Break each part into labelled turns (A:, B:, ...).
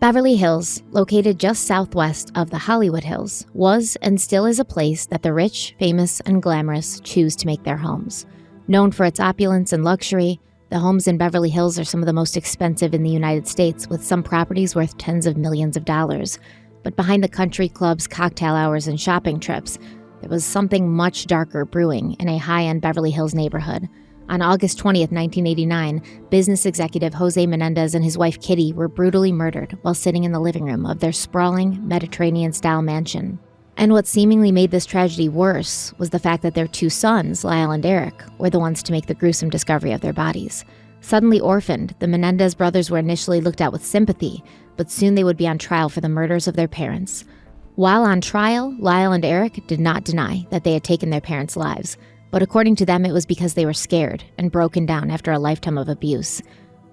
A: Beverly Hills, located just southwest of the Hollywood Hills, was and still is a place that the rich, famous, and glamorous choose to make their homes. Known for its opulence and luxury, the homes in Beverly Hills are some of the most expensive in the United States, with some properties worth tens of millions of dollars. But behind the country clubs, cocktail hours, and shopping trips, there was something much darker brewing in a high-end Beverly Hills neighborhood. On August 20th, 1989, business executive Jose Menendez and his wife Kitty were brutally murdered while sitting in the living room of their sprawling, Mediterranean-style mansion. And what seemingly made this tragedy worse was the fact that their two sons, Lyle and Erik, were the ones to make the gruesome discovery of their bodies. Suddenly orphaned, the Menendez brothers were initially looked at with sympathy, but soon they would be on trial for the murders of their parents. While on trial, Lyle and Erik did not deny that they had taken their parents' lives. But according to them, it was because they were scared and broken down after a lifetime of abuse.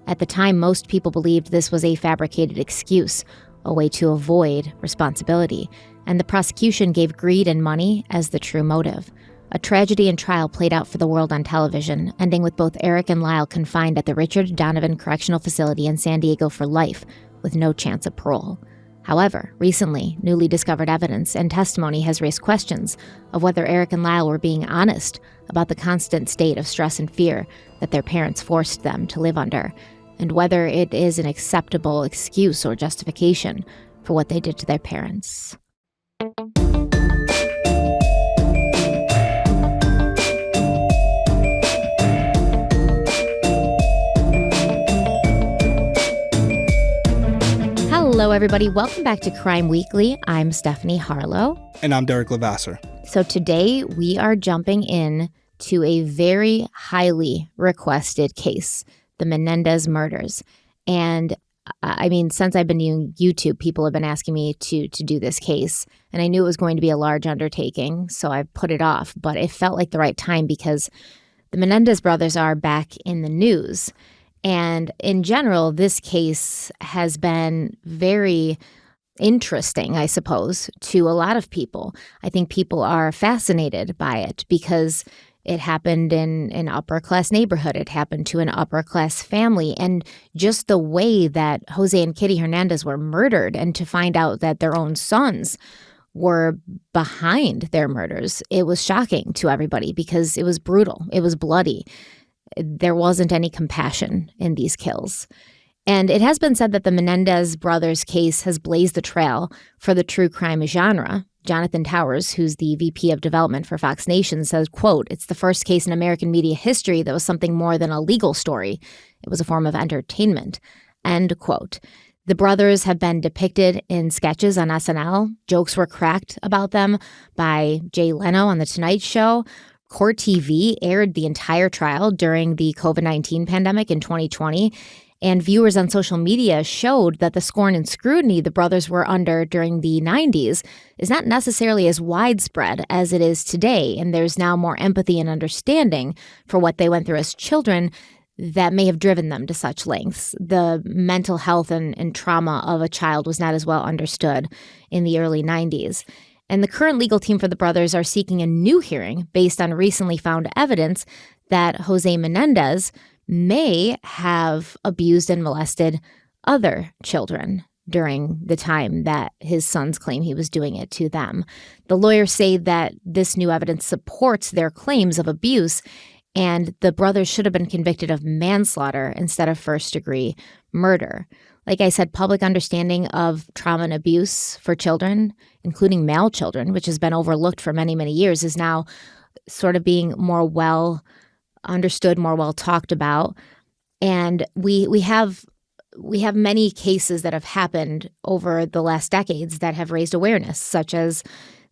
A: At the time, most people believed this was a fabricated excuse, a way to avoid responsibility, and the prosecution gave greed and money as the true motive. A tragedy and trial played out for the world on television, ending with both Erik and Lyle confined at the Richard Donovan Correctional Facility in San Diego for life, with no chance of parole. However, recently, newly discovered evidence and testimony has raised questions of whether Erik and Lyle were being honest about the constant state of stress and fear that their parents forced them to live under, and whether it is an acceptable excuse or justification for what they did to their parents. Hello, everybody. Welcome back to Crime Weekly. I'm Stephanie Harlow.
B: And I'm Derek Lavasser.
A: So today we are jumping in to a very highly requested case, the Menendez murders. And I mean, since I've been doing YouTube, people have been asking me to do this case. And I knew it was going to be a large undertaking, so I put it off. But it felt like the right time because the Menendez brothers are back in the news. And in general, this case has been very interesting, I suppose, to a lot of people. I think people are fascinated by it because it happened in an upper-class neighborhood. It happened to an upper-class family. And just the way that Jose and Kitty Hernandez were murdered, and to find out that their own sons were behind their murders, it was shocking to everybody because it was brutal. It was bloody. There wasn't any compassion in these kills. And it has been said that the Menendez brothers case has blazed the trail for the true crime genre. Jonathan Towers, who's the VP of development for Fox Nation, says, quote, "It's the first case in American media history that was something more than a legal story. It was a form of entertainment," end quote. The brothers have been depicted in sketches on SNL. Jokes were cracked about them by Jay Leno on The Tonight Show. Court TV aired the entire trial during the COVID-19 pandemic in 2020, and viewers on social media showed that the scorn and scrutiny the brothers were under during the 90s is not necessarily as widespread as it is today, and there's now more empathy and understanding for what they went through as children that may have driven them to such lengths. The mental health and trauma of a child was not as well understood in the early 90s. And the current legal team for the brothers are seeking a new hearing based on recently found evidence that Jose Menendez may have abused and molested other children during the time that his sons claim he was doing it to them. The lawyers say that this new evidence supports their claims of abuse, and the brothers should have been convicted of manslaughter instead of first-degree murder. Like I said, public understanding of trauma and abuse for children, including male children, which has been overlooked for many, many years, is now sort of being more well understood, more well talked about. And we have many cases that have happened over the last decades that have raised awareness, such as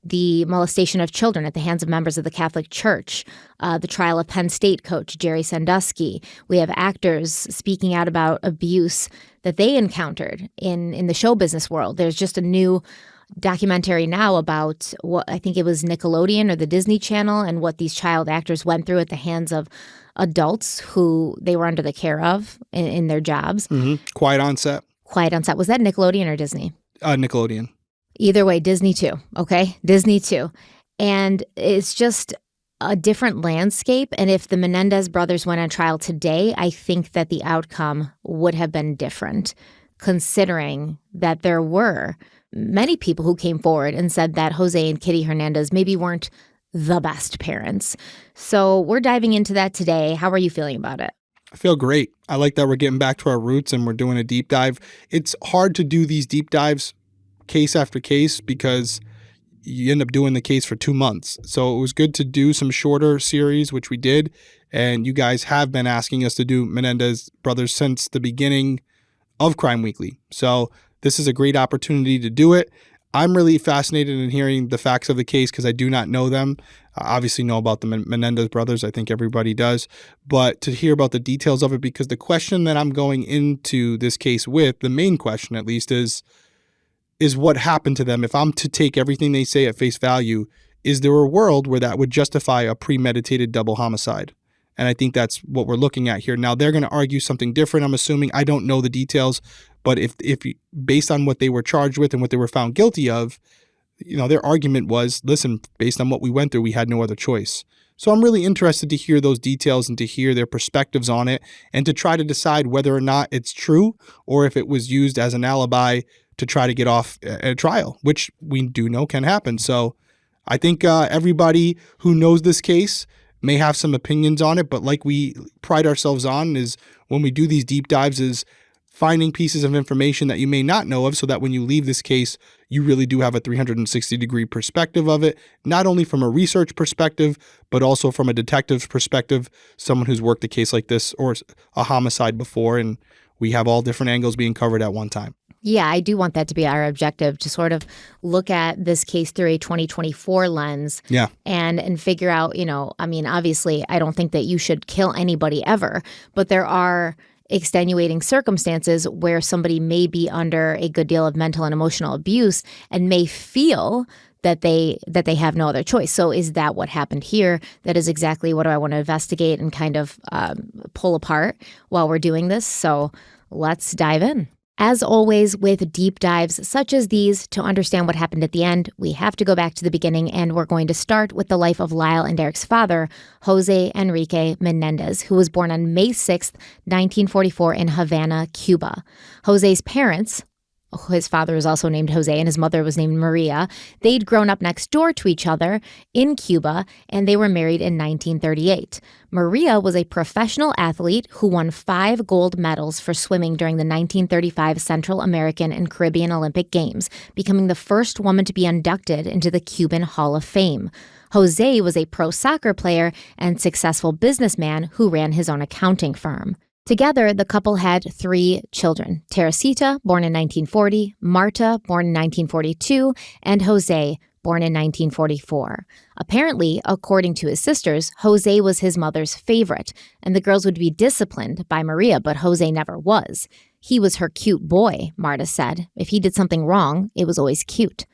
A: the molestation of children at the hands of members of the Catholic Church, the trial of Penn State coach Jerry Sandusky. We have actors speaking out about abuse that they encountered in the show business world. There's just a new documentary now about what I think it was Nickelodeon or the Disney Channel and what these child actors went through at the hands of adults who they were under the care of in their jobs.
B: Mm-hmm. Quiet on Set.
A: Quiet on Set. Was that Nickelodeon or Disney?
B: Nickelodeon.
A: Either way, Disney too, okay? Disney too. And it's just a different landscape. And if the Menendez brothers went on trial today, I think that the outcome would have been different. considering that there were many people who came forward and said that Jose and Kitty Hernandez maybe weren't the best parents. So we're diving into that today. How are you feeling about it?
B: I feel great. I like that we're getting back to our roots and we're doing a deep dive. It's hard to do these deep dives case after case because you end up doing the case for 2 months. So it was good to do some shorter series, which we did. And you guys have been asking us to do Menendez brothers since the beginning of Crime Weekly. So this is a great opportunity to do it. I'm really fascinated in hearing the facts of the case because I do not know them. I obviously know about the Menendez brothers. I think everybody does. But to hear about the details of it, because the question that I'm going into this case with, the main question at least, is what happened to them. If I'm to take everything they say at face value, is there a world where that would justify a premeditated double homicide? And I think that's what we're looking at here. Now, they're going to argue something different, I'm assuming. I don't know the details. But if based on what they were charged with and what they were found guilty of, their argument was, listen, based on what we went through, we had no other choice. So I'm really interested to hear those details and to hear their perspectives on it and to try to decide whether or not it's true or if it was used as an alibi to try to get off a trial, which we do know can happen. So I think everybody who knows this case may have some opinions on it, but like we pride ourselves on is when we do these deep dives is finding pieces of information that you may not know of so that when you leave this case, you really do have a 360-degree perspective of it, not only from a research perspective, but also from a detective's perspective, someone who's worked a case like this or a homicide before, and we have all different angles being covered at one time.
A: Yeah, I do want that to be our objective, to sort of look at this case through a 2024 lens.
B: Yeah.
A: And figure out, obviously, I don't think that you should kill anybody ever, but there are extenuating circumstances where somebody may be under a good deal of mental and emotional abuse and may feel that they have no other choice. So is that what happened here? That is exactly what I want to investigate and kind of pull apart while we're doing this. So let's dive in. As always, with deep dives such as these, to understand what happened at the end, we have to go back to the beginning, and we're going to start with the life of Lyle and Eric's father, Jose Enrique Menendez, who was born on May 6th, 1944 in Havana, Cuba. Jose's parents, his father was also named Jose and his mother was named Maria, they'd grown up next door to each other in Cuba, and they were married in 1938. Maria was a professional athlete who won 5 gold medals for swimming during the 1935 Central American and Caribbean Olympic Games, becoming the first woman to be inducted into the Cuban Hall of Fame. Jose was a pro soccer player and successful businessman who ran his own accounting firm. Together, the couple had 3 children: Teresita, born in 1940, Marta, born in 1942, and Jose, born in 1944. Apparently, according to his sisters, Jose was his mother's favorite, and the girls would be disciplined by Maria, but Jose never was. He was her cute boy, Marta said. If he did something wrong, it was always cute.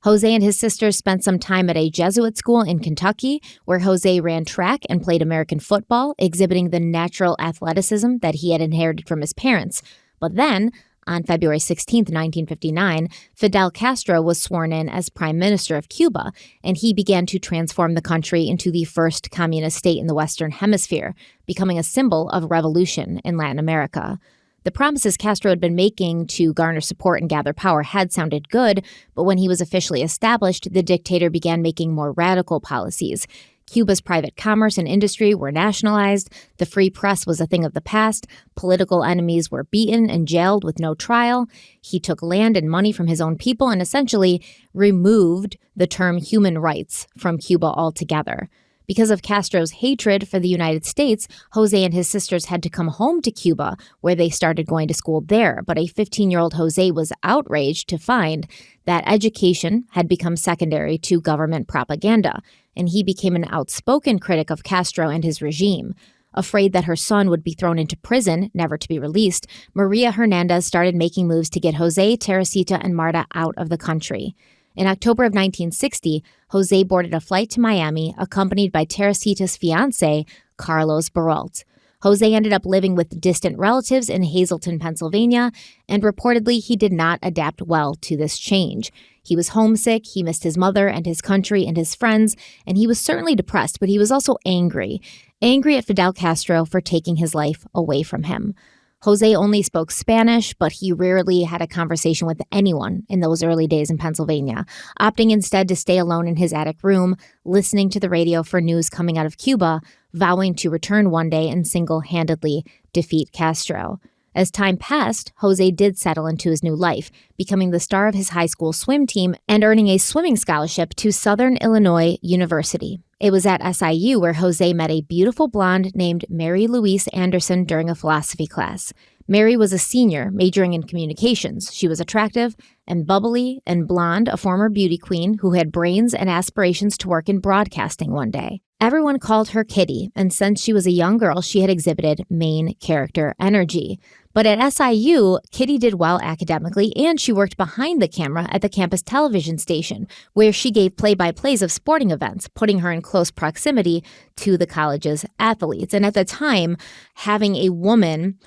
A: Jose and his sisters spent some time at a Jesuit school in Kentucky, where Jose ran track and played American football, exhibiting the natural athleticism that he had inherited from his parents. But then, on February 16, 1959, Fidel Castro was sworn in as Prime Minister of Cuba, and he began to transform the country into the first communist state in the Western Hemisphere, becoming a symbol of revolution in Latin America. The promises Castro had been making to garner support and gather power had sounded good, but when he was officially established, the dictator began making more radical policies. Cuba's private commerce and industry were nationalized, the free press was a thing of the past, political enemies were beaten and jailed with no trial. He took land and money from his own people and essentially removed the term human rights from Cuba altogether. Because of Castro's hatred for the United States, Jose and his sisters had to come home to Cuba, where they started going to school there. But a 15-year-old Jose was outraged to find that education had become secondary to government propaganda, and he became an outspoken critic of Castro and his regime. Afraid that her son would be thrown into prison, never to be released, Maria Hernandez started making moves to get Jose, Teresita, and Marta out of the country. In October of 1960, Jose boarded a flight to Miami, accompanied by Teresita's fiancé, Carlos Baralt. Jose ended up living with distant relatives in Hazleton, Pennsylvania, and reportedly he did not adapt well to this change. He was homesick, he missed his mother and his country and his friends, and he was certainly depressed, but he was also angry at Fidel Castro for taking his life away from him. Jose only spoke Spanish, but he rarely had a conversation with anyone in those early days in Pennsylvania, opting instead to stay alone in his attic room, listening to the radio for news coming out of Cuba, vowing to return one day and single-handedly defeat Castro. As time passed, Jose did settle into his new life, becoming the star of his high school swim team and earning a swimming scholarship to Southern Illinois University. It was at SIU where Jose met a beautiful blonde named Mary Louise Anderson during a philosophy class. Mary was a senior, majoring in communications. She was attractive and bubbly and blonde, a former beauty queen who had brains and aspirations to work in broadcasting one day. Everyone called her Kitty, and since she was a young girl, she had exhibited main character energy. But at SIU, Kitty did well academically, and she worked behind the camera at the campus television station, where she gave play-by-plays of sporting events, putting her in close proximity to the college's athletes. And at the time, having a woman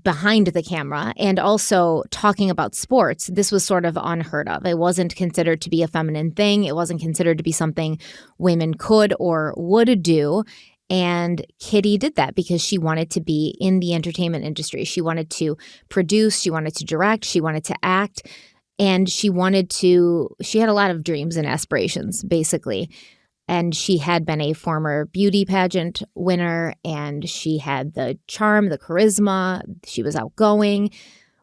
A: behind the camera and also talking about sports, this was sort of unheard of. It wasn't considered to be a feminine thing. It wasn't considered to be something women could or would do. And Kitty did that because she wanted to be in the entertainment industry. She wanted to produce, she wanted to direct, she wanted to act, and she had a lot of dreams and aspirations, basically. And she had been a former beauty pageant winner, and she had the charm, the charisma. She was outgoing.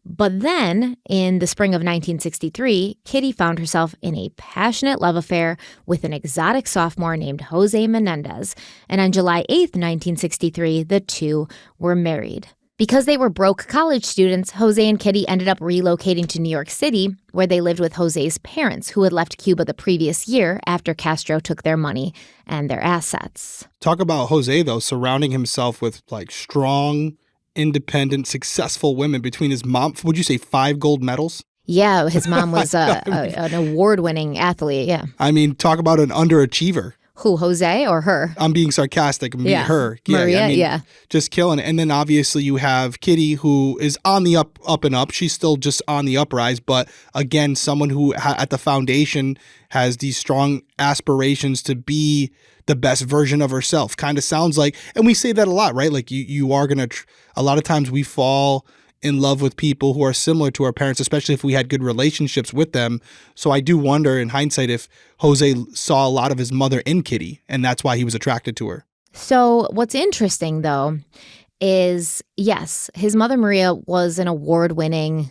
A: But then, in the spring of 1963, Kitty found herself in a passionate love affair with an exotic sophomore named Jose Menendez. And on July 8th, 1963, the two were married. Because they were broke college students, Jose and Kitty ended up relocating to New York City, where they lived with Jose's parents, who had left Cuba the previous year after Castro took their money and their assets.
B: Talk about Jose, though, surrounding himself with strong, independent, successful women. Between his mom, would you say 5 gold medals?
A: Yeah, his mom was an award-winning athlete, yeah.
B: I mean, talk about an underachiever.
A: Who, Jose or her?
B: I'm being sarcastic. Her. Yeah,
A: Maria,
B: just killing it. And then obviously you have Kitty, who is on the up and up. She's still just on the uprise, but again, someone who at the foundation has these strong aspirations to be the best version of herself. Kind of sounds like, and we say that a lot, right? Like you are going to, a lot of times we fall in love with people who are similar to our parents, especially if we had good relationships with them. So I do wonder in hindsight if Jose saw a lot of his mother in Kitty, and that's why he was attracted to her.
A: So what's interesting, though, is, yes, his mother, Maria, was an award-winning,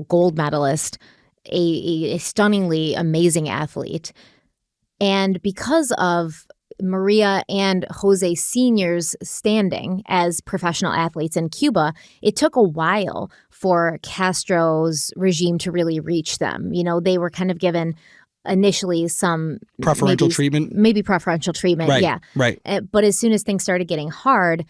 A: gold medalist, a stunningly amazing athlete. And because of Maria and Jose Sr.'s standing as professional athletes in Cuba, it took a while for Castro's regime to really reach them. They were kind of given initially some
B: preferential treatment.
A: Maybe preferential treatment,
B: right,
A: yeah.
B: Right.
A: But as soon as things started getting hard,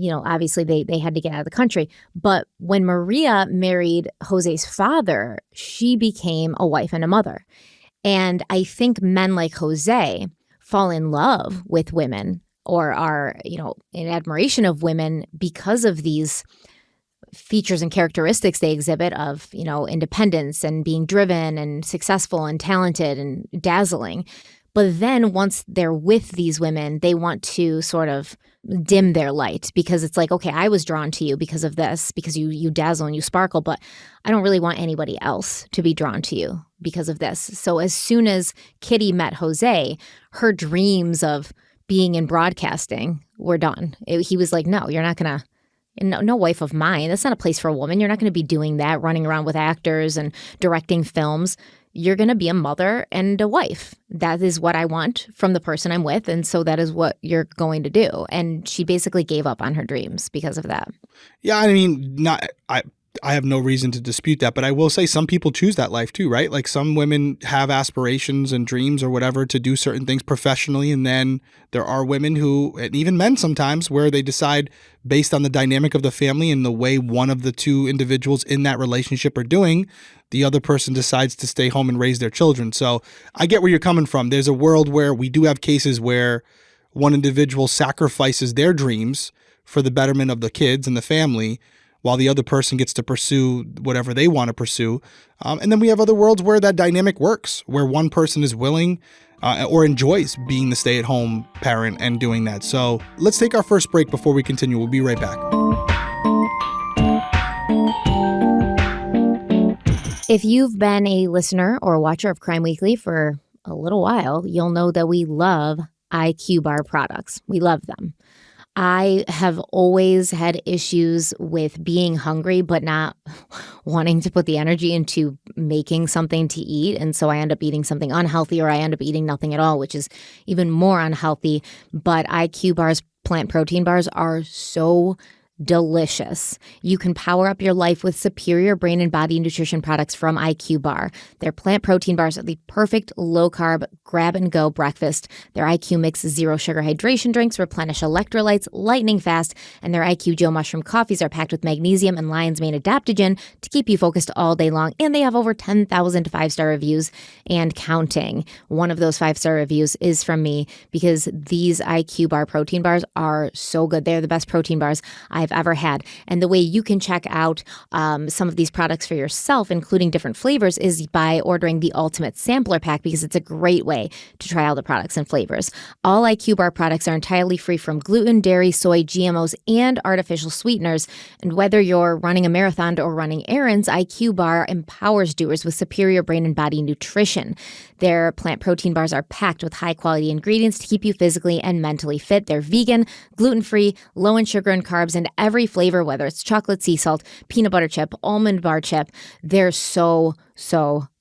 A: obviously they had to get out of the country. But when Maria married Jose's father, she became a wife and a mother. And I think men like Jose fall in love with women or are, in admiration of women because of these features and characteristics they exhibit of, independence and being driven and successful and talented and dazzling. But then once they're with these women, they want to sort of dim their light because it's like, okay, I was drawn to you because of this, because you dazzle and you sparkle, but I don't really want anybody else to be drawn to you because of this. So as soon as Kitty met Jose, her dreams of being in broadcasting were done. He was like, no, you're not going to. No wife of mine. That's not a place for a woman. You're not going to be doing that, running around with actors and directing films. You're going to be a mother and a wife. That is what I want from the person I'm with. And so that is what you're going to do. And she basically gave up on her dreams because of that.
B: Yeah, I mean, I have no reason to dispute that, but I will say some people choose that life too, right? Like some women have aspirations and dreams or whatever to do certain things professionally. And then there are women who, and even men sometimes, where they decide based on the dynamic of the family and the way one of the two individuals in that relationship are doing, the other person decides to stay home and raise their children. So I get where you're coming from. There's a world where we do have cases where one individual sacrifices their dreams for the betterment of the kids and the family, while the other person gets to pursue whatever they want to pursue. And then we have other worlds where that dynamic works, where one person is willing or enjoys being the stay-at-home parent and doing that. So let's take our first break before we continue. We'll be right back.
A: If you've been a listener or watcher of Crime Weekly for a little while, you'll know that we love IQ Bar products. We love them. I have always had issues with being hungry, but not wanting to put the energy into making something to eat. And so I end up eating something unhealthy, or I end up eating nothing at all, which is even more unhealthy. But IQ Bars, plant protein bars, are so delicious. You can power up your life with superior brain and body nutrition products from IQ Bar. Their plant protein bars are the perfect low-carb grab-and-go breakfast. Their IQ Mix zero-sugar hydration drinks replenish electrolytes lightning fast, and their IQ Joe mushroom coffees are packed with magnesium and lion's mane adaptogen to keep you focused all day long, and they have over 10,000 five-star reviews and counting. One of those five-star reviews is from me, because these IQ Bar protein bars are so good. They're the best protein bars I've ever had. And the way you can check out some of these products for yourself, including different flavors, is by ordering the Ultimate Sampler Pack, because it's a great way to try all the products and flavors. All IQ Bar products are entirely free from gluten, dairy, soy, GMOs, and artificial sweeteners. And whether you're running a marathon or running errands, IQ Bar empowers doers with superior brain and body nutrition. Their plant protein bars are packed with high-quality ingredients to keep you physically and mentally fit. They're vegan, gluten-free, low in sugar and carbs, and every flavor, whether it's chocolate sea salt, peanut butter chip, almond bar chip, they're so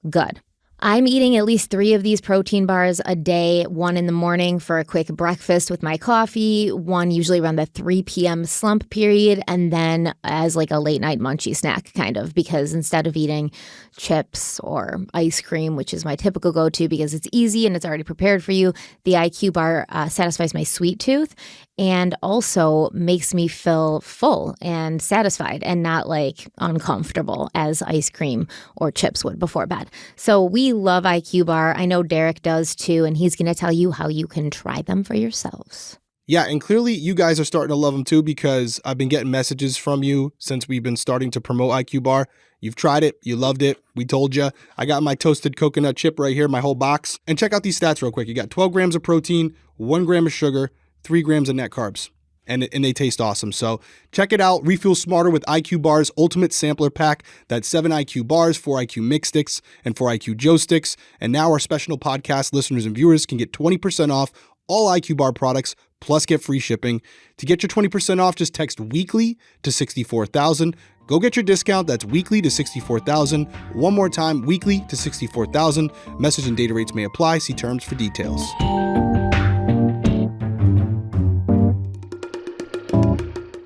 A: good. I'm eating at least 3 of these protein bars a day, one in the morning for a quick breakfast with my coffee, one usually around the 3 p.m. slump period, and then as like a late night munchie snack, kind of, because instead of eating chips or ice cream, which is my typical go-to because it's easy and it's already prepared for you, the IQ Bar satisfies my sweet tooth and also makes me feel full and satisfied and not like uncomfortable as ice cream or chips would before bed. So we love IQ Bar. I know Derek does too, and he's going to tell you how you can try them for yourselves.
B: Yeah, and clearly you guys are starting to love them too, because I've been getting messages from you since we've been starting to promote IQ Bar. You've tried it. You loved it. We told you. I got my toasted coconut chip right here, my whole box. And check out these stats real quick. You got 12 grams of protein, 1 gram of sugar, 3 grams of net carbs, and they taste awesome. So check it out. Refuel smarter with IQ Bar's Ultimate Sampler Pack. That's 7 IQ bars, 4 IQ Mix Sticks, and 4 IQ Joe Sticks. And now our special podcast listeners and viewers can get 20% off all IQ Bar products, plus get free shipping. To get your 20% off, just text weekly to 64,000. Go get your discount. That's weekly to 64,000. One more time, weekly to 64,000. Message and data rates may apply. See terms for details.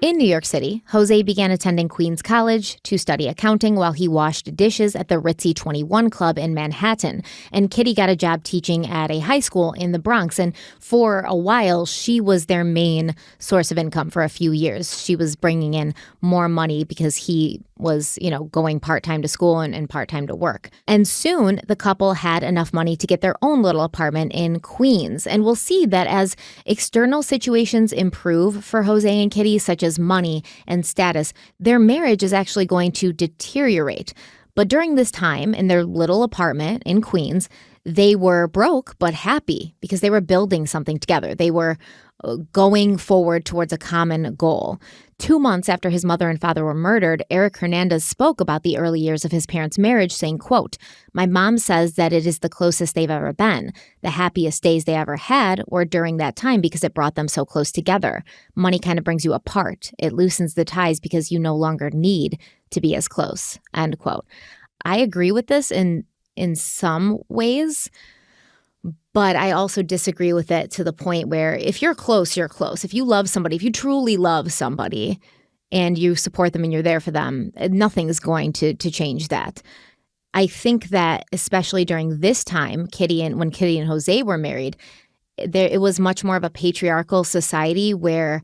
A: In New York City, Jose began attending Queens College to study accounting while he washed dishes at the Ritzy 21 Club in Manhattan. And Kitty got a job teaching at a high school in the Bronx. And for a while, she was their main source of income for a few years. She was bringing in more money because he was, going part-time to school and part-time to work. And soon, the couple had enough money to get their own little apartment in Queens. And we'll see that as external situations improve for Jose and Kitty, such as money and status, their marriage is actually going to deteriorate. But during this time in their little apartment in Queens, they were broke but happy because they were building something together. They were going forward towards a common goal. 2 months after his mother and father were murdered, Erik Hernandez spoke about the early years of his parents' marriage, saying, quote, "My mom says that it is the closest they've ever been, the happiest days they ever had, or during that time because it brought them so close together. Money kind of brings you apart. It loosens the ties because you no longer need to be as close," end quote. I agree with this in some ways, but I also disagree with it to the point where if you're close, you're close. If you love somebody, if you truly love somebody and you support them and you're there for them, nothing is going to change that. I think that especially during this time, when Kitty and Jose were married, it was much more of a patriarchal society where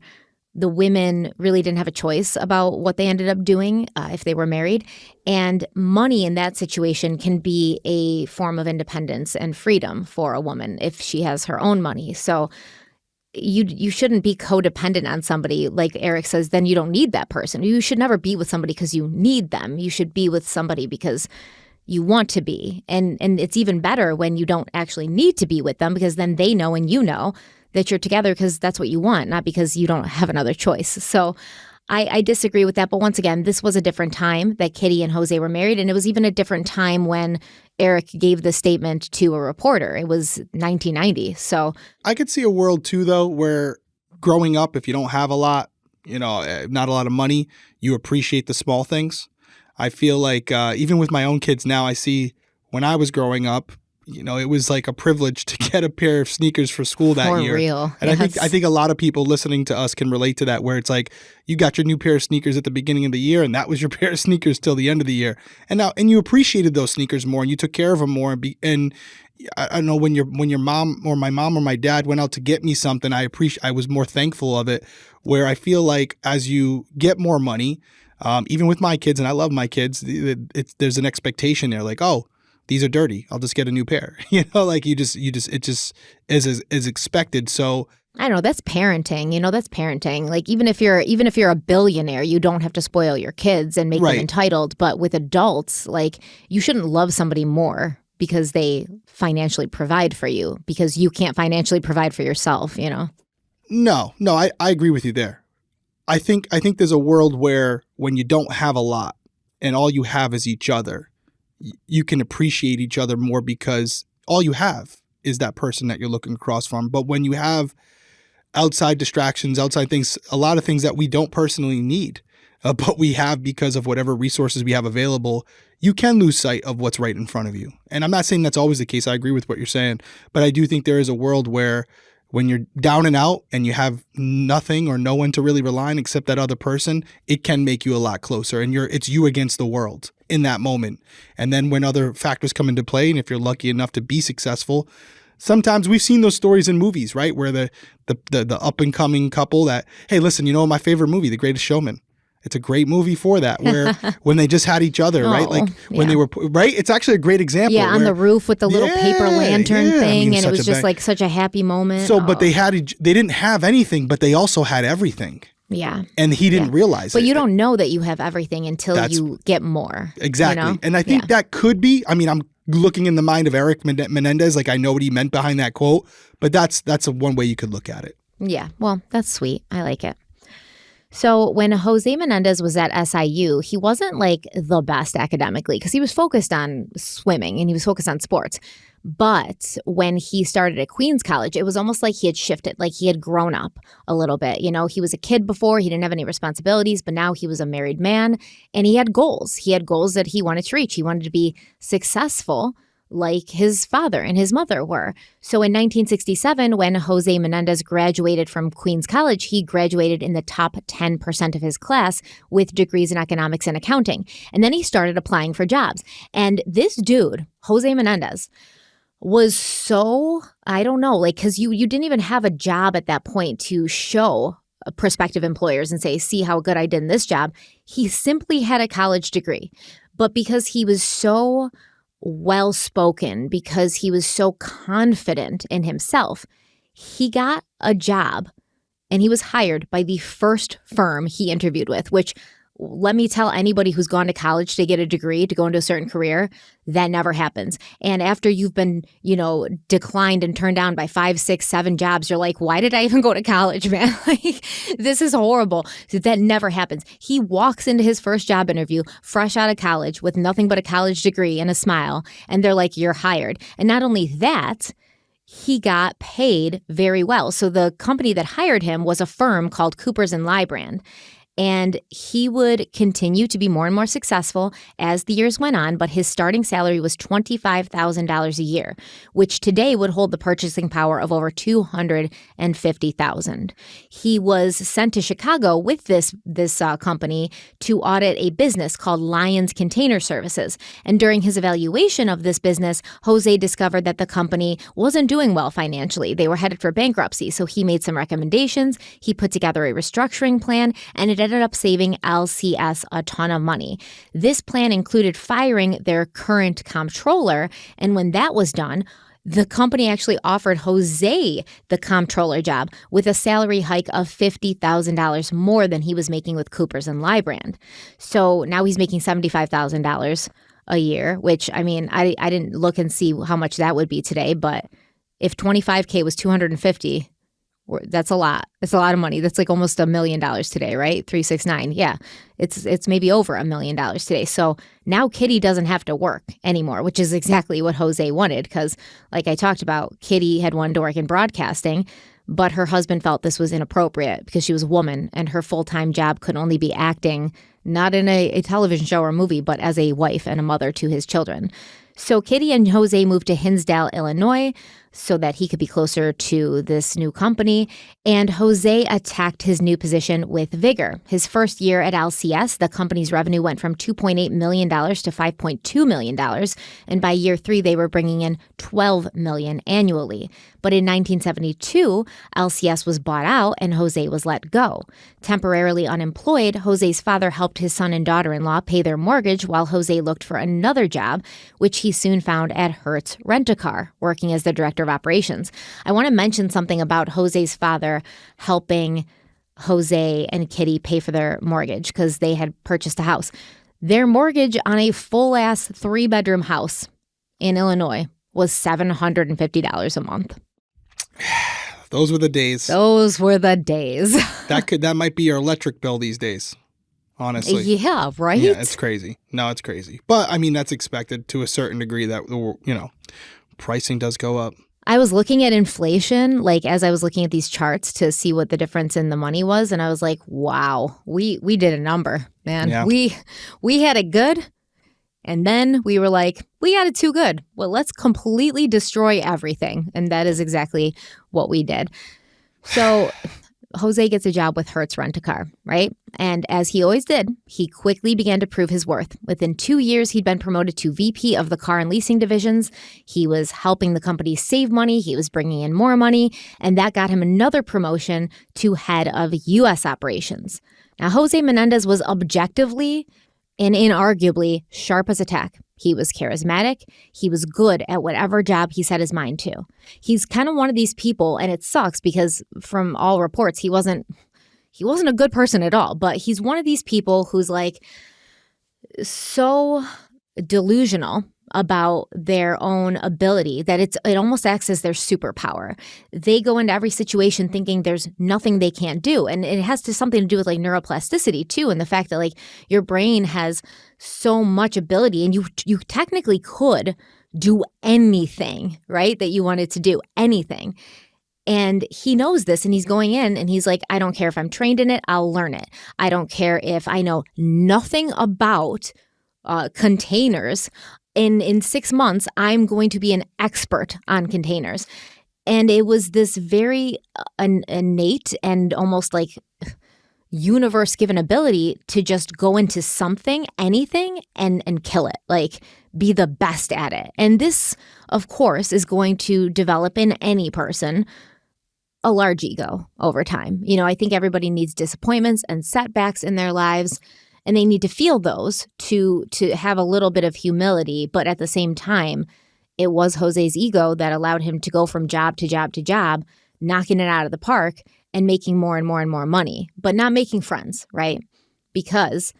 A: the women really didn't have a choice about what they ended up doing if they were married. And money in that situation can be a form of independence and freedom for a woman if she has her own money. So you shouldn't be codependent on somebody. Like Erik says, then you don't need that person. You should never be with somebody because you need them. You should be with somebody because you want to be. And it's even better when you don't actually need to be with them, because then they know and you know that you're together because that's what you want, not because you don't have another choice. So I disagree with that. But once again, this was a different time that Kitty and Jose were married. And it was even a different time when Erik gave the statement to a reporter. It was 1990. So
B: I could see a world too, though, where growing up, if you don't have a lot, not a lot of money, you appreciate the small things. I feel like even with my own kids now, I see when I was growing up, it was like a privilege to get a pair of sneakers for school that year.
A: For real.
B: And
A: Yes.
B: I think a lot of people listening to us can relate to that, where it's like you got your new pair of sneakers at the beginning of the year, and that was your pair of sneakers till the end of the year. And you appreciated those sneakers more, and you took care of them more. And I know when your mom or my dad went out to get me something, I was more thankful of it. Where I feel like as you get more money, even with my kids, and I love my kids, there's an expectation there, like, oh, these are dirty, I'll just get a new pair. Like it just is expected. So
A: I don't know. That's parenting. That's parenting. Like even if you're a billionaire, you don't have to spoil your kids and make them entitled. But with adults, like you shouldn't love somebody more because they financially provide for you because you can't financially provide for yourself.
B: No, I agree with you there. I think there's a world where when you don't have a lot and all you have is each other, you can appreciate each other more because all you have is that person that you're looking across from. But when you have outside distractions, outside things, a lot of things that we don't personally need, but we have because of whatever resources we have available, you can lose sight of what's right in front of you. And I'm not saying that's always the case. I agree with what you're saying. But I do think there is a world where when you're down and out and you have nothing or no one to really rely on except that other person, it can make you a lot closer. And it's you against the world in that moment. And then when other factors come into play, and if you're lucky enough to be successful, sometimes we've seen those stories in movies, right? Where the up and coming couple that, hey, listen, my favorite movie, The Greatest Showman. It's a great movie for that, where when they just had each other, right? Like when they were, right? It's actually a great example.
A: Yeah, on the roof with the little paper lantern thing. And it was just like such a happy moment.
B: So, but they didn't have anything, but they also had everything.
A: Yeah.
B: And he didn't realize it.
A: But you don't know that you have everything until you get more.
B: Exactly. And I think that could be, I'm looking in the mind of Erik Menendez, like I know what he meant behind that quote, but that's one way you could look at it.
A: Yeah. Well, that's sweet. I like it. So when Jose Menendez was at SIU, he wasn't like the best academically because he was focused on swimming and he was focused on sports. But when he started at Queens College, it was almost like he had shifted, like he had grown up a little bit. He was a kid before, he didn't have any responsibilities, but now he was a married man and he had goals. He had goals that he wanted to reach. He wanted to be successful like his father and his mother were. So in 1967, when Jose Menendez graduated from Queens College, he graduated in the top 10% of his class with degrees in economics and accounting. And then he started applying for jobs. And this dude, Jose Menendez, was so, I don't know, like, because you didn't even have a job at that point to show prospective employers and say, see how good I did in this job. He simply had a college degree. But because he was so well-spoken, because he was so confident in himself, he got a job and he was hired by the first firm he interviewed with, which, let me tell anybody who's gone to college to get a degree, to go into a certain career, that never happens. And after you've been, declined and turned down by 5, 6, 7 jobs, you're like, why did I even go to college, man? Like, this is horrible. So that never happens. He walks into his first job interview, fresh out of college, with nothing but a college degree and a smile. And they're like, you're hired. And not only that, he got paid very well. So the company that hired him was a firm called Coopers & Lybrand. And he would continue to be more and more successful as the years went on, but his starting salary was $25,000 a year, which today would hold the purchasing power of over $250,000. He was sent to Chicago with this company to audit a business called Lyons Container Services. And during his evaluation of this business, Jose discovered that the company wasn't doing well financially. They were headed for bankruptcy. So he made some recommendations. He put together a restructuring plan, and it ended up saving LCS a ton of money. This plan included firing their current comptroller, and when that was done, the company actually offered Jose the comptroller job with a salary hike of $50,000 more than he was making with Coopers & Lybrand. So now he's making $75,000 a year, which, I didn't look and see how much that would be today, but if $25K was $250, That's a lot. It's a lot of money. That's like almost $1 million today, right? 369. Yeah. It's maybe over $1 million today. So now Kitty doesn't have to work anymore, which is exactly what Jose wanted. Because like I talked about, Kitty had wanted to work in broadcasting, but her husband felt this was inappropriate because she was a woman and her full-time job could only be acting, not in a television show or movie, but as a wife and a mother to his children. So Kitty and Jose moved to Hinsdale, Illinois, so that he could be closer to this new company. And Jose attacked his new position with vigor. His first year at LCS, the company's revenue went from $2.8 million to $5.2 million. And by year 3, they were bringing in $12 million annually. But in 1972, LCS was bought out and Jose was let go. Temporarily unemployed, Jose's father helped his son and daughter-in-law pay their mortgage while Jose looked for another job, which he soon found at Hertz Rent-A-Car, working as the director of operations. I want to mention something about Jose's father helping Jose and Kitty pay for their mortgage because they had purchased a house. Their mortgage on a full-ass 3-bedroom house in Illinois was $750 a month.
B: Those were the days.
A: Those were the days.
B: That might be your electric bill these days, honestly.
A: Yeah, right?
B: Yeah, it's crazy. No, it's crazy. But, I mean, that's expected to a certain degree that, pricing does go up.
A: I was looking at inflation, like as I was looking at these charts to see what the difference in the money was. And I was like, wow, we did a number, man.
B: Yeah.
A: We had it good. And then we were like, we got it too good. Well, let's completely destroy everything. And that is exactly what we did. So Jose gets a job with Hertz Rent-A-Car, right? And as he always did, he quickly began to prove his worth. Within 2 years, he'd been promoted to VP of the car and leasing divisions. He was helping the company save money. He was bringing in more money. And that got him another promotion to head of U.S. operations. Now, Jose Menendez was objectively and inarguably sharp as a tack. He was charismatic. He was good at whatever job he set his mind to. He's kind of one of these people, and it sucks because from all reports, he wasn't a good person at all, but he's one of these people who's like so delusional about their own ability that it almost acts as their superpower. They go into every situation thinking there's nothing they can't do. And it has something to do with like neuroplasticity too. And the fact that like your brain has so much ability and you technically could do anything, right? That you wanted to do, anything. And he knows this and he's going in and he's like, I don't care if I'm trained in it, I'll learn it. I don't care if I know nothing about containers. In 6 months, I'm going to be an expert on containers. And it was this very innate and almost like universe-given ability to just go into something, anything, and kill it, like be the best at it. And this, of course, is going to develop in any person a large ego over time. I think everybody needs disappointments and setbacks in their lives. And they need to feel those to have a little bit of humility. But at the same time, it was Jose's ego that allowed him to go from job to job to job, knocking it out of the park and making more and more and more money, but not making friends, right? Because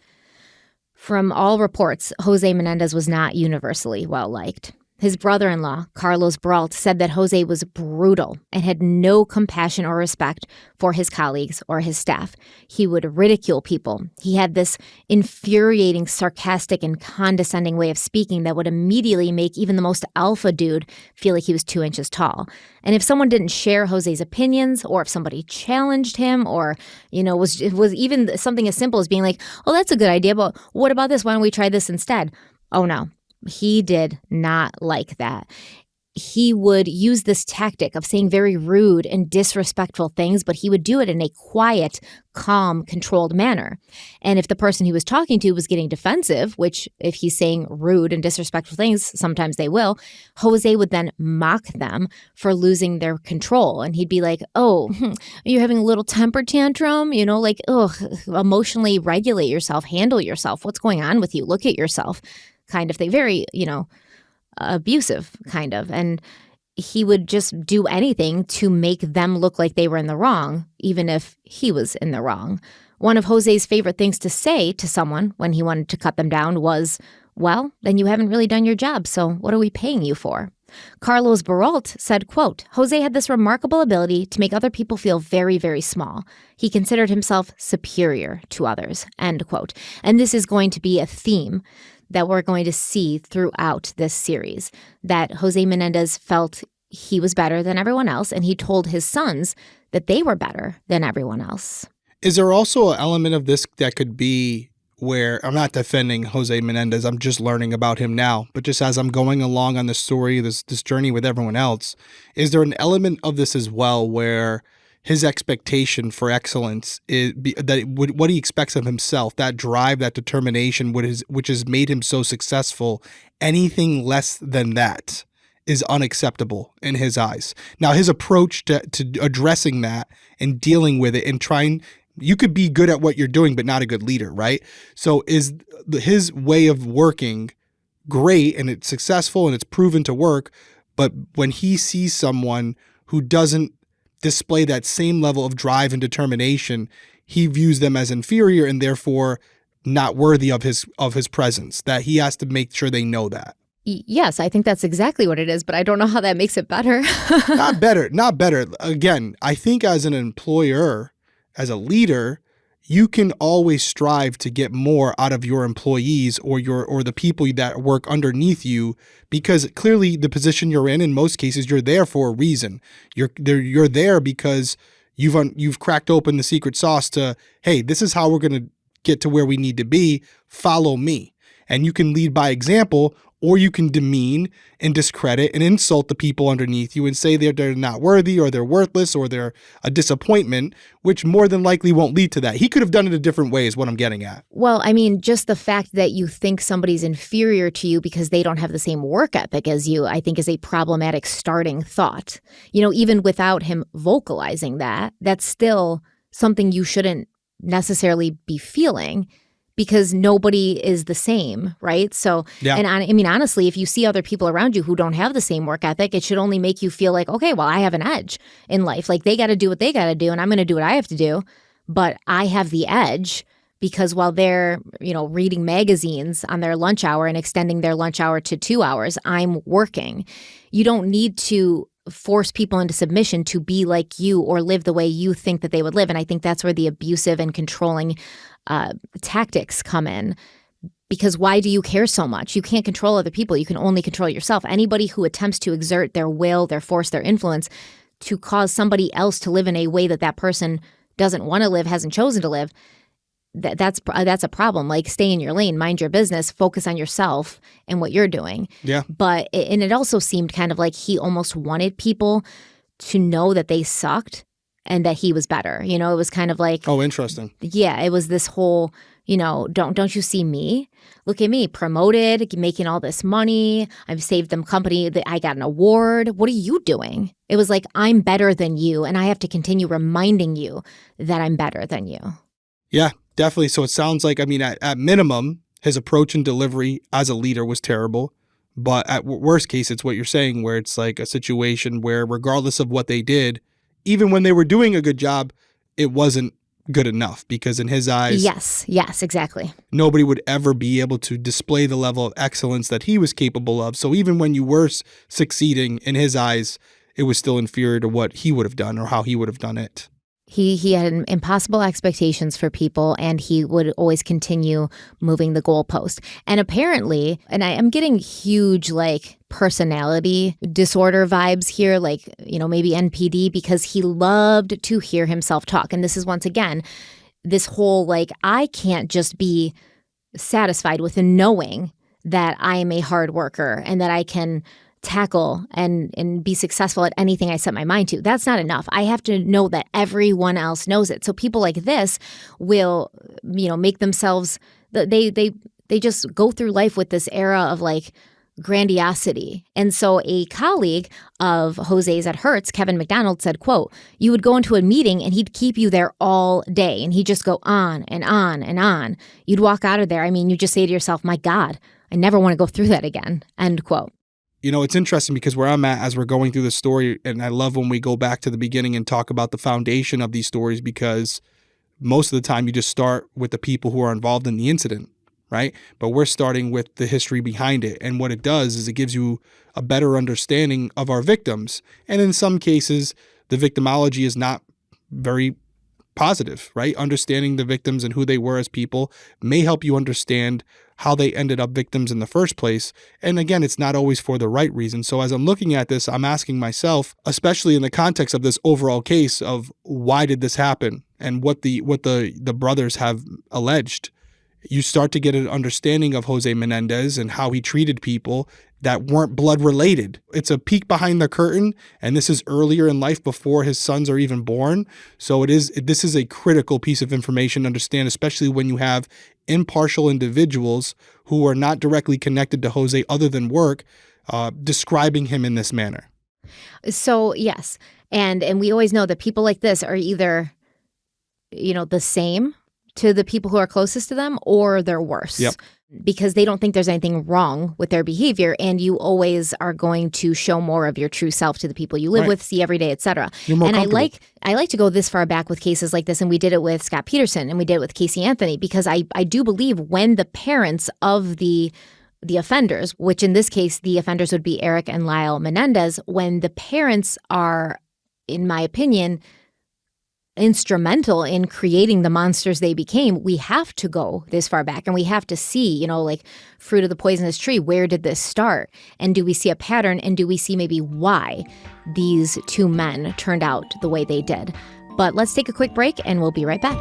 A: from all reports, Jose Menendez was not universally well-liked. His brother-in-law, Carlos Brault, said that Jose was brutal and had no compassion or respect for his colleagues or his staff. He would ridicule people. He had this infuriating, sarcastic, and condescending way of speaking that would immediately make even the most alpha dude feel like he was 2 inches tall. And if someone didn't share Jose's opinions, or if somebody challenged him, or, was even something as simple as being like, oh, that's a good idea, but what about this? Why don't we try this instead? Oh, no. He did not like that. He would use this tactic of saying very rude and disrespectful things, but he would do it in a quiet, calm, controlled manner. And if the person he was talking to was getting defensive, which if he's saying rude and disrespectful things, sometimes they will, Jose would then mock them for losing their control. And he'd be like, oh, are you having a little temper tantrum? Emotionally regulate yourself, handle yourself. What's going on with you? Look at yourself. Kind of thing. Very, abusive kind of. And he would just do anything to make them look like they were in the wrong, even if he was in the wrong. One of Jose's favorite things to say to someone when he wanted to cut them down was, well, then you haven't really done your job, so what are we paying you for? Carlos Baralt said, quote, Jose had this remarkable ability to make other people feel very, very small. He considered himself superior to others, end quote. And this is going to be a theme that we're going to see throughout this series, that Jose Menendez felt he was better than everyone else, and he told his sons that they were better than everyone else.
B: Is there also an element of this that could be where, I'm not defending Jose Menendez, I'm just learning about him now, but just as I'm going along on this story, this journey with everyone else, is there an element of this as well where his expectation for excellence is what he expects of himself, that drive, that determination, which has made him so successful, anything less than that is unacceptable in his eyes. Now, his approach to addressing that and dealing with it and trying, you could be good at what you're doing, but not a good leader, right? So is his way of working great and it's successful and it's proven to work, but when he sees someone who doesn't display that same level of drive and determination, he views them as inferior and therefore not worthy of his presence, that he has to make sure they know that.
A: Yes, I think that's exactly what it is, but I don't know how that makes it better.
B: Not better. Again, I think as an employer, as a leader, you can always strive to get more out of your employees or the people that work underneath you, because clearly the position you're in most cases, you're there for a reason. You're there because you've cracked open the secret sauce to, hey, this is how we're going to get to where we need to be. Follow me. And you can lead by example, or you can demean and discredit and insult the people underneath you and say they're not worthy or they're worthless or they're a disappointment, which more than likely won't lead to that. He could have done it a different way is what I'm getting at.
A: Well, I mean, just the fact that you think somebody's inferior to you because they don't have the same work ethic as you, I think is a problematic starting thought. You know, even without him vocalizing that, that's still something you shouldn't necessarily be feeling, because nobody is the same, right? So, yeah. And I mean, honestly, if you see other people around you who don't have the same work ethic, it should only make you feel like, okay, well, I have an edge in life. Like, they got to do what they got to do, and I'm going to do what I have to do. But I have the edge because while they're, reading magazines on their lunch hour and extending their lunch hour to 2 hours, I'm working. You don't need to force people into submission to be like you or live the way you think that they would live. And I think that's where the abusive and controlling tactics come in. Because why do you care so much? You can't control other people. You can only control yourself. Anybody who attempts to exert their will, their force, their influence to cause somebody else to live in a way that person doesn't want to live, hasn't chosen to live, that's a problem. Like, stay in your lane, mind your business, focus on yourself and what you're doing.
B: Yeah.
A: But it also seemed kind of like he almost wanted people to know that they sucked and that he was better. It was kind of like,
B: oh, interesting.
A: Yeah, it was this whole, don't you see me? Look at me, promoted, making all this money. I've saved them company. I got an award. What are you doing? It was like, I'm better than you, and I have to continue reminding you that I'm better than you.
B: Yeah, definitely. So it sounds like, at minimum, his approach and delivery as a leader was terrible. But at worst case, it's what you're saying, where it's like a situation where regardless of what they did, even when they were doing a good job, it wasn't good enough, because in his eyes,
A: yes, exactly.
B: Nobody would ever be able to display the level of excellence that he was capable of. So even when you were succeeding, in his eyes, it was still inferior to what he would have done or how he would have done it.
A: He had impossible expectations for people, and he would always continue moving the goalpost. And apparently, and I'm getting huge personality disorder vibes here, maybe NPD, because he loved to hear himself talk. And this is once again, this whole I can't just be satisfied with knowing that I am a hard worker and that I can tackle and be successful at anything I set my mind to. That's not enough. I have to know that everyone else knows it. So people like this will, make themselves, they just go through life with this era of grandiosity. And so a colleague of Jose's at Hertz, Kevin McDonald, said, quote, you would go into a meeting and he'd keep you there all day and he'd just go on and on and on. You'd walk out of there. You just say to yourself, my God, I never want to go through that again, end quote.
B: It's interesting because where I'm at as we're going through the story, and I love when we go back to the beginning and talk about the foundation of these stories, because most of the time you just start with the people who are involved in the incident, right? But we're starting with the history behind it. And what it does is it gives you a better understanding of our victims. And in some cases, the victimology is not very positive, right? Understanding the victims and who they were as people may help you understand how they ended up victims in the first place. And again, it's not always for the right reason. So as I'm looking at this, I'm asking myself, especially in the context of this overall case of why did this happen and what the brothers have alleged. You start to get an understanding of Jose Menendez and how he treated people that weren't blood related. It's a peek behind the curtain, and this is earlier in life before his sons are even born. So this is a critical piece of information to understand, especially when you have impartial individuals who are not directly connected to Jose other than work, describing him in this manner.
A: So yes, and we always know that people like this are either, the same to the people who are closest to them, or they're worse.
B: Yep.
A: Because they don't think there's anything wrong with their behavior, and you always are going to show more of your true self to the people you live with, see every day, etc.
B: And
A: I like to go this far back with cases like this, and we did it with Scott Peterson, and we did it with Casey Anthony, because I do believe when the parents of the offenders, which in this case the offenders would be Erik and Lyle Menendez, when the parents are, in my opinion, instrumental in creating the monsters they became, we have to go this far back, and we have to see, like fruit of the poisonous tree, where did this start? And do we see a pattern? And do we see maybe why these two men turned out the way they did? But let's take a quick break, and we'll be right back.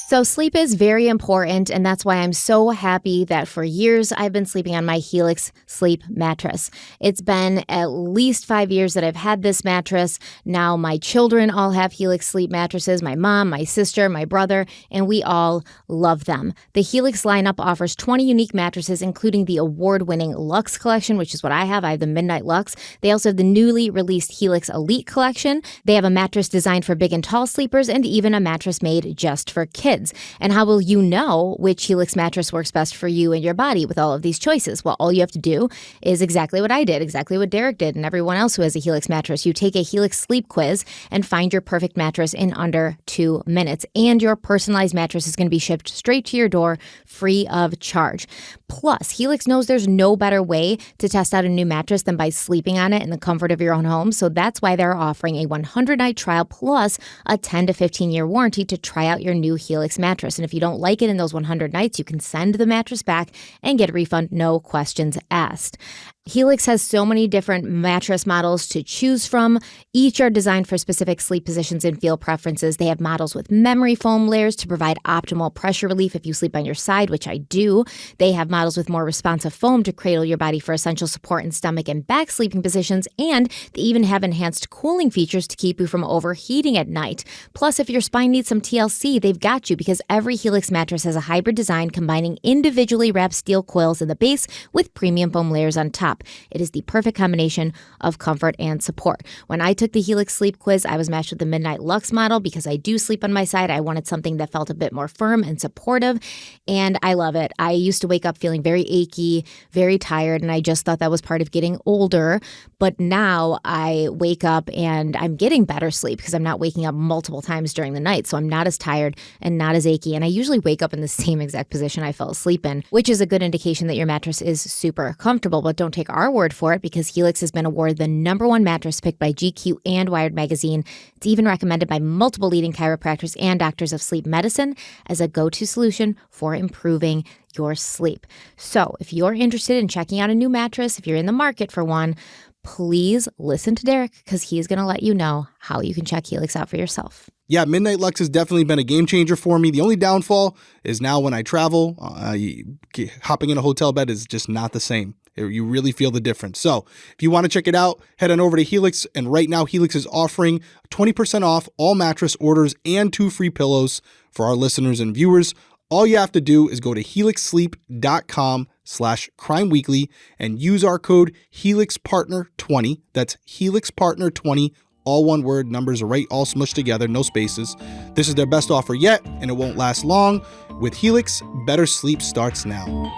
A: So sleep is very important, and that's why I'm so happy that for years I've been sleeping on my Helix sleep mattress. It's been at least 5 years that I've had this mattress. Now my children all have Helix sleep mattresses, my mom, my sister, my brother, and we all love them. The Helix lineup offers 20 unique mattresses, including the award-winning Luxe collection, which is what I have. I have the Midnight Luxe. They also have the newly released Helix Elite collection. They have a mattress designed for big and tall sleepers, and even a mattress made just for kids. And how will you know which Helix mattress works best for you and your body with all of these choices? Well, all you have to do is exactly what I did, exactly what Derek did, and everyone else who has a Helix mattress. You take a Helix sleep quiz and find your perfect mattress in under 2 minutes. And your personalized mattress is going to be shipped straight to your door, free of charge. Plus, Helix knows there's no better way to test out a new mattress than by sleeping on it in the comfort of your own home. So that's why they're offering a 100-night trial plus a 10 to 15-year warranty to try out your new Helix mattress. And if you don't like it in those 100 nights, you can send the mattress back and get a refund, no questions asked. Helix has so many different mattress models to choose from. Each are designed for specific sleep positions and feel preferences. They have models with memory foam layers to provide optimal pressure relief if you sleep on your side, which I do. They have models with more responsive foam to cradle your body for essential support in stomach and back sleeping positions. And they even have enhanced cooling features to keep you from overheating at night. Plus, if your spine needs some TLC, they've got you, because every Helix mattress has a hybrid design combining individually wrapped steel coils in the base with premium foam layers on top. It is the perfect combination of comfort and support. When I took the Helix sleep quiz, I was matched with the Midnight Luxe model because I do sleep on my side. I wanted something that felt a bit more firm and supportive, and I love it. I used to wake up feeling very achy, very tired, and I just thought that was part of getting older. But now I wake up and I'm getting better sleep because I'm not waking up multiple times during the night. So I'm not as tired and not as achy. And I usually wake up in the same exact position I fell asleep in, which is a good indication that your mattress is super comfortable. But don't take our word for it, because Helix has been awarded the #1 mattress picked by GQ and Wired magazine. It's even recommended by multiple leading chiropractors and doctors of sleep medicine as a go-to solution for improving your sleep. So if you're interested in checking out a new mattress, if you're in the market for one, please listen to Derek, because he's going to let you know how you can check Helix out for yourself.
B: Yeah, Midnight Luxe has definitely been a game changer for me. The only downfall is now when I travel, hopping in a hotel bed is just not the same. You really feel the difference. So if you want to check it out, head on over to Helix. And right now, Helix is offering 20% off all mattress orders and 2 free pillows for our listeners and viewers. All you have to do is go to helixsleep.com/crimeweekly and use our code HelixPartner20. That's HelixPartner20. All one word, numbers are right, all smushed together, no spaces. This is their best offer yet, and it won't last long. With Helix, better sleep starts now.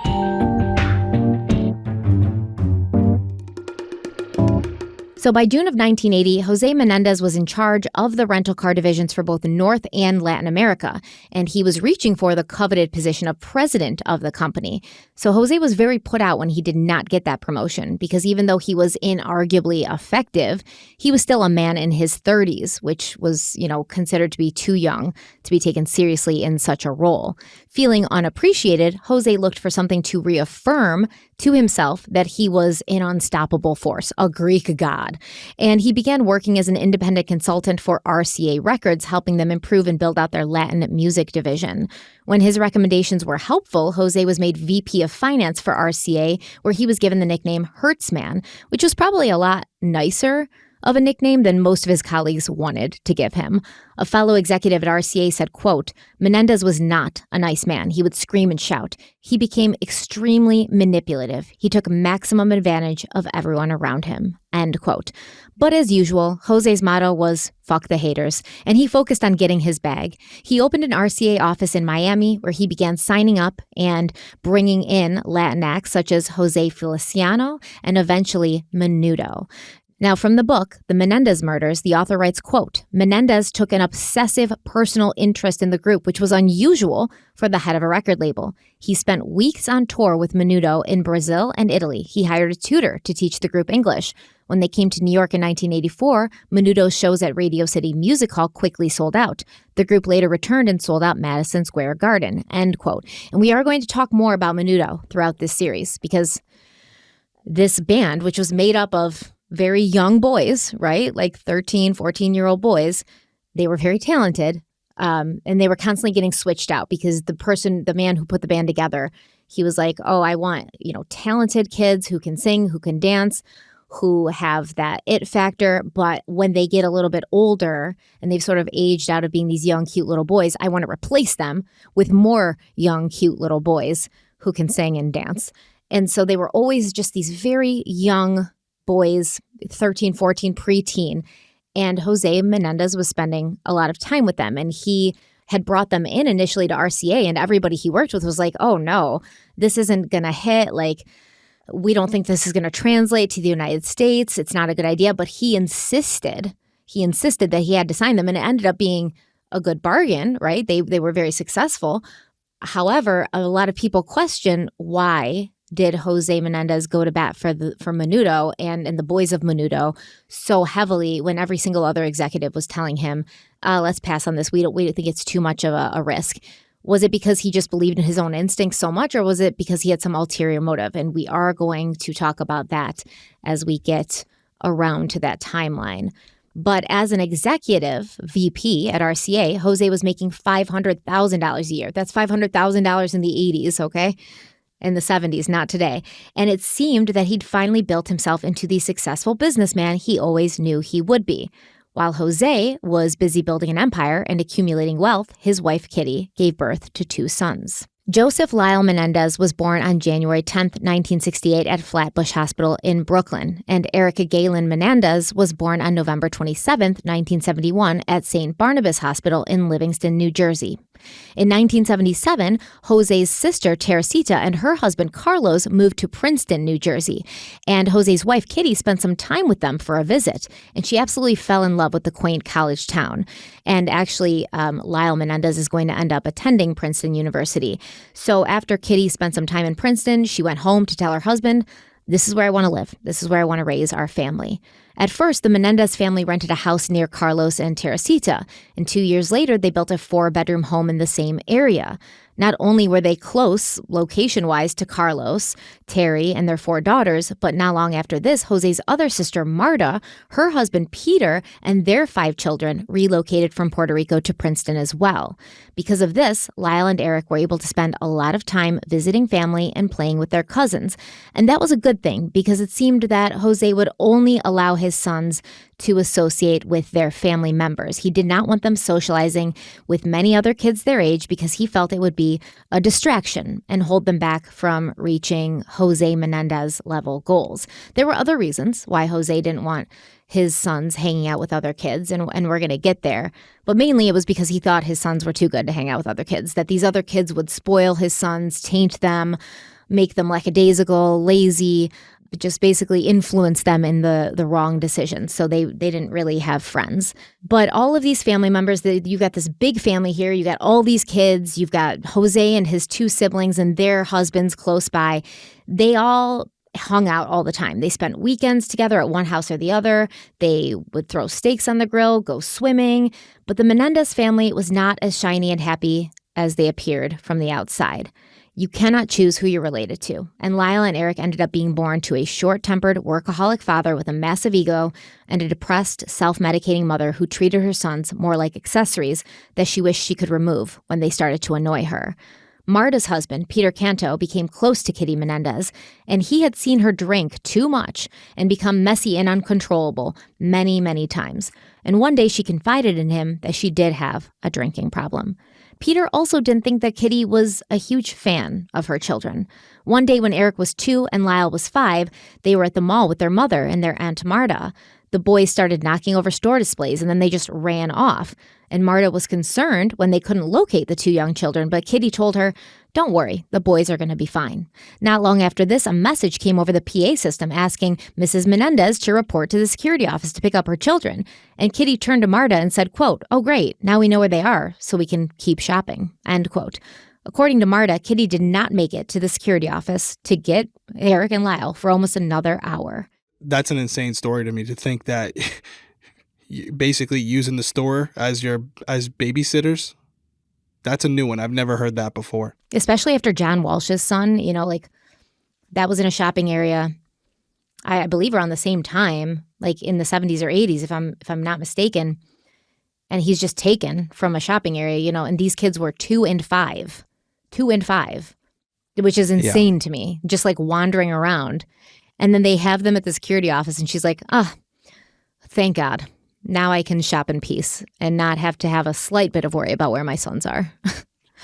A: So by June of 1980, Jose Menendez was in charge of the rental car divisions for both North and Latin America, and he was reaching for the coveted position of president of the company. So Jose was very put out when he did not get that promotion, because even though he was inarguably effective, he was still a man in his 30s, which was, considered to be too young to be taken seriously in such a role. Feeling unappreciated, Jose looked for something to reaffirm to himself that he was an unstoppable force, a Greek god. And he began working as an independent consultant for RCA Records, helping them improve and build out their Latin music division. When his recommendations were helpful, Jose was made VP of Finance for RCA, where he was given the nickname Hertzman, which was probably a lot nicer of a nickname than most of his colleagues wanted to give him. A fellow executive at RCA said, quote, "Menendez was not a nice man. He would scream and shout. He became extremely manipulative. He took maximum advantage of everyone around him," end quote. But as usual, Jose's motto was fuck the haters, and he focused on getting his bag. He opened an RCA office in Miami where he began signing up and bringing in Latin acts such as Jose Feliciano and eventually Menudo. Now, from the book, The Menendez Murders, the author writes, quote, "Menendez took an obsessive personal interest in the group, which was unusual for the head of a record label. He spent weeks on tour with Menudo in Brazil and Italy. He hired a tutor to teach the group English. When they came to New York in 1984, Menudo's shows at Radio City Music Hall quickly sold out. The group later returned and sold out Madison Square Garden," end quote. And we are going to talk more about Menudo throughout this series, because this band, which was made up of very young boys, right? Like 13, 14-year-old boys. They were very talented, and they were constantly getting switched out because the man who put the band together, he was like, oh, I want, talented kids who can sing, who can dance, who have that it factor. But when they get a little bit older and they've sort of aged out of being these young, cute little boys, I want to replace them with more young, cute little boys who can sing and dance. And so they were always just these very young boys, 13, 14, preteen. And Jose Menendez was spending a lot of time with them. And he had brought them in initially to RCA, and everybody he worked with was like, oh no, this isn't going to hit. Like, we don't think this is going to translate to the United States. It's not a good idea. But he insisted that he had to sign them. And it ended up being a good bargain, right? They were very successful. However, a lot of people question, why did Jose Menendez go to bat for Menudo and the boys of Menudo so heavily when every single other executive was telling him, let's pass on this. We don't think it's too much of a risk. Was it because he just believed in his own instincts so much, or was it because he had some ulterior motive? And we are going to talk about that as we get around to that timeline. But as an executive VP at RCA, Jose was making $500,000 a year. That's $500,000 in the 80s, okay? In the 70s, not today. And it seemed that he'd finally built himself into the successful businessman he always knew he would be. While Jose was busy building an empire and accumulating wealth, his wife Kitty gave birth to 2 sons. Joseph Lyle Menendez was born on January 10, 1968 at Flatbush Hospital in Brooklyn, and Erik Galen Menendez was born on November 27, 1971 at St. Barnabas Hospital in Livingston, New Jersey. In 1977, Jose's sister Teresita and her husband Carlos moved to Princeton, New Jersey, and Jose's wife Kitty spent some time with them for a visit, and she absolutely fell in love with the quaint college town. And actually, Lyle Menendez is going to end up attending Princeton University. So after Kitty spent some time in Princeton, she went home to tell her husband, "This is where I want to live. This is where I want to raise our family." At first, the Menendez family rented a house near Carlos and Teresita, and 2 years later, they built a 4-bedroom home in the same area. Not only were they close, location-wise, to Carlos, Terry, and their 4 daughters, but not long after this, Jose's other sister, Marta, her husband, Peter, and their 5 children relocated from Puerto Rico to Princeton as well. Because of this, Lyle and Eric were able to spend a lot of time visiting family and playing with their cousins. And that was a good thing, because it seemed that Jose would only allow his sons to associate with their family members. He did not want them socializing with many other kids their age because he felt it would be a distraction and hold them back from reaching Jose Menendez level goals. There were other reasons why Jose didn't want his sons hanging out with other kids, and we're going to get there. But mainly it was because he thought his sons were too good to hang out with other kids, that these other kids would spoil his sons, taint them, make them lackadaisical, lazy, just basically influenced them in the wrong decisions. So they didn't really have friends. But all of these family members, you've got this big family here. You got all these kids. You've got Jose and his 2 siblings and their husbands close by. They all hung out all the time. They spent weekends together at one house or the other. They would throw steaks on the grill, go swimming. But the Menendez family was not as shiny and happy as they appeared from the outside. You cannot choose who you're related to. And Lyle and Erik ended up being born to a short-tempered, workaholic father with a massive ego and a depressed, self-medicating mother who treated her sons more like accessories that she wished she could remove when they started to annoy her. Marta's husband, Peter Canto, became close to Kitty Menendez, and he had seen her drink too much and become messy and uncontrollable many, many times. And one day she confided in him that she did have a drinking problem. Peter also didn't think that Kitty was a huge fan of her children. One day when Erik was 2 and Lyle was 5, they were at the mall with their mother and their Aunt Marta. The boys started knocking over store displays and then they just ran off. And Marta was concerned when they couldn't locate the 2 young children, but Kitty told her, "Don't worry, the boys are going to be fine." Not long after this, a message came over the PA system asking Mrs. Menendez to report to the security office to pick up her children. And Kitty turned to Marta and said, quote, "Oh, great, now we know where they are, so we can keep shopping," end quote. According to Marta, Kitty did not make it to the security office to get Erik and Lyle for almost another hour.
B: That's an insane story to me, to think that basically using the store as babysitters. That's a new one. I've never heard that before.
A: Especially after John Walsh's son, that was in a shopping area, I believe around the same time, like in the 70s or 80s, if I'm not mistaken. And he's just taken from a shopping area, and these kids were 2 and 5, which is insane to me, just like wandering around. And then they have them at the security office and she's like, thank God. Now I can shop in peace and not have to have a slight bit of worry about where my sons are.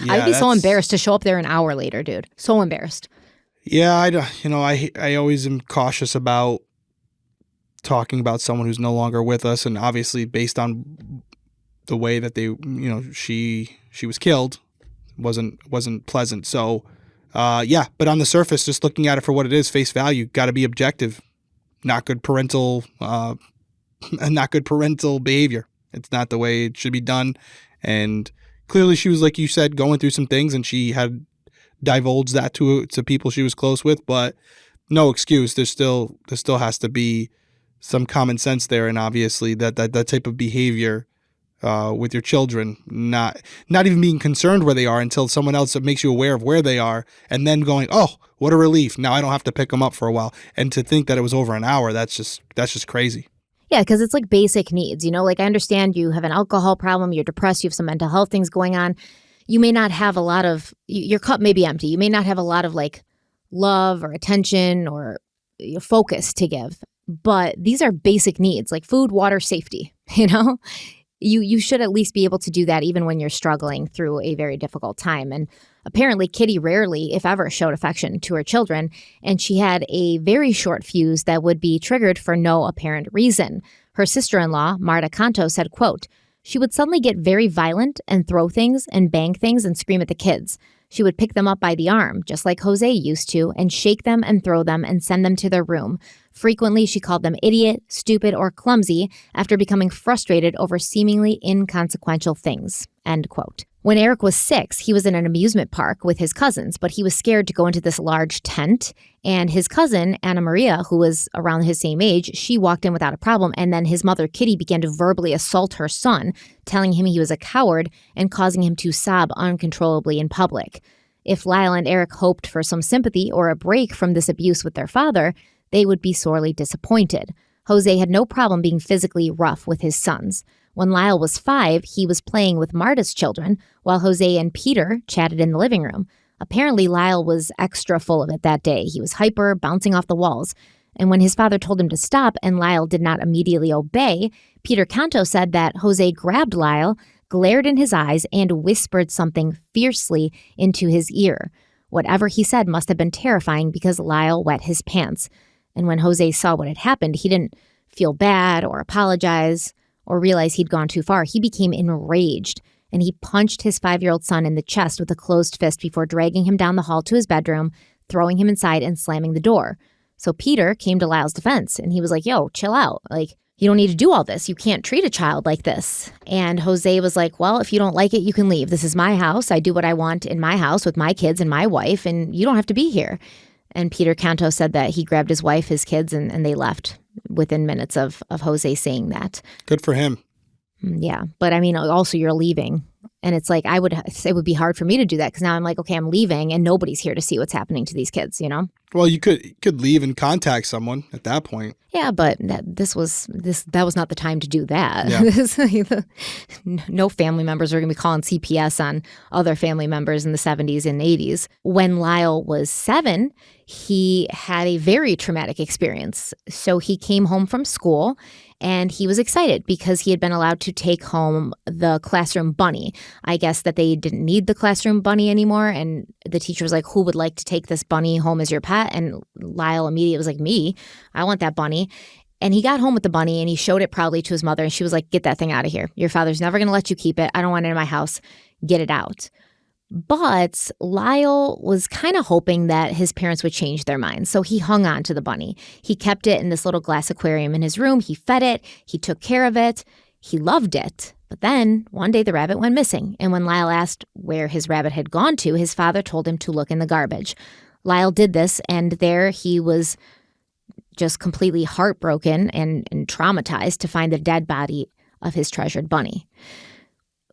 B: Yeah,
A: I'd be so embarrassed to show up there an hour later, dude. So embarrassed.
B: Yeah, I always am cautious about talking about someone who's no longer with us, and obviously based on the way that she was killed wasn't pleasant. So, but on the surface, just looking at it for what it is, face value, got to be objective. Not good parental behavior. It's not the way it should be done. And clearly she was, like you said, going through some things, and she had divulged that to people she was close with, but no excuse. There still has to be some common sense there. And obviously that type of behavior with your children, not even being concerned where they are until someone else makes you aware of where they are, and then going, oh, what a relief. Now I don't have to pick them up for a while. And to think that it was over an hour, that's just crazy.
A: Yeah, because it's like basic needs, I understand you have an alcohol problem, you're depressed, you have some mental health things going on. You may not have a lot of, your cup may be empty. You may not have a lot of love or attention or focus to give, but these are basic needs like food, water, safety, You should at least be able to do that even when you're struggling through a very difficult time. And apparently Kitty rarely, if ever, showed affection to her children, and she had a very short fuse that would be triggered for no apparent reason. Her sister-in-law, Marta Canto, said, quote, "She would suddenly get very violent and throw things and bang things and scream at the kids. She would pick them up by the arm, just like Jose used to, and shake them and throw them and send them to their room. Frequently, she called them idiot, stupid, or clumsy after becoming frustrated over seemingly inconsequential things," end quote. When Erik was 6, he was in an amusement park with his cousins, but he was scared to go into this large tent. And his cousin, Anna Maria, who was around his same age, she walked in without a problem. And then his mother, Kitty, began to verbally assault her son, telling him he was a coward and causing him to sob uncontrollably in public. If Lyle and Erik hoped for some sympathy or a break from this abuse with their father, they would be sorely disappointed. Jose had no problem being physically rough with his sons. When Lyle was 5, he was playing with Marta's children, while Jose and Peter chatted in the living room. Apparently, Lyle was extra full of it that day. He was hyper, bouncing off the walls. And when his father told him to stop and Lyle did not immediately obey, Peter Canto said that Jose grabbed Lyle, glared in his eyes, and whispered something fiercely into his ear. Whatever he said must have been terrifying because Lyle wet his pants. And when Jose saw what had happened, he didn't feel bad or apologize or realize he'd gone too far. He became enraged, and he punched his 5-year-old son in the chest with a closed fist before dragging him down the hall to his bedroom, throwing him inside and slamming the door. So Peter came to Lyle's defense and he was like, yo, chill out. Like, you don't need to do all this. You can't treat a child like this. And Jose was like, well, if you don't like it, you can leave. This is my house. I do what I want in my house with my kids and my wife, and you don't have to be here. And Peter Canto said that he grabbed his wife, his kids, and they left within minutes of Jose saying that.
B: Good for him.
A: Yeah. But I mean, also you're leaving. And it's like, it would be hard for me to do that because now I'm like, okay, I'm leaving and nobody's here to see what's happening to these kids, you know?
B: Well, you could leave and contact someone at that point.
A: Yeah, but that was not the time to do that.
B: Yeah.
A: No family members are going to be calling CPS on other family members in the 70s and 80s. When Lyle was 7, he had a very traumatic experience. So he came home from school and he was excited because he had been allowed to take home the classroom bunny. I guess that they didn't need the classroom bunny anymore. And the teacher was like, who would like to take this bunny home as your pet? And Lyle immediately was like, me, I want that bunny. And he got home with the bunny and he showed it proudly to his mother. And she was like, get that thing out of here. Your father's never going to let you keep it. I don't want it in my house. Get it out. But Lyle was kind of hoping that his parents would change their minds. So he hung on to the bunny. He kept it in this little glass aquarium in his room. He fed it. He took care of it. He loved it. But then one day the rabbit went missing. And when Lyle asked where his rabbit had gone to, his father told him to look in the garbage. Lyle did this, and there he was just completely heartbroken and traumatized to find the dead body of his treasured bunny.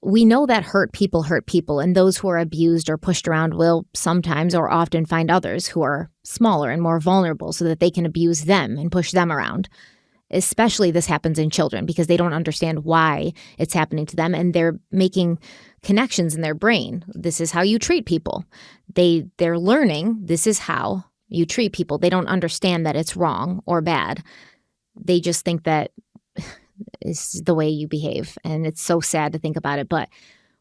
A: We know that hurt people, and those who are abused or pushed around will sometimes or often find others who are smaller and more vulnerable so that they can abuse them and push them around. Especially this happens in children because they don't understand why it's happening to them, and they're making connections in their brain. This is how you treat people. They're learning this is how you treat people. They don't understand that it's wrong or bad. They just think that is the way you behave. And it's so sad to think about it. But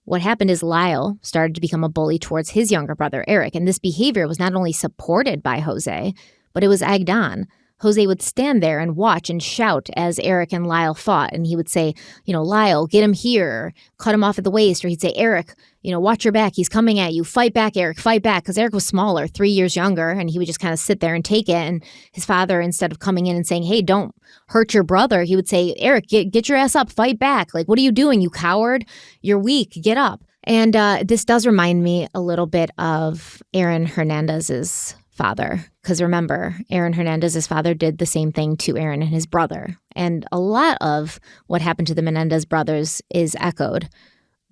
A: what happened is Lyle started to become a bully towards his younger brother, Erik. And this behavior was not only supported by Jose, but it was egged on. Jose would stand there and watch and shout as Erik and Lyle fought. And he would say, Lyle, get him here, cut him off at the waist. Or he'd say, Erik, watch your back. He's coming at you. Fight back, Erik, fight back. Because Erik was smaller, 3 years younger. And he would just kind of sit there and take it. And his father, instead of coming in and saying, hey, don't hurt your brother, he would say, Erik, get your ass up, fight back. Like, what are you doing, you coward? You're weak. Get up. And this does remind me a little bit of Aaron Hernandez's father. Because remember, Aaron Hernandez's father did the same thing to Aaron and his brother. And a lot of what happened to the Menendez brothers is echoed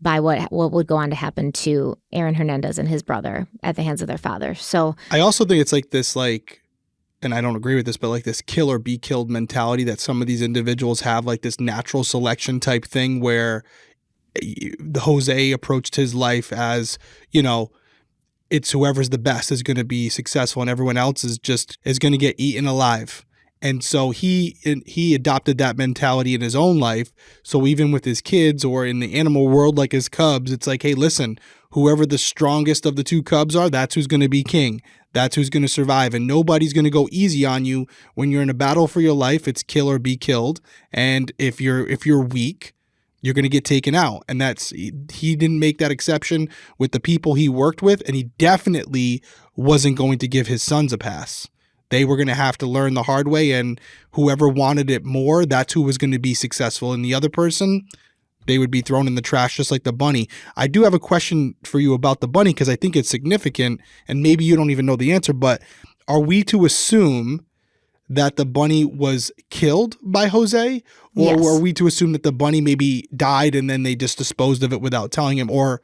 A: by what would go on to happen to Aaron Hernandez and his brother at the hands of their father. So
B: I also think it's like this, and I don't agree with this, but like this kill or be killed mentality that some of these individuals have, like this natural selection type thing where the Jose approached his life as, it's whoever's the best is going to be successful and everyone else is going to get eaten alive. And so he adopted that mentality in his own life. So even with his kids or in the animal world, like his cubs, it's like, hey, listen, whoever the strongest of the two cubs are, that's who's going to be king. That's who's going to survive. And nobody's going to go easy on you when you're in a battle for your life. It's kill or be killed. And if you're weak, you're going to get taken out. And he didn't make that exception with the people he worked with. And he definitely wasn't going to give his sons a pass. They were going to have to learn the hard way. And whoever wanted it more, that's who was going to be successful. And the other person, they would be thrown in the trash just like the bunny. I do have a question for you about the bunny because I think it's significant. And maybe you don't even know the answer. But are we to assume that the bunny was killed by Jose? Or
A: Yes.
B: Are we to assume that the bunny maybe died and then they just disposed of it without telling him? Or,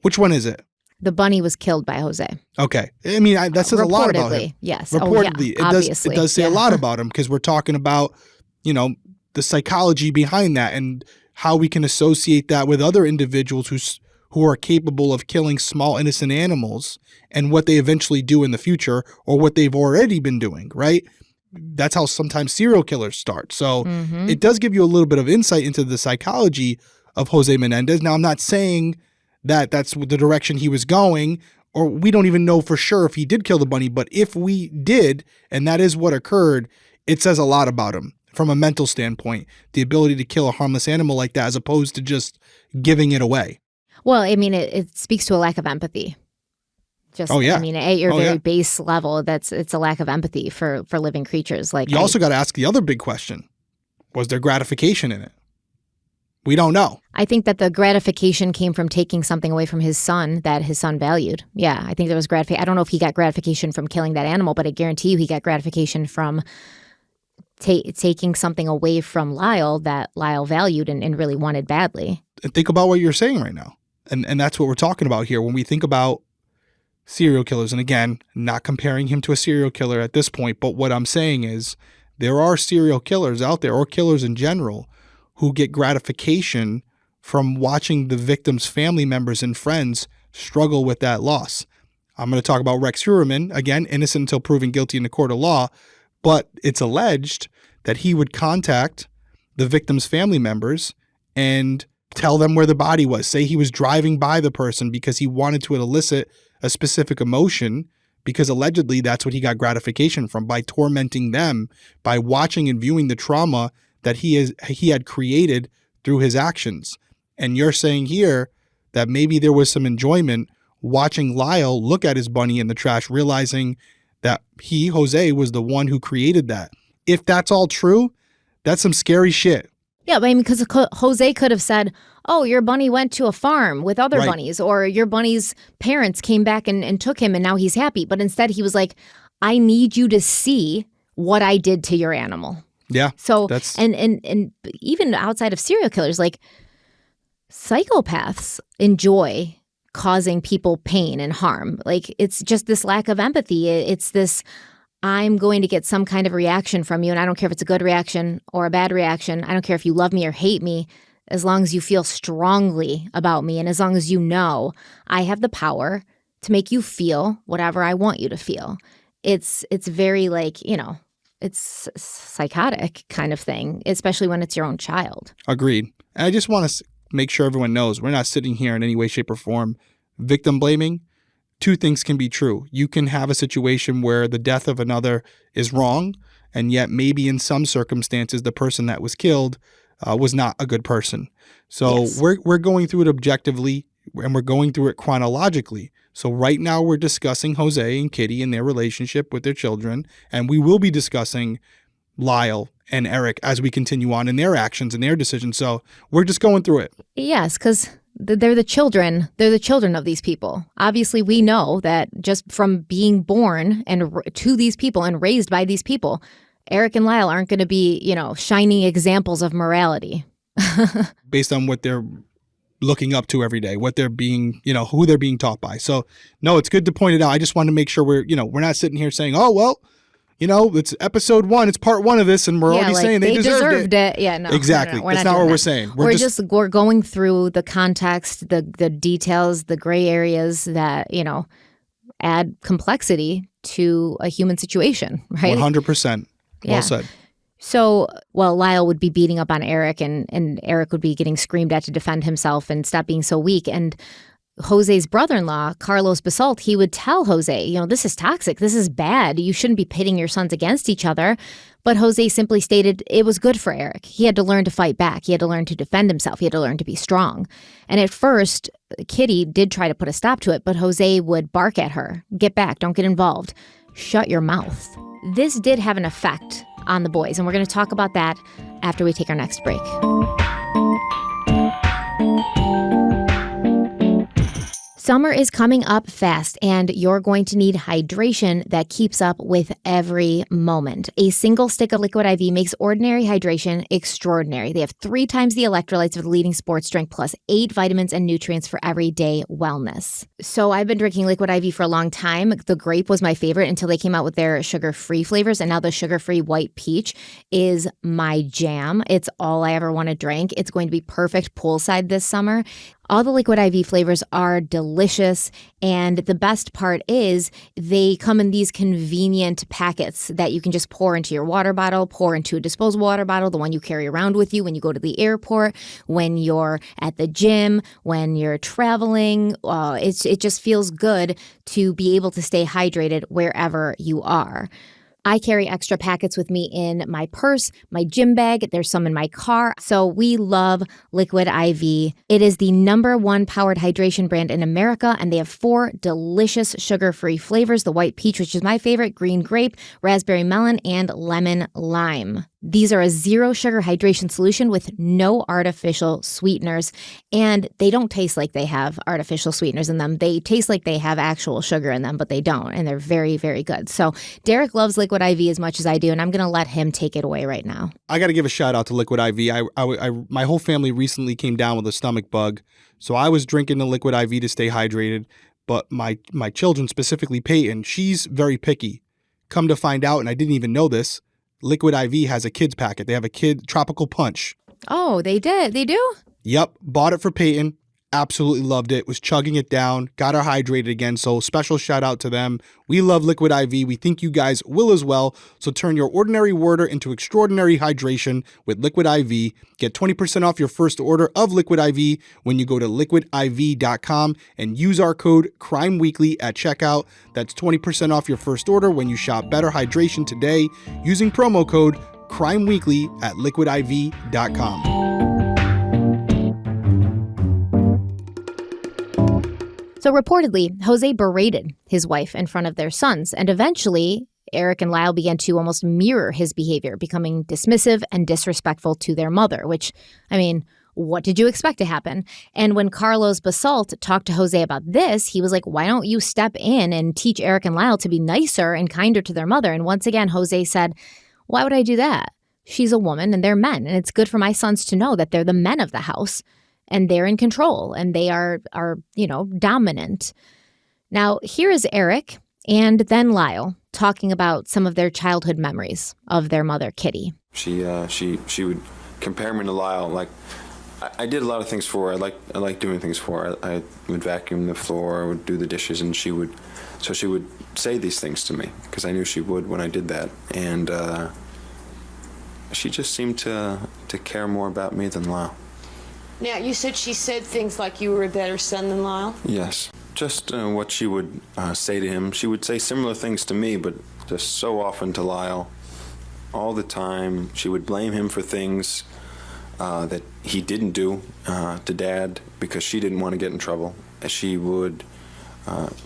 B: which one is it?
A: the bunny was killed by Jose.
B: Okay. I mean, that says a lot about him.
A: Yes.
B: Reportedly.
A: Oh, yeah,
B: it does say a lot about him because we're talking about, the psychology behind that and how we can associate that with other individuals who are capable of killing small innocent animals and what they eventually do in the future or what they've already been doing, right? That's how sometimes serial killers start. So it does give you a little bit of insight into the psychology of Jose Menendez. Now, I'm not saying that that's the direction he was going, or we don't even know for sure if he did kill the bunny, but if we did, and that is what occurred, it says a lot about him from a mental standpoint, the ability to kill a harmless animal like that as opposed to just giving it away.
A: Well, I mean, it speaks to a lack of empathy. Just,
B: Oh, yeah.
A: I mean, at your
B: Oh,
A: very
B: yeah.
A: base level, it's a lack of empathy for living creatures. Like,
B: You also got to ask the other big question. Was there gratification in it? We don't know.
A: I think that the gratification came from taking something away from his son that his son valued. Yeah, I think there was gratification. I don't know if he got gratification from killing that animal, but I guarantee you he got gratification from taking something away from Lyle that Lyle valued and really wanted badly.
B: And think about what you're saying right now. And that's what we're talking about here. When we think about serial killers, and again, not comparing him to a serial killer at this point, but what I'm saying is there are serial killers out there, or killers in general, who get gratification from watching the victim's family members and friends struggle with that loss. I'm going to talk about Rex Heuermann, again, innocent until proven guilty in the court of law, but it's alleged that he would contact the victim's family members and tell them where the body was. Say he was driving by the person because he wanted to elicit a specific emotion, because allegedly that's what he got gratification from, by tormenting them, by watching and viewing the trauma that he had created through his actions. And you're saying here that maybe there was some enjoyment watching Lyle look at his bunny in the trash, realizing that he, Jose, was the one who created that. If that's all true, that's some scary shit.
A: Yeah, but I mean, because Jose could have said, oh, your bunny went to a farm with other
B: Right.
A: bunnies, or your bunny's parents came back and took him and now he's happy. But instead he was like, I need you to see what I did to your animal.
B: Yeah.
A: So,
B: that's
A: and even outside of serial killers, like psychopaths enjoy causing people pain and harm. Like, it's just this lack of empathy. It's this, I'm going to get some kind of reaction from you, and I don't care if it's a good reaction or a bad reaction. I don't care if you love me or hate me, as long as you feel strongly about me, and as long as you know I have the power to make you feel whatever I want you to feel. It's very, like, you know, it's psychotic kind of thing, especially when it's your own child.
B: agreed. And I just want to make sure everyone knows we're not sitting here in any way, shape, or form victim blaming. Two things can be true. You can have a situation where the death of another is wrong, and yet maybe in some circumstances the person that was killed was not a good person. So
A: Yes.
B: we're going through it objectively, and we're going through it chronologically. So right now we're discussing Jose and Kitty and their relationship with their children, and we will be discussing Lyle and Erik as we continue on in their actions and their decisions. So we're just going through it.
A: Yes, because they're the children. They're the children of these people. Obviously, we know that just from being born and to these people and raised by these people, Erik and Lyle aren't going to be, you know, shining examples of morality.
B: Based on what they're looking up to every day, what they're being, you know, who they're being taught by. So no, it's good to point it out. I just wanted to make sure we're not sitting here saying, oh, well, you know, it's episode 1, it's part 1 of this, and we're already
A: like,
B: saying they deserved it.
A: Yeah, no.
B: Exactly.
A: We're
B: That's
A: not
B: not what
A: doing
B: we're
A: that.
B: saying.
A: We're going through the context, the details, the gray areas that, you know, add complexity to a human situation, right?
B: 100%.
A: Yeah.
B: Well said.
A: So, well, Lyle would be beating up on Erik, and Erik would be getting screamed at to defend himself and stop being so weak. And Jose's brother-in-law, Carlos Basalt, he would tell Jose, you know, this is toxic. This is bad. You shouldn't be pitting your sons against each other. But Jose simply stated it was good for Erik. He had to learn to fight back. He had to learn to defend himself. He had to learn to be strong. And at first, Kitty did try to put a stop to it, but Jose would bark at her. Get back. Don't get involved. Shut your mouth. This did have an effect on the boys, and we're going to talk about that after we take our next break. Summer is coming up fast, and you're going to need hydration that keeps up with every moment. A single stick of Liquid IV makes ordinary hydration extraordinary. They have 3 times the electrolytes of the leading sports drink, plus 8 vitamins and nutrients for everyday wellness. So I've been drinking Liquid IV for a long time. The grape was my favorite until they came out with their sugar-free flavors, and now the sugar-free white peach is my jam. It's all I ever want to drink. It's going to be perfect poolside this summer. All the Liquid IV flavors are delicious, and the best part is they come in these convenient packets that you can just pour into your water bottle, pour into a disposable water bottle, the one you carry around with you when you go to the airport, when you're at the gym, when you're traveling. It just feels good to be able to stay hydrated wherever you are. I carry extra packets with me in my purse, my gym bag. There's some in my car. So we love Liquid IV. It is the #1 powered hydration brand in America, and they have 4 delicious sugar-free flavors. The white peach, which is my favorite, green grape, raspberry melon, and lemon lime. These are a zero sugar hydration solution with no artificial sweeteners, and they don't taste like they have artificial sweeteners in them. They taste like they have actual sugar in them, but they don't, and they're very, very good. So Derek loves Liquid IV as much as I do, and I'm going to let him take it away right now.
B: I got to give a shout out to Liquid IV. My whole family recently came down with a stomach bug, so I was drinking the Liquid IV to stay hydrated, but my children, specifically Peyton, she's very picky. Come to find out, and I didn't even know this, Liquid IV has a kids packet. They have a kid tropical punch.
A: Oh, they did? They do?
B: Yep. Bought it for Peyton. Absolutely loved it. Was chugging it down. Got her hydrated again. So special shout out to them. We love Liquid IV. We think you guys will as well. So turn your ordinary water into extraordinary hydration with Liquid IV. Get 20% off your first order of Liquid IV when you go to liquidiv.com and use our code CRIMEWEEKLY at checkout. That's 20% off your first order when you shop Better Hydration today using promo code CRIMEWEEKLY at liquidiv.com.
A: So reportedly, Jose berated his wife in front of their sons, and eventually Erik and Lyle began to almost mirror his behavior, becoming dismissive and disrespectful to their mother, which, I mean, what did you expect to happen? And when Carlos Basalt talked to Jose about this, he was like, why don't you step in and teach Erik and Lyle to be nicer and kinder to their mother? And once again, Jose said, why would I do that? She's a woman and they're men, and it's good for my sons to know that they're the men of the house. And they're in control, and they are dominant. Now, here is Erik and then Lyle talking about some of their childhood memories of their mother, Kitty.
C: She would compare me to Lyle. Like, I did a lot of things for her. I like doing things for her. I would vacuum the floor, I would do the dishes, and she would say these things to me because I knew she would when I did that. And she just seemed to care more about me than Lyle.
D: Now, you said she said things like you were a better son than Lyle?
C: Yes. Just what she would say to him. She would say similar things to me, but just so often to Lyle. All the time. She would blame him for things that he didn't do to Dad because she didn't want to get in trouble. She would,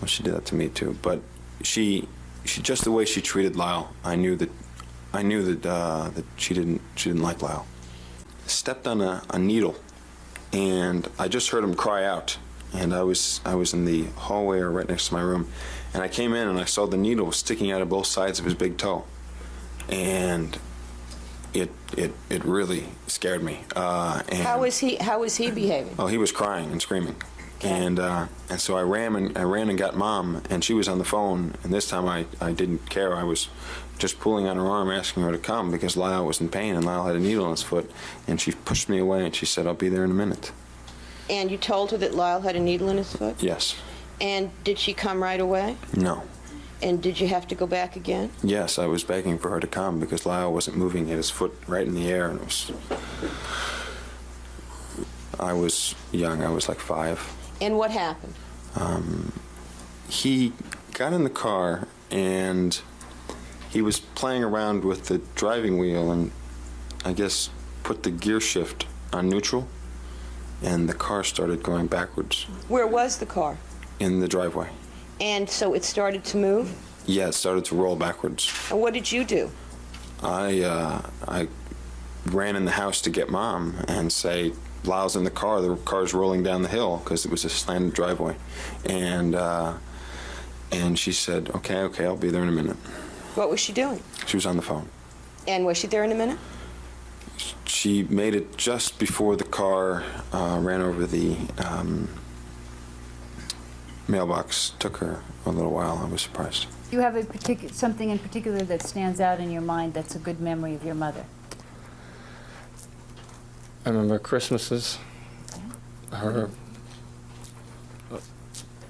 C: she did that to me too, but she just the way she treated Lyle, I knew that she didn't like Lyle. Stepped on a needle. And I just heard him cry out, and I was in the hallway or right next to my room, and I came in and I saw the needle sticking out of both sides of his big toe, and it really scared me. And
D: how was he behaving?
C: Oh, he was crying and screaming, and so I ran and got Mom, and she was on the phone, and this time I didn't care. I was just pulling on her arm, asking her to come because Lyle was in pain and Lyle had a needle in his foot, and she pushed me away and she said, I'll be there in a minute.
D: And you told her that Lyle had a needle in his foot?
C: Yes.
D: And did she come right away?
C: No.
D: And did you have to go back again?
C: Yes, I was begging for her to come because Lyle wasn't moving, he had his foot right in the air, and I was young, I was like 5.
D: And what happened?
C: He got in the car and he was playing around with the driving wheel and I guess put the gear shift on neutral, and the car started going backwards.
D: Where was the car?
C: In the driveway.
D: And so it started to move?
C: Yeah, it started to roll backwards.
D: And what did you do?
C: I ran in the house to get Mom and say, Lyle's in the car's rolling down the hill, because it was a slanted driveway. And she said, okay, I'll be there in a minute.
D: What was she doing?
C: She was on the phone.
D: And was she there in a minute?
C: She made it just before the car ran over the mailbox. Took her a little while. I was surprised.
E: Do you have something in particular that stands out in your mind that's a good memory of your mother?
F: I remember Christmases.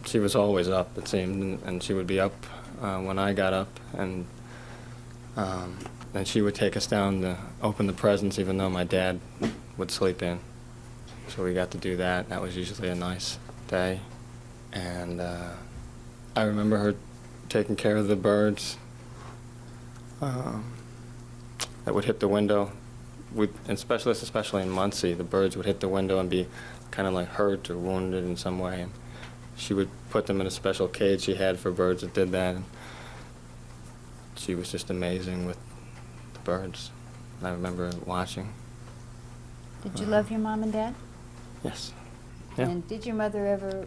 F: She was always up, it seemed, and she would be up when I got up, and she would take us down to open the presents, even though my dad would sleep in. So we got to do that. That was usually a nice day. And I remember her taking care of the birds. that would hit the window. Especially in Muncie, the birds would hit the window and be kind of like hurt or wounded in some way. And she would put them in a special cage she had for birds that did that. And she was just amazing with the birds. And I remember watching.
E: Did you love your mom and dad?
F: Yes. Yeah.
E: And did your mother ever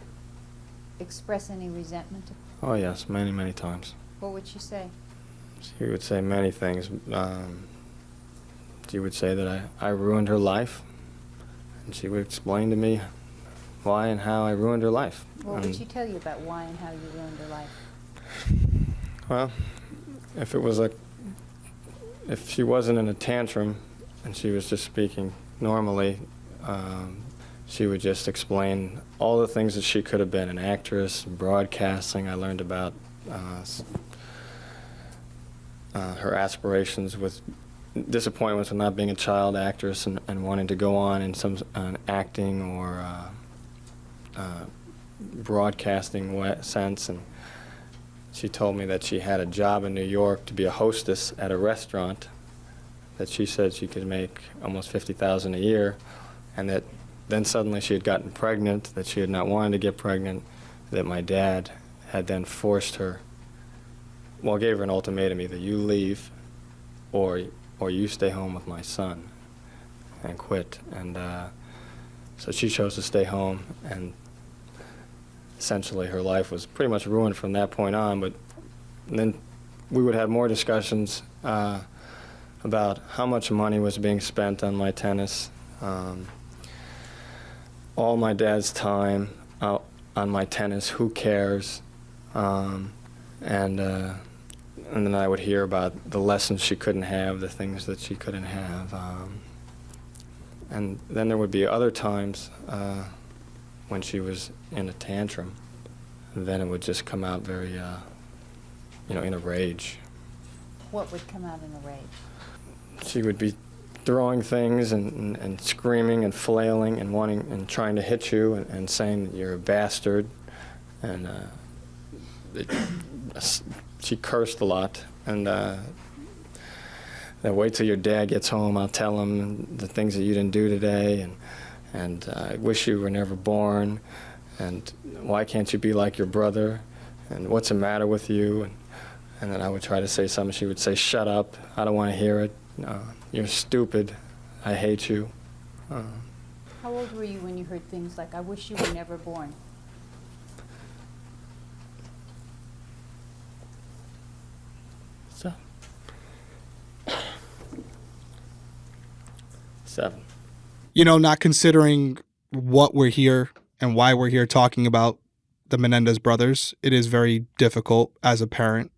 E: express any resentment?
F: Oh, yes, many, many times.
E: What would she say?
F: She would say many things. She would say that I ruined her life, and she would explain to me why and how I ruined her life.
E: What would she tell you about why and how you ruined her life?
F: Well, if she wasn't in a tantrum and she was just speaking normally, she would just explain all the things that she could have been, an actress, broadcasting. I learned about her aspirations with disappointments with not being a child actress and wanting to go on in some acting or broadcasting sense. And she told me that she had a job in New York to be a hostess at a restaurant, that she said she could make almost $50,000 a year, and that then suddenly she had gotten pregnant, that she had not wanted to get pregnant, that my dad had then forced her, gave her an ultimatum: either you leave or you stay home with my son and quit. And so she chose to stay home, and essentially her life was pretty much ruined from that point on. But then we would have more discussions about how much money was being spent on my tennis, all my dad's time on my tennis, who cares, and then I would hear about the lessons she couldn't have, the things that she couldn't have. And then there would be other times when she was in a tantrum, and then it would just come out very, in a rage.
E: What would come out in a rage?
F: She would be throwing things and screaming and flailing and wanting and trying to hit you and saying that you're a bastard. And she cursed a lot. And that wait till your dad gets home, I'll tell him the things that you didn't do today. And I wish you were never born. And why can't you be like your brother? And what's the matter with you? And then I would try to say something. She would say, shut up. I don't want to hear it. You're stupid. I hate you.
E: How old were you when you heard things like, I wish you were never born?
F: So, 7.
B: Not considering what we're here and why we're here talking about the Menendez brothers, it is very difficult as a parent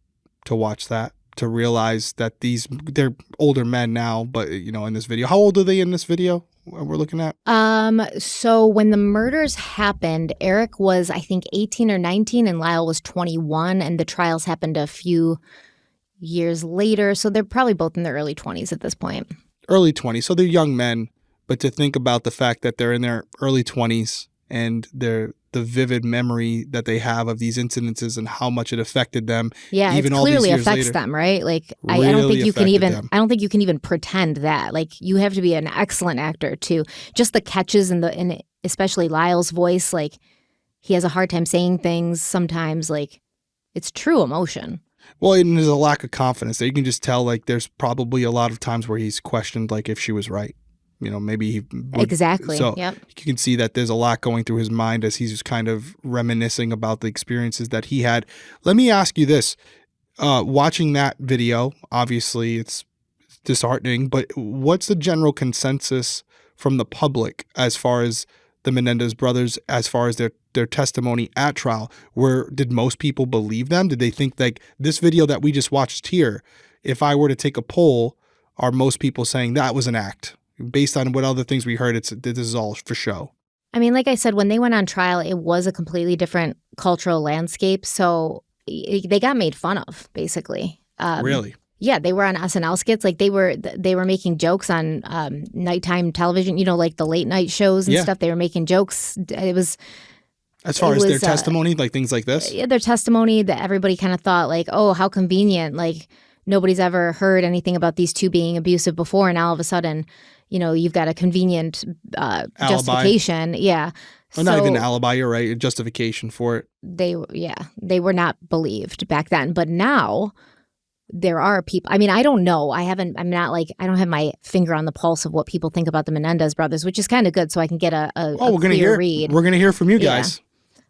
B: to watch that, to realize that they're older men now, but in this video. How old are they in this video we're looking at?
A: So when the murders happened, Erik was, I think, 18 or 19 and Lyle was 21, and the trials happened a few years later. So they're probably both in their early 20s at this point.
B: Early 20s. So they're young men, but to think about the fact that they're in their early 20s and the vivid memory that they have of these incidences and how much it affected them.
A: Yeah,
B: even
A: it
B: all
A: clearly
B: these years
A: affects
B: later,
A: them, right? Like
B: really
A: I don't think you can
B: affected
A: even
B: them.
A: I don't think you can even pretend that. Like you have to be an excellent actor to just the catches and especially Lyle's voice. Like he has a hard time saying things sometimes. Like it's true emotion.
B: Well, and there's a lack of confidence there. You can just tell, like, there's probably a lot of times where he's questioned, like, if she was right. Maybe he would.
A: Exactly.
B: So
A: Yep.
B: you can see that there's a lot going through his mind as he's kind of reminiscing about the experiences that he had. Let me ask you this. Watching that video, obviously it's disheartening, but what's the general consensus from the public as far as the Menendez brothers, as far as their testimony at trial? Did most people believe them? Did they think, like, this video that we just watched here, if I were to take a poll, are most people saying that was an act? Based on what other things we heard, this is all for show.
A: I mean, like I said, when they went on trial, it was a completely different cultural landscape. So they got made fun of, basically.
B: Really?
A: Yeah, they were on SNL skits. Like they were making jokes on nighttime television. Like the late night shows and stuff. They were making jokes. It was.
B: As far as their testimony, like things like this?
A: Yeah, their testimony that everybody kind of thought, like, oh, how convenient. Like, nobody's ever heard anything about these two being abusive before, and all of a sudden, you've got a convenient justification. Yeah.
B: Or not even an alibi, you're right, a justification for it.
A: They were not believed back then. But now there are people, I mean, I don't know. I don't have my finger on the pulse of what people think about the Menendez brothers, which is kind of good so I can get a clear read.
B: We're going to hear from you guys. Yeah.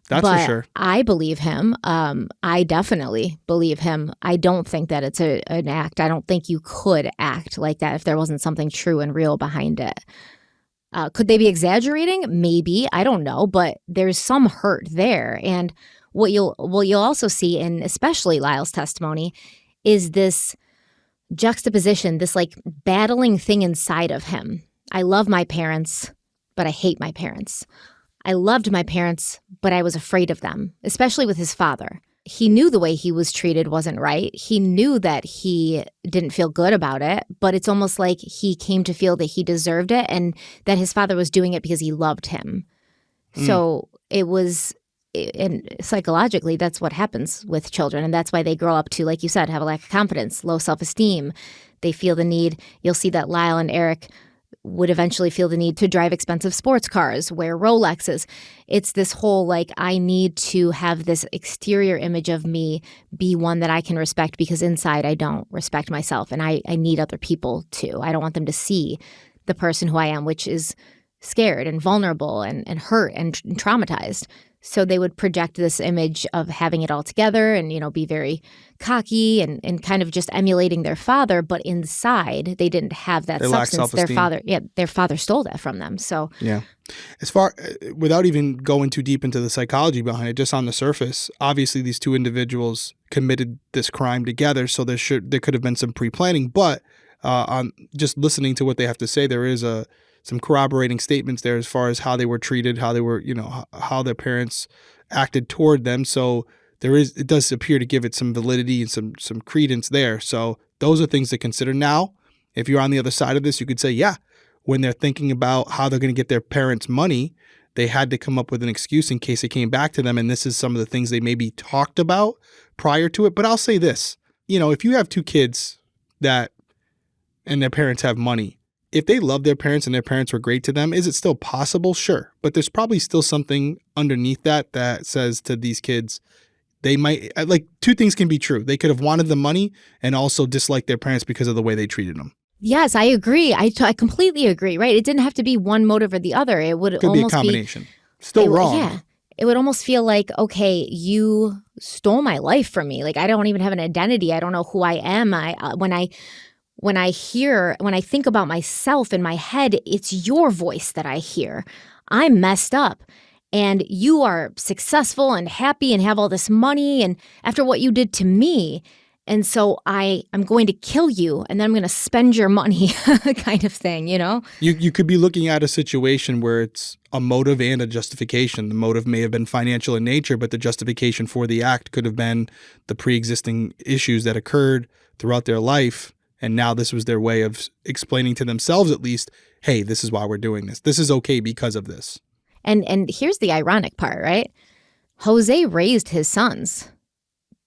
B: That's for sure.
A: I believe him. I definitely believe him. I don't think that it's an act. I don't think you could act like that if there wasn't something true and real behind it. Could they be exaggerating? Maybe. I don't know. But there's some hurt there. And what you'll also see in especially Lyle's testimony is this juxtaposition, this like battling thing inside of him. I love my parents, but I hate my parents. I loved my parents, but I was afraid of them, especially with his father. He knew the way he was treated wasn't right. He knew that he didn't feel good about it, but it's almost like he came to feel that he deserved it and that his father was doing it because he loved him. So it was, and psychologically, that's what happens with children. And that's why they grow up to, like you said, have a lack of confidence, low self-esteem. They feel the need. You'll see that Lyle and Erik would eventually feel the need to drive expensive sports cars, wear Rolexes. It's this whole like, I need to have this exterior image of me be one that I can respect because inside I don't respect myself and I need other people to. I don't want them to see the person who I am, which is scared and vulnerable and hurt and traumatized. So they would project this image of having it all together and, be very cocky and kind of just emulating their father. But inside, they didn't have that substance. Their father stole that from them. So
B: yeah, without even going too deep into the psychology behind it, just on the surface, obviously these two individuals committed this crime together. So there could have been some pre-planning. But on just listening to what they have to say, there is some corroborating statements there as far as how they were treated, how they were, how their parents acted toward them. So it does appear to give it some validity and some credence there. So those are things to consider. Now, if you're on the other side of this, you could say, yeah, when they're thinking about how they're going to get their parents' money, they had to come up with an excuse in case it came back to them. And this is some of the things they maybe talked about prior to it. But I'll say this, if you have two kids and their parents have money, if they love their parents and their parents were great to them, is it still possible? Sure. But there's probably still something underneath that says to these kids, they might, like, two things can be true. They could have wanted the money and also disliked their parents because of the way they treated them.
A: Yes, I agree. I completely agree, right? It didn't have to be one motive or the other. It would
B: could
A: almost
B: be a combination. Still wrong.
A: Yeah. It would almost feel like, okay, you stole my life from me. Like, I don't even have an identity. I don't know who I am. When I think about myself in my head, it's your voice that I hear. I'm messed up and you are successful and happy and have all this money and after what you did to me. And so I'm going to kill you and then I'm going to spend your money kind of thing, You
B: could be looking at a situation where it's a motive and a justification. The motive may have been financial in nature, but the justification for the act could have been the pre-existing issues that occurred throughout their life. And now this was their way of explaining to themselves, at least, hey, this is why we're doing this. This is okay because of this.
A: And here's the ironic part, right? Jose raised his sons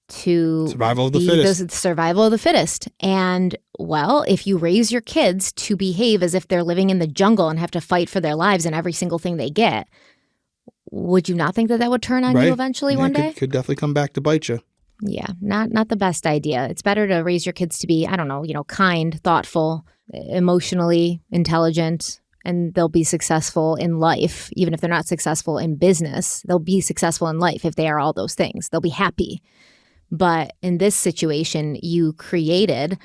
A: to
B: survival of the fittest.
A: The survival of the fittest. And, well, if you raise your kids to behave as if they're living in the jungle and have to fight for their lives and every single thing they get, would you not think that would turn on you eventually one day?
B: Could definitely come back to bite you.
A: Yeah, not the best idea. It's better to raise your kids to be, kind, thoughtful, emotionally intelligent, and they'll be successful in life. Even if they're not successful in business, they'll be successful in life if they are all those things. They'll be happy. But in this situation, you created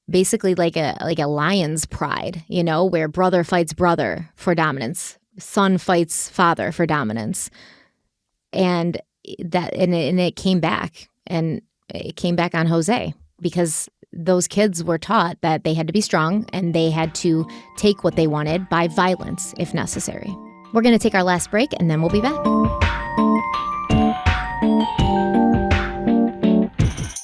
A: basically like a lion's pride, where brother fights brother for dominance, son fights father for dominance. And it came back. And it came back on Jose because those kids were taught that they had to be strong and they had to take what they wanted by violence if necessary. We're going to take our last break and then we'll be back.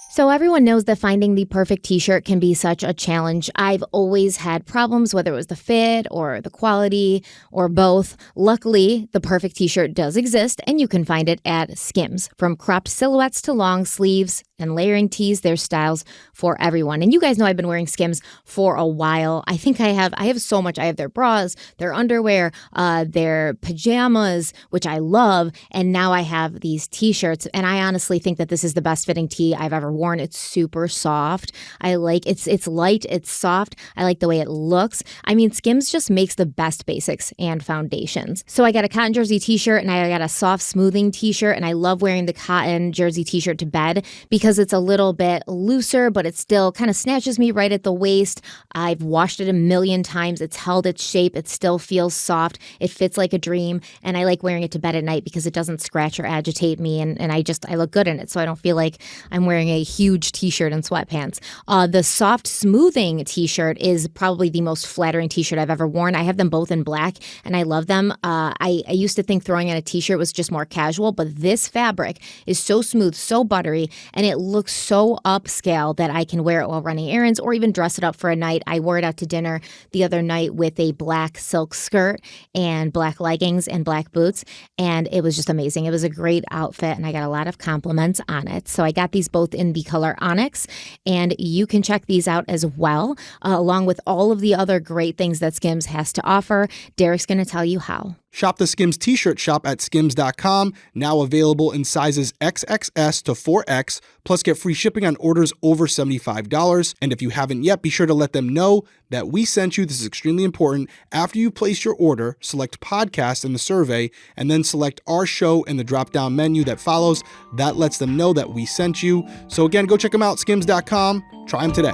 A: So everyone knows that finding the perfect t-shirt can be such a challenge. I've always had problems, whether it was the fit or the quality or both. Luckily, the perfect t-shirt does exist and you can find it at Skims. From cropped silhouettes to long sleeves, and layering tees. There's styles for everyone. And you guys know I've been wearing Skims for a while. I think I have so much. I have their bras, their underwear, their pajamas, which I love. And now I have these t-shirts. And I honestly think that this is the best fitting tee I've ever worn. It's super soft. I like it's light, it's soft. I like the way it looks. I mean, Skims just makes the best basics and foundations. So I got a cotton jersey t-shirt and I got a soft smoothing t-shirt, and I love wearing the cotton jersey t-shirt to bed because it's a little bit looser, but it still kind of snatches me right at the waist. I've washed it a million times. It's held its shape. It still feels soft. It fits like a dream, and I like wearing it to bed at night because it doesn't scratch or agitate me, and I look good in it, so I don't feel like I'm wearing a huge t-shirt and sweatpants. The soft smoothing t-shirt is probably the most flattering t-shirt I've ever worn. I have them both in black, and I love them. I used to think throwing on a t-shirt was just more casual, but this fabric is so smooth, so buttery, and it looks so upscale that I can wear it while running errands or even dress it up for a night. I wore it out to dinner the other night with a black silk skirt and black leggings and black boots, and it was just amazing. It was a great outfit, and I got a lot of compliments on it. So I got these both in the color Onyx, and you can check these out as well, along with all of the other great things that Skims has to offer. Derek's going to tell you how.
B: Shop the Skims t-shirt shop at skims.com, now available in sizes XXS to 4X, plus get free shipping on orders over $75. And if you haven't yet, be sure to let them know that we sent you. This is extremely important. After you place your order, select podcast in the survey, and then select our show in the drop-down menu that follows. That lets them know that we sent you. So again, go check them out, skims.com. Try them today.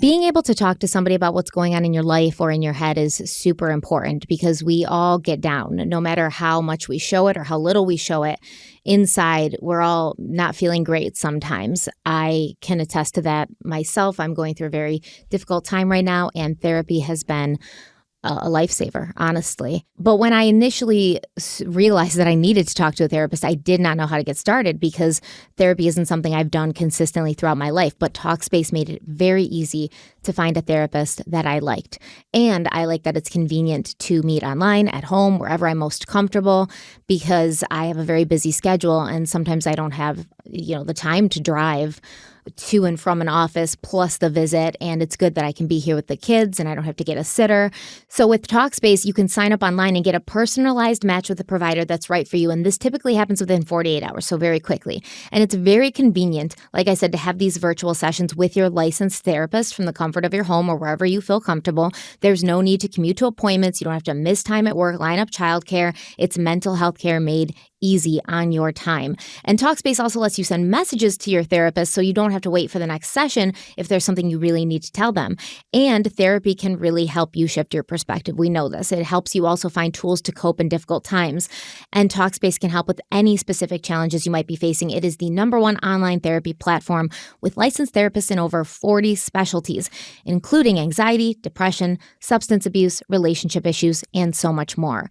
A: Being able to talk to somebody about what's going on in your life or in your head is super important because we all get down. No matter how much we show it or how little we show it, inside, we're all not feeling great sometimes. I can attest to that myself. I'm going through a very difficult time right now, and therapy has been a lifesaver, honestly. But when I initially realized that I needed to talk to a therapist, I did not know how to get started because therapy isn't something I've done consistently throughout my life. But Talkspace made it very easy to find a therapist that I liked. And I like that it's convenient to meet online, at home, wherever I'm most comfortable, because I have a very busy schedule and sometimes I don't have, the time to drive to and from an office plus the visit, and it's good that I can be here with the kids and I don't have to get a sitter. So with Talkspace, you can sign up online and get a personalized match with a provider that's right for you, and this typically happens within 48 hours, so very quickly. And it's very convenient, like I said, to have these virtual sessions with your licensed therapist from the comfort of your home or wherever you feel comfortable. There's no need to commute to appointments. You don't have to miss time at work, line up childcare. It's mental health care made easy on your time. And Talkspace also lets you send messages to your therapist so you don't have to wait for the next session if there's something you really need to tell them. And therapy can really help you shift your perspective. We know this. It helps you also find tools to cope in difficult times. And Talkspace can help with any specific challenges you might be facing. It is the #1 online therapy platform with licensed therapists in over 40 specialties, including anxiety, depression, substance abuse, relationship issues, and so much more.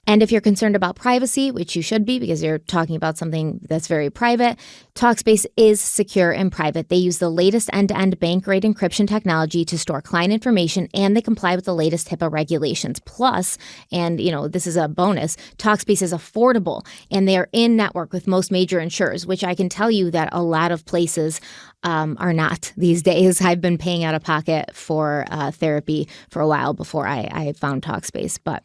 A: And if you're concerned about privacy, which you should be because you're talking about something that's very private, Talkspace is secure and private. They use the latest end-to-end bank-grade encryption technology to store client information, and they comply with the latest HIPAA regulations. Plus, and this is a bonus, Talkspace is affordable, and they are in network with most major insurers, which I can tell you that a lot of places are not these days. I've been paying out of pocket for therapy for a while before I found Talkspace, but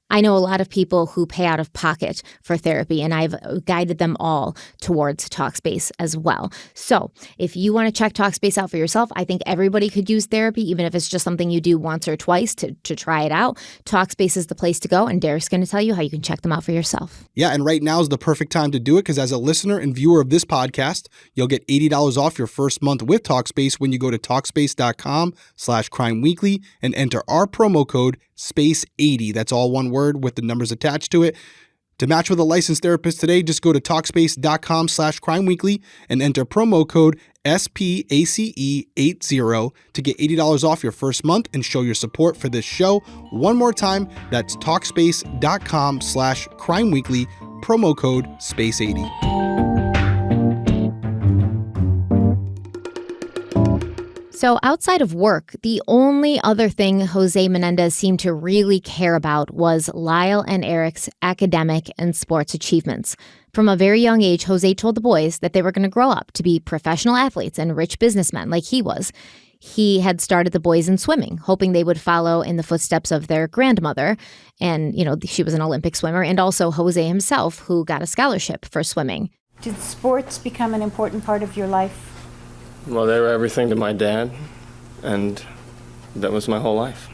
A: I know a lot of people who pay out of pocket for therapy, and I've guided them all towards Talkspace as well. So if you want to check Talkspace out for yourself, I think everybody could use therapy, even if it's just something you do once or twice to try it out. Talkspace is the place to go, and Derek's going to tell you how you can check them out for yourself.
B: Yeah, and right now is the perfect time to do it because as a listener and viewer of this podcast, you'll get $80 off your first month with Talkspace when you go to Talkspace.com/crimeweekly and enter our promo code SPACE80. That's all one word with the numbers attached to it. To match with a licensed therapist today, just go to Talkspace.com/crimeweekly and enter promo code SPACE80 to get $80 off your first month and show your support for this show. One more time, that's Talkspace.com/crimeweekly, promo code SPACE80.
A: So outside of work, the only other thing Jose Menendez seemed to really care about was Lyle and Eric's academic and sports achievements. From a very young age, Jose told the boys that they were going to grow up to be professional athletes and rich businessmen like he was. He had started the boys in swimming, hoping they would follow in the footsteps of their grandmother. And, she was an Olympic swimmer, and also Jose himself, who got a scholarship for swimming.
E: Did sports become an important part of your life?
F: Well, they were everything to my dad, and that was my whole life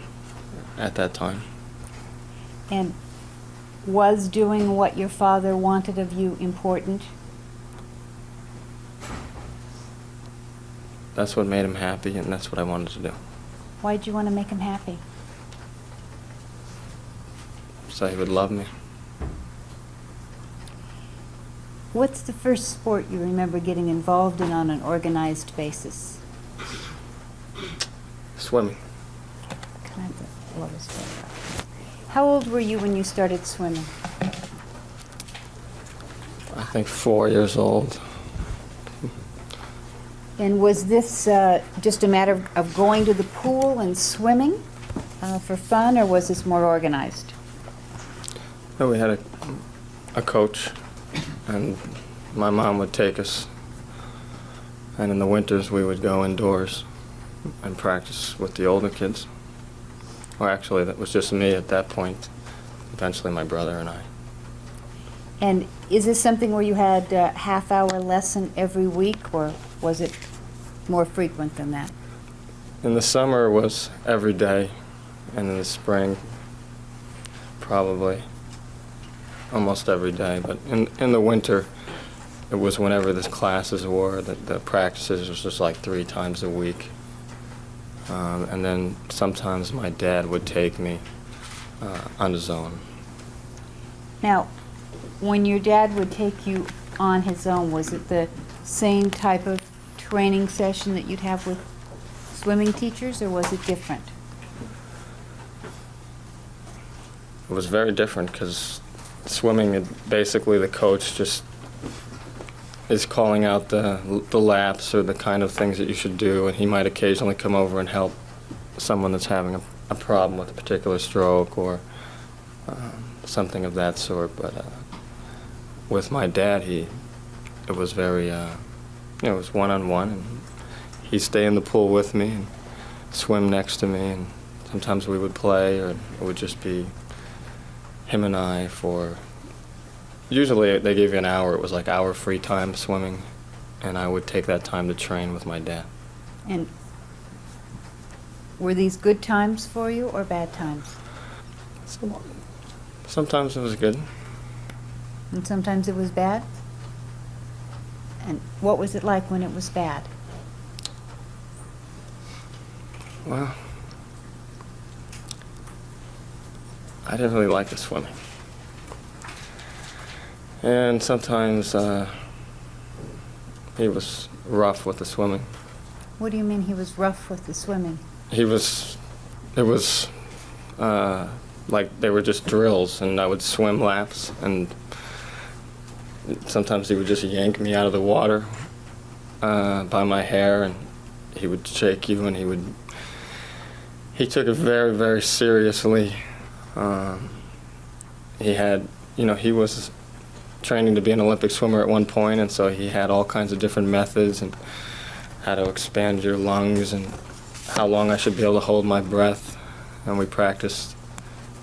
F: at that time.
E: And was doing what your father wanted of you important?
F: That's what made him happy, and that's what I wanted to do.
E: Why did you want to make him happy?
F: So he would love me.
E: What's the first sport you remember getting involved in on an organized basis?
F: Swimming.
E: Can I have the lowest photograph? How old were you when you started swimming?
F: I think 4 years old.
E: And was this just a matter of going to the pool and swimming for fun, or was this more organized?
F: No, we had a coach, and my mom would take us. And in the winters, we would go indoors and practice with the older kids. Or actually, that was just me at that point. Eventually, my brother and I.
E: And is this something where you had a half-hour lesson every week, or was it more frequent than that?
F: In the summer, it was every day, and in the spring, probably almost every day. But in the winter, it was whenever the classes were, the practices was just like 3 times a week. And then sometimes my dad would take me on his own.
E: Now, when your dad would take you on his own, was it the same type of training session that you'd have with swimming teachers, or was it different?
F: It was very different because swimming, basically the coach just is calling out the laps or the kind of things that you should do, and he might occasionally come over and help someone that's having a problem with a particular stroke or something of that sort. But with my dad, it was very, it was one-on-one, and he'd stay in the pool with me and swim next to me, and sometimes we would play, or it would just be him and I for, usually they gave you an hour. It was like hour free time swimming, and I would take that time to train with my dad.
E: And were these good times for you or bad times?
F: Sometimes it was good.
E: And sometimes it was bad? And what was it like when it was bad?
F: Well, I didn't really like the swimming. And sometimes he was rough with the swimming.
E: What do you mean he was rough with the swimming?
F: It was like they were just drills, and I would swim laps, and sometimes he would just yank me out of the water by my hair, and he would shake you, and he took it very, very seriously. He was training to be an Olympic swimmer at one point, and so he had all kinds of different methods and how to expand your lungs and how long I should be able to hold my breath. And we practiced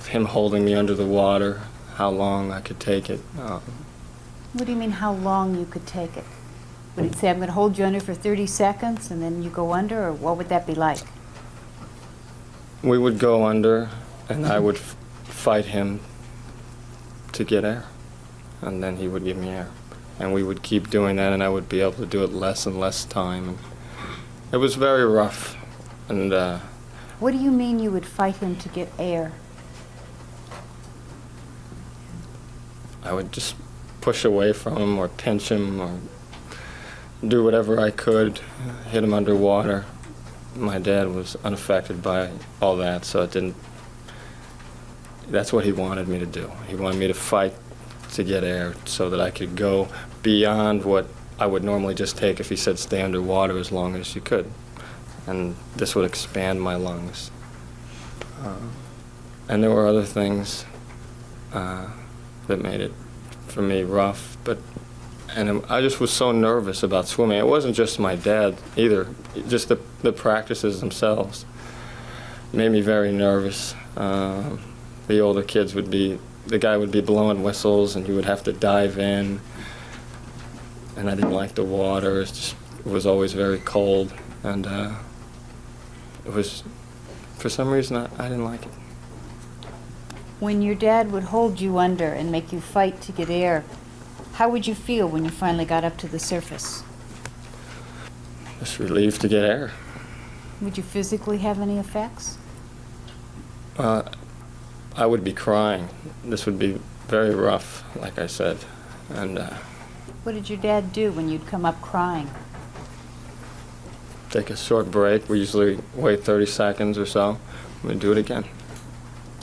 F: him holding me under the water, how long I could take it.
E: What do you mean how long you could take it? Would he say, I'm going to hold you under for 30 seconds and then you go under, or what would that be like?
F: We would go under, and I would fight him to get air, and then he would give me air. And we would keep doing that, and I would be able to do it less and less time. And it was very rough. And
E: what do you mean you would fight him to get air?
F: I would just push away from him or pinch him or do whatever I could, hit him underwater. My dad was unaffected by all that, so it didn't. That's what he wanted me to do. He wanted me to fight to get air so that I could go beyond what I would normally just take if he said stay underwater as long as you could. and this would expand my lungs. And there were other things that made it, for me, rough, and I just was so nervous about swimming. It wasn't just my dad either, just the practices themselves made me very nervous. The older kids the guy would be blowing whistles and you would have to dive in, and I didn't like the water. It was always very cold, and it was, for some reason, I didn't like it.
E: When your dad would hold you under and make you fight to get air, how would you feel when you finally got up to the surface?
F: Just relieved to get air.
E: Would you physically have any effects?
F: I would be crying. This would be very rough, like I said. And
E: What did your dad do when you'd come up crying?
F: take a short break. We usually wait 30 seconds or so. We'd do it again.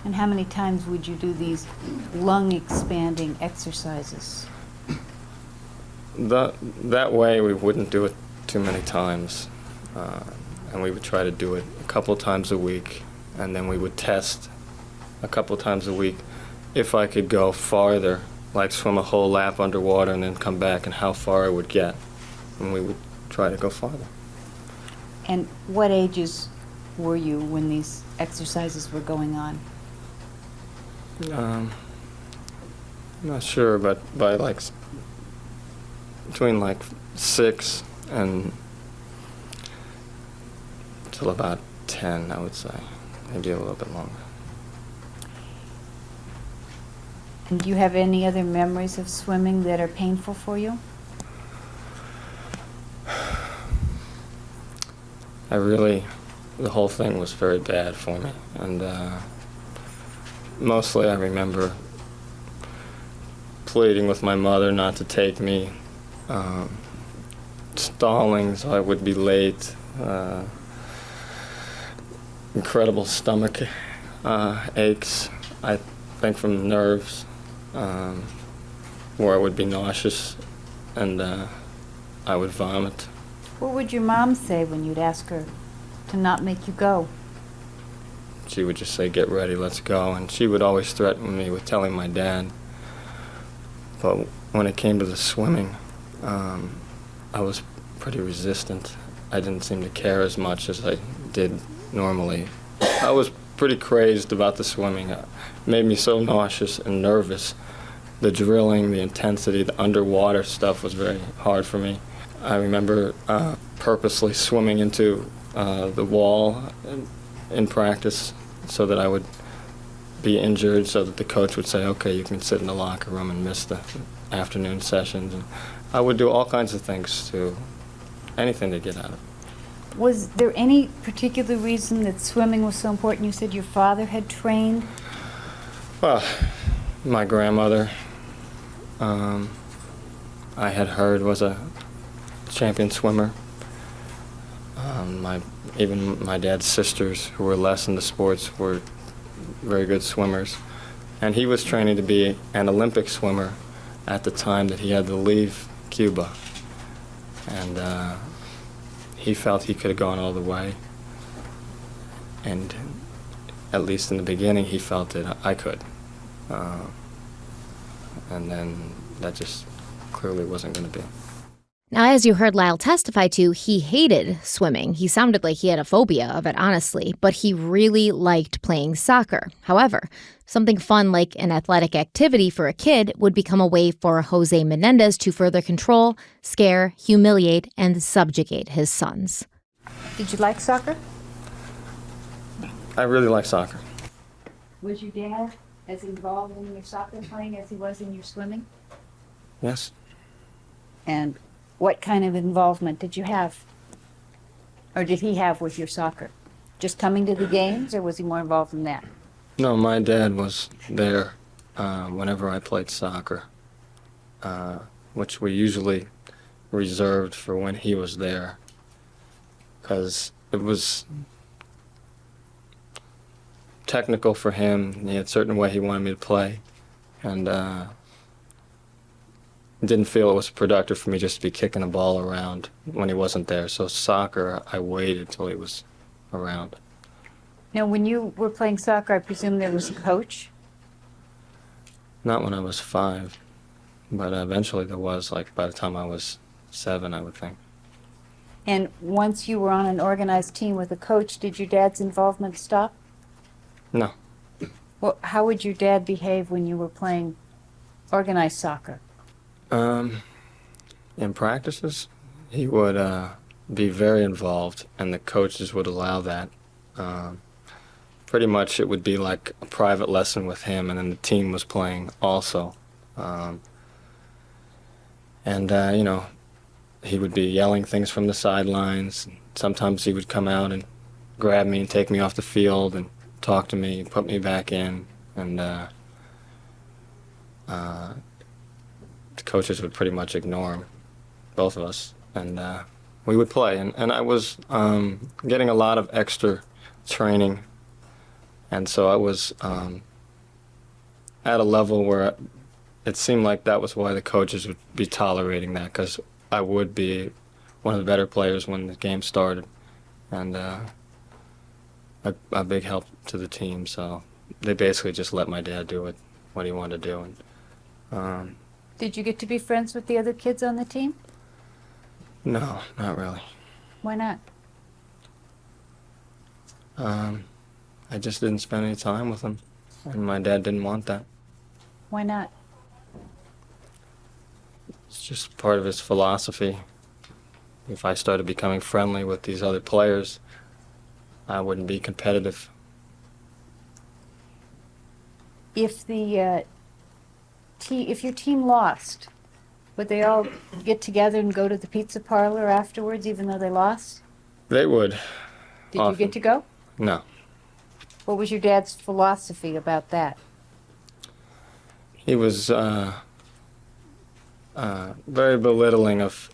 E: And how many times would you do these lung-expanding exercises?
F: That way we wouldn't do it too many times. And we would try to do it a couple times a week. And then we would test a couple times a week if I could go farther, like swim a whole lap underwater and then come back, and how far I would get. And we would try to go farther.
E: And what ages were you when these exercises were going on?
F: I'm not sure, but by between 6 and till about 10, I would say, maybe a little bit longer.
E: And do you have any other memories of swimming that are painful for you?
F: The whole thing was very bad for me, and mostly I remember pleading with my mother not to take me, stalling so I would be late, incredible stomach aches, I think from nerves, where I would be nauseous and I would vomit.
E: What would your mom say when you'd ask her to not make you go?
F: She would just say, "Get ready, let's go," and she would always threaten me with telling my dad. But when it came to the swimming, I was pretty resistant. I didn't seem to care as much as I did normally. I was pretty crazed about the swimming. It made me so nauseous and nervous. The drilling, the intensity, the underwater stuff was very hard for me. I remember purposely swimming into the wall in practice so that I would be injured, so that the coach would say, "Okay, you can sit in the locker room and miss the afternoon sessions." And I would do all kinds of things anything to get out of it.
E: Was there any particular reason that swimming was so important? You said your father had trained.
F: Well, my grandmother, I had heard, was a champion swimmer. Even my dad's sisters, who were less into sports, were very good swimmers. And he was training to be an Olympic swimmer at the time that he had to leave Cuba. And he felt he could have gone all the way. And at least in the beginning, he felt that I could. And then that just clearly wasn't going to be.
A: Now, as you heard Lyle testify to, he hated swimming. He sounded like he had a phobia of it, honestly, but he really liked playing soccer. However, something fun like an athletic activity for a kid would become a way for Jose Menendez to further control, scare, humiliate, and subjugate his sons.
E: Did you like soccer?
F: I really like soccer.
E: Was your dad as involved in your soccer playing as he was in your swimming?
F: Yes.
E: And what kind of involvement did you have? Or did he have with your soccer? Just coming to the games, or was he more involved in that?
F: No, my dad was there whenever I played soccer, which we usually reserved for when he was there, because it was technical for him. He had a certain way he wanted me to play, and didn't feel it was productive for me just to be kicking a ball around when he wasn't there. So soccer, I waited till he was around.
E: Now, when you were playing soccer, I presume there was a coach?
F: Not when I was 5, but eventually there was, like by the time I was 7, I would think.
E: And once you were on an organized team with a coach, did your dad's involvement stop?
F: No.
E: Well, how would your dad behave when you were playing organized soccer?
F: In practices, he would be very involved, and the coaches would allow that. Pretty much it would be like a private lesson with him, and then the team was playing also. You know, he would be yelling things from the sidelines. Sometimes he would come out and grab me and take me off the field and talk to me, put me back in, and the coaches would pretty much ignore him, both of us, and we would play. And I was getting a lot of extra training, and so I was at a level where it seemed like that was why the coaches would be tolerating that, because I would be one of the better players when the game started, and a big help to the team. So they basically just let my dad do what he wanted to do. And
E: Did you get to be friends with the other kids on the team?
F: no, not really.
E: Why not?
F: I just didn't spend any time with him, and my dad didn't want that.
E: Why not?
F: It's just part of his philosophy. If I started becoming friendly with these other players, I wouldn't be competitive.
E: If the if your team lost, would they all get together and go to the pizza parlor afterwards, even though they lost?
F: They would.
E: Did
F: Often.
E: you get to go?
F: No.
E: What was your dad's philosophy about that?
F: He was very belittling of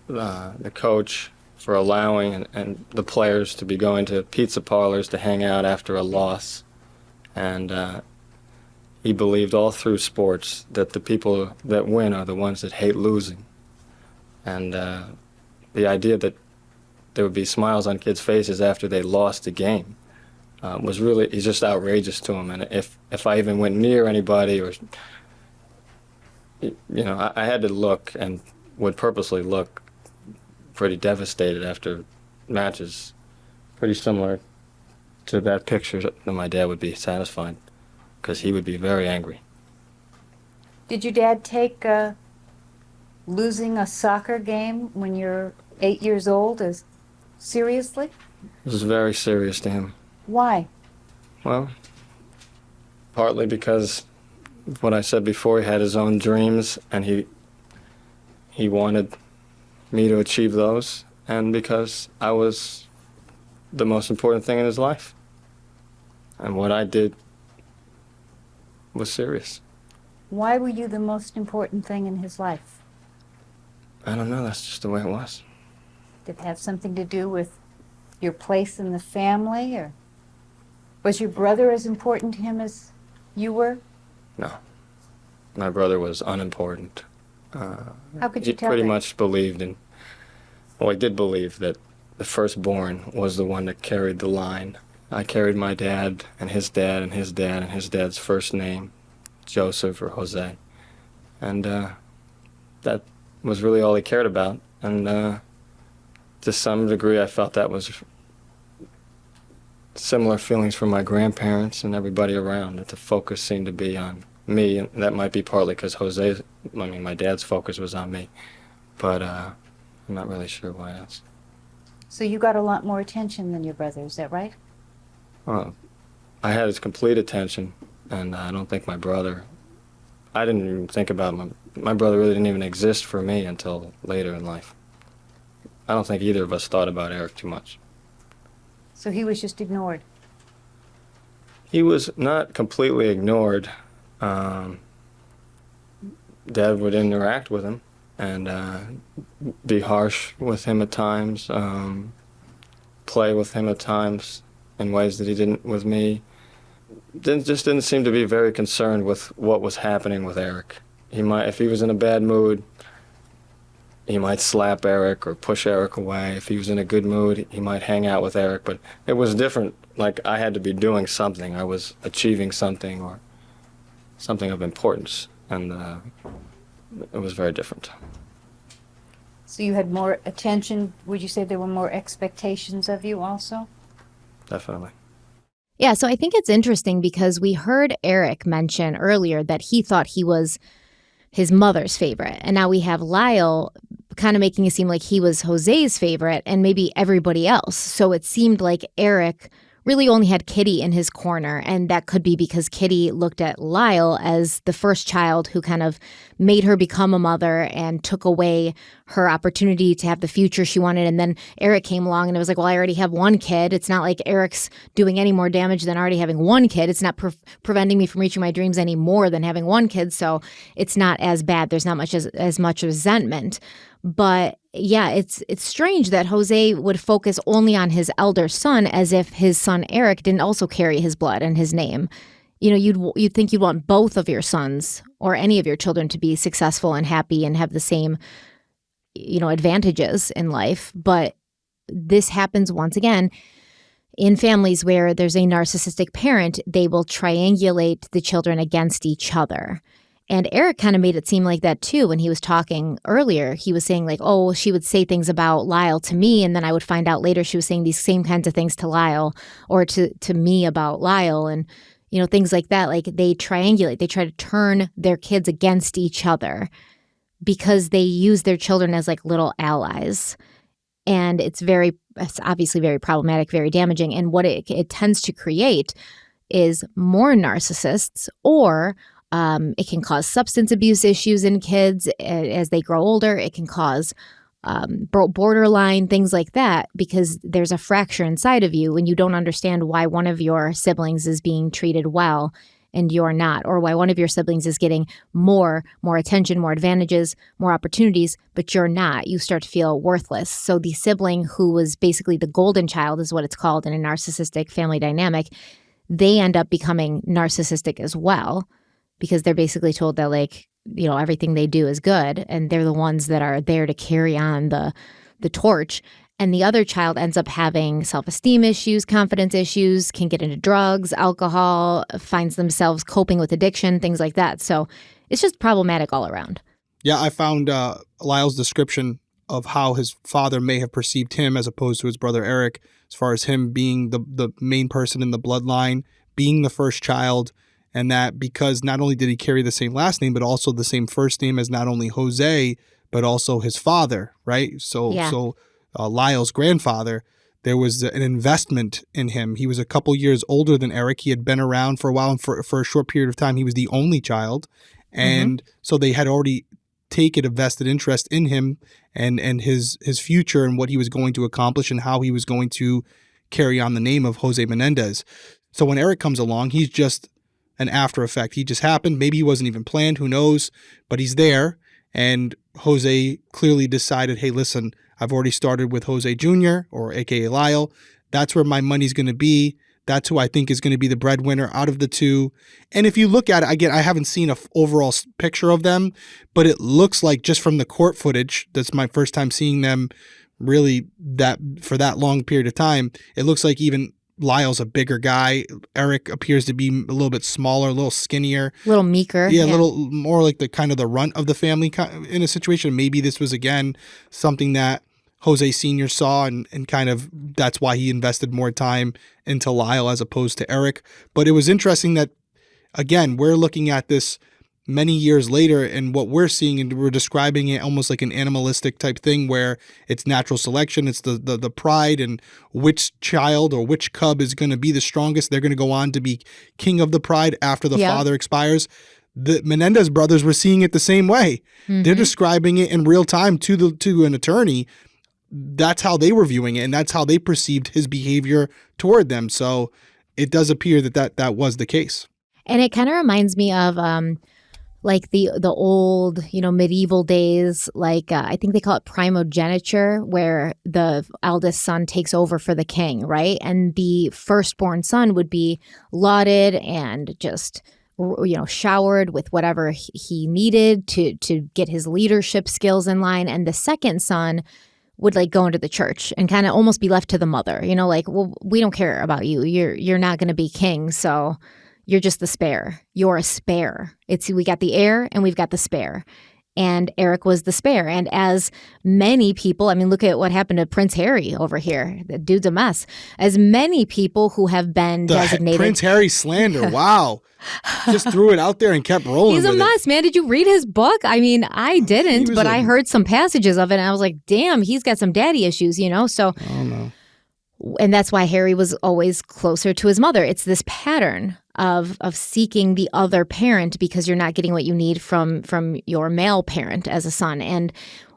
F: the coach for allowing and the players to be going to pizza parlors to hang out after a loss. And he believed all through sports that the people that win are the ones that hate losing. And the idea that there would be smiles on kids' faces after they lost a game was really, he's just outrageous to him. And if I even went near anybody, or, you know, I had to look, and would purposely look pretty devastated after matches, pretty similar to that picture that my dad would be satisfied, because he would be very angry.
E: Did your dad take losing a soccer game when you're 8 years old as seriously?
F: It was very serious to him.
E: Why?
F: Well, partly because of what I said before, he had his own dreams, and he wanted me to achieve those, and because I was the most important thing in his life. And what I did was serious.
E: Why were you the most important thing in his life?
F: I don't know, that's just the way it was.
E: Did it have something to do with your place in the family, or was your brother as important to him as you were?
F: No. My brother was unimportant.
E: How could you
F: He
E: tell
F: pretty
E: that?
F: much believed in, well, he did believe that the firstborn was the one that carried the line. I carried my dad and his dad and his dad and his dad's first name, Joseph or Jose. And that was really all he cared about. And to some degree, I felt that was similar feelings from my grandparents and everybody around, that the focus seemed to be on me. And that might be partly because my dad's focus was on me. But I'm not really sure why else.
E: So you got a lot more attention than your brother, is that right?
F: Well, I had his complete attention, and I don't think my brother, I didn't even think about my brother really didn't even exist for me until later in life. I don't think either of us thought about Eric too much.
E: So he was just ignored.
F: He was not completely ignored. Dad would interact with him and be harsh with him at times, play with him at times in ways that he didn't with me. Didn't seem to be very concerned with what was happening with Eric. He might, if he was in a bad mood, he might slap Eric or push Eric away. If he was in a good mood, he might hang out with Eric. But it was different. Like, I had to be doing something. I was achieving something or something of importance. And it was very different.
E: So you had more attention. Would you say there were more expectations of you also?
F: Definitely.
A: Yeah, so I think it's interesting because we heard Eric mention earlier that he thought he was his mother's favorite. And now we have Lyle kind of making it seem like he was Jose's favorite and maybe everybody else. So it seemed like Eric really only had Kitty in his corner. And that could be because Kitty looked at Lyle as the first child who kind of made her become a mother and took away her opportunity to have the future she wanted. And then Eric came along and it was like, well, I already have one kid. It's not like Eric's doing any more damage than already having one kid. It's not preventing me from reaching my dreams any more than having one kid. So it's not as bad. There's not much as much resentment. But yeah, it's strange that Jose would focus only on his elder son as if his son Eric didn't also carry his blood and his name. You know, you'd think you'd want both of your sons or any of your children to be successful and happy and have the same, you know, advantages in life. But this happens once again in families where there's a narcissistic parent. They will triangulate the children against each other. And Eric kind of made it seem like that too when he was talking earlier. He was saying like, oh, she would say things about Lyle to me, and then I would find out later she was saying these same kinds of things to Lyle or to me about Lyle, and you know, things like that. Like they triangulate, they try to turn their kids against each other because they use their children as like little allies. And it's obviously very problematic, very damaging. And what it tends to create is more narcissists, or it can cause substance abuse issues in kids as they grow older. It can cause borderline, things like that, because there's a fracture inside of you when you don't understand why one of your siblings is being treated well and you're not, or why one of your siblings is getting more attention, more advantages, more opportunities, but you're not. You start to feel worthless. So the sibling who was basically the golden child is what it's called in a narcissistic family dynamic. They end up becoming narcissistic as well, because they're basically told that, like, you know, everything they do is good, and they're the ones that are there to carry on the torch. And the other child ends up having self-esteem issues, confidence issues, can get into drugs, alcohol, finds themselves coping with addiction, things like that. So it's just problematic all around.
B: Yeah, I found Lyle's description of how his father may have perceived him as opposed to his brother Eric, as far as him being the main person in the bloodline, being the first child. And that because not only did he carry the same last name, but also the same first name as not only Jose, but also his father, right? So Lyle's grandfather, there was an investment in him. He was a couple years older than Eric. He had been around for a while, and for a short period of time, he was the only child. And so they had already taken a vested interest in him and his future and what he was going to accomplish and how he was going to carry on the name of Jose Menendez. So when Eric comes along, he's just an after effect. He just happened. Maybe he wasn't even planned. Who knows? But he's there. And Jose clearly decided, hey, listen, I've already started with Jose Jr. or AKA Lyle. That's where my money's going to be. That's who I think is going to be the breadwinner out of the two. And if you look at it, again, I haven't seen an overall picture of them, but it looks like just from the court footage, that's my first time seeing them really that for that long period of time. It looks like even Lyle's a bigger guy. Eric appears to be a little bit smaller, a little skinnier.
A: A little meeker.
B: Yeah, a little more like the kind of the runt of the family in a situation. Maybe this was, again, something that Jose Sr. saw and kind of that's why he invested more time into Lyle as opposed to Eric. But it was interesting that, again, we're looking at this many years later, and what we're seeing, and we're describing it almost like an animalistic type thing where it's natural selection, it's the pride and which child or which cub is going to be the strongest. They're going to go on to be king of the pride after the father expires. The Menendez brothers were seeing it the same way. They're describing it in real time to an attorney. That's how they were viewing it, and that's how they perceived his behavior toward them. So it does appear that was the case.
A: And it kind of reminds me of like the old, you know, medieval days, like I think they call it primogeniture, where the eldest son takes over for the king, right? And the firstborn son would be lauded and just showered with whatever he needed to get his leadership skills in line. And the second son would like go into the church and kind of almost be left to the mother, like, well, we don't care about you. You're not going to be king. So you're just the spare. You're a spare. We got the heir and we've got the spare. And Erik was the spare. And as many people, look at what happened to Prince Harry over here. The dude's a mess. As many people who have been designated.
B: Prince Harry slander. Wow. Just threw it out there and kept rolling.
A: He's a mess, man. Did you read his book? I didn't, but I heard some passages of it and I was like, damn, he's got some daddy issues, So.
B: Oh, no.
A: And that's why Harry was always closer to his mother. It's this pattern of seeking the other parent because you're not getting what you need from your male parent as a son. And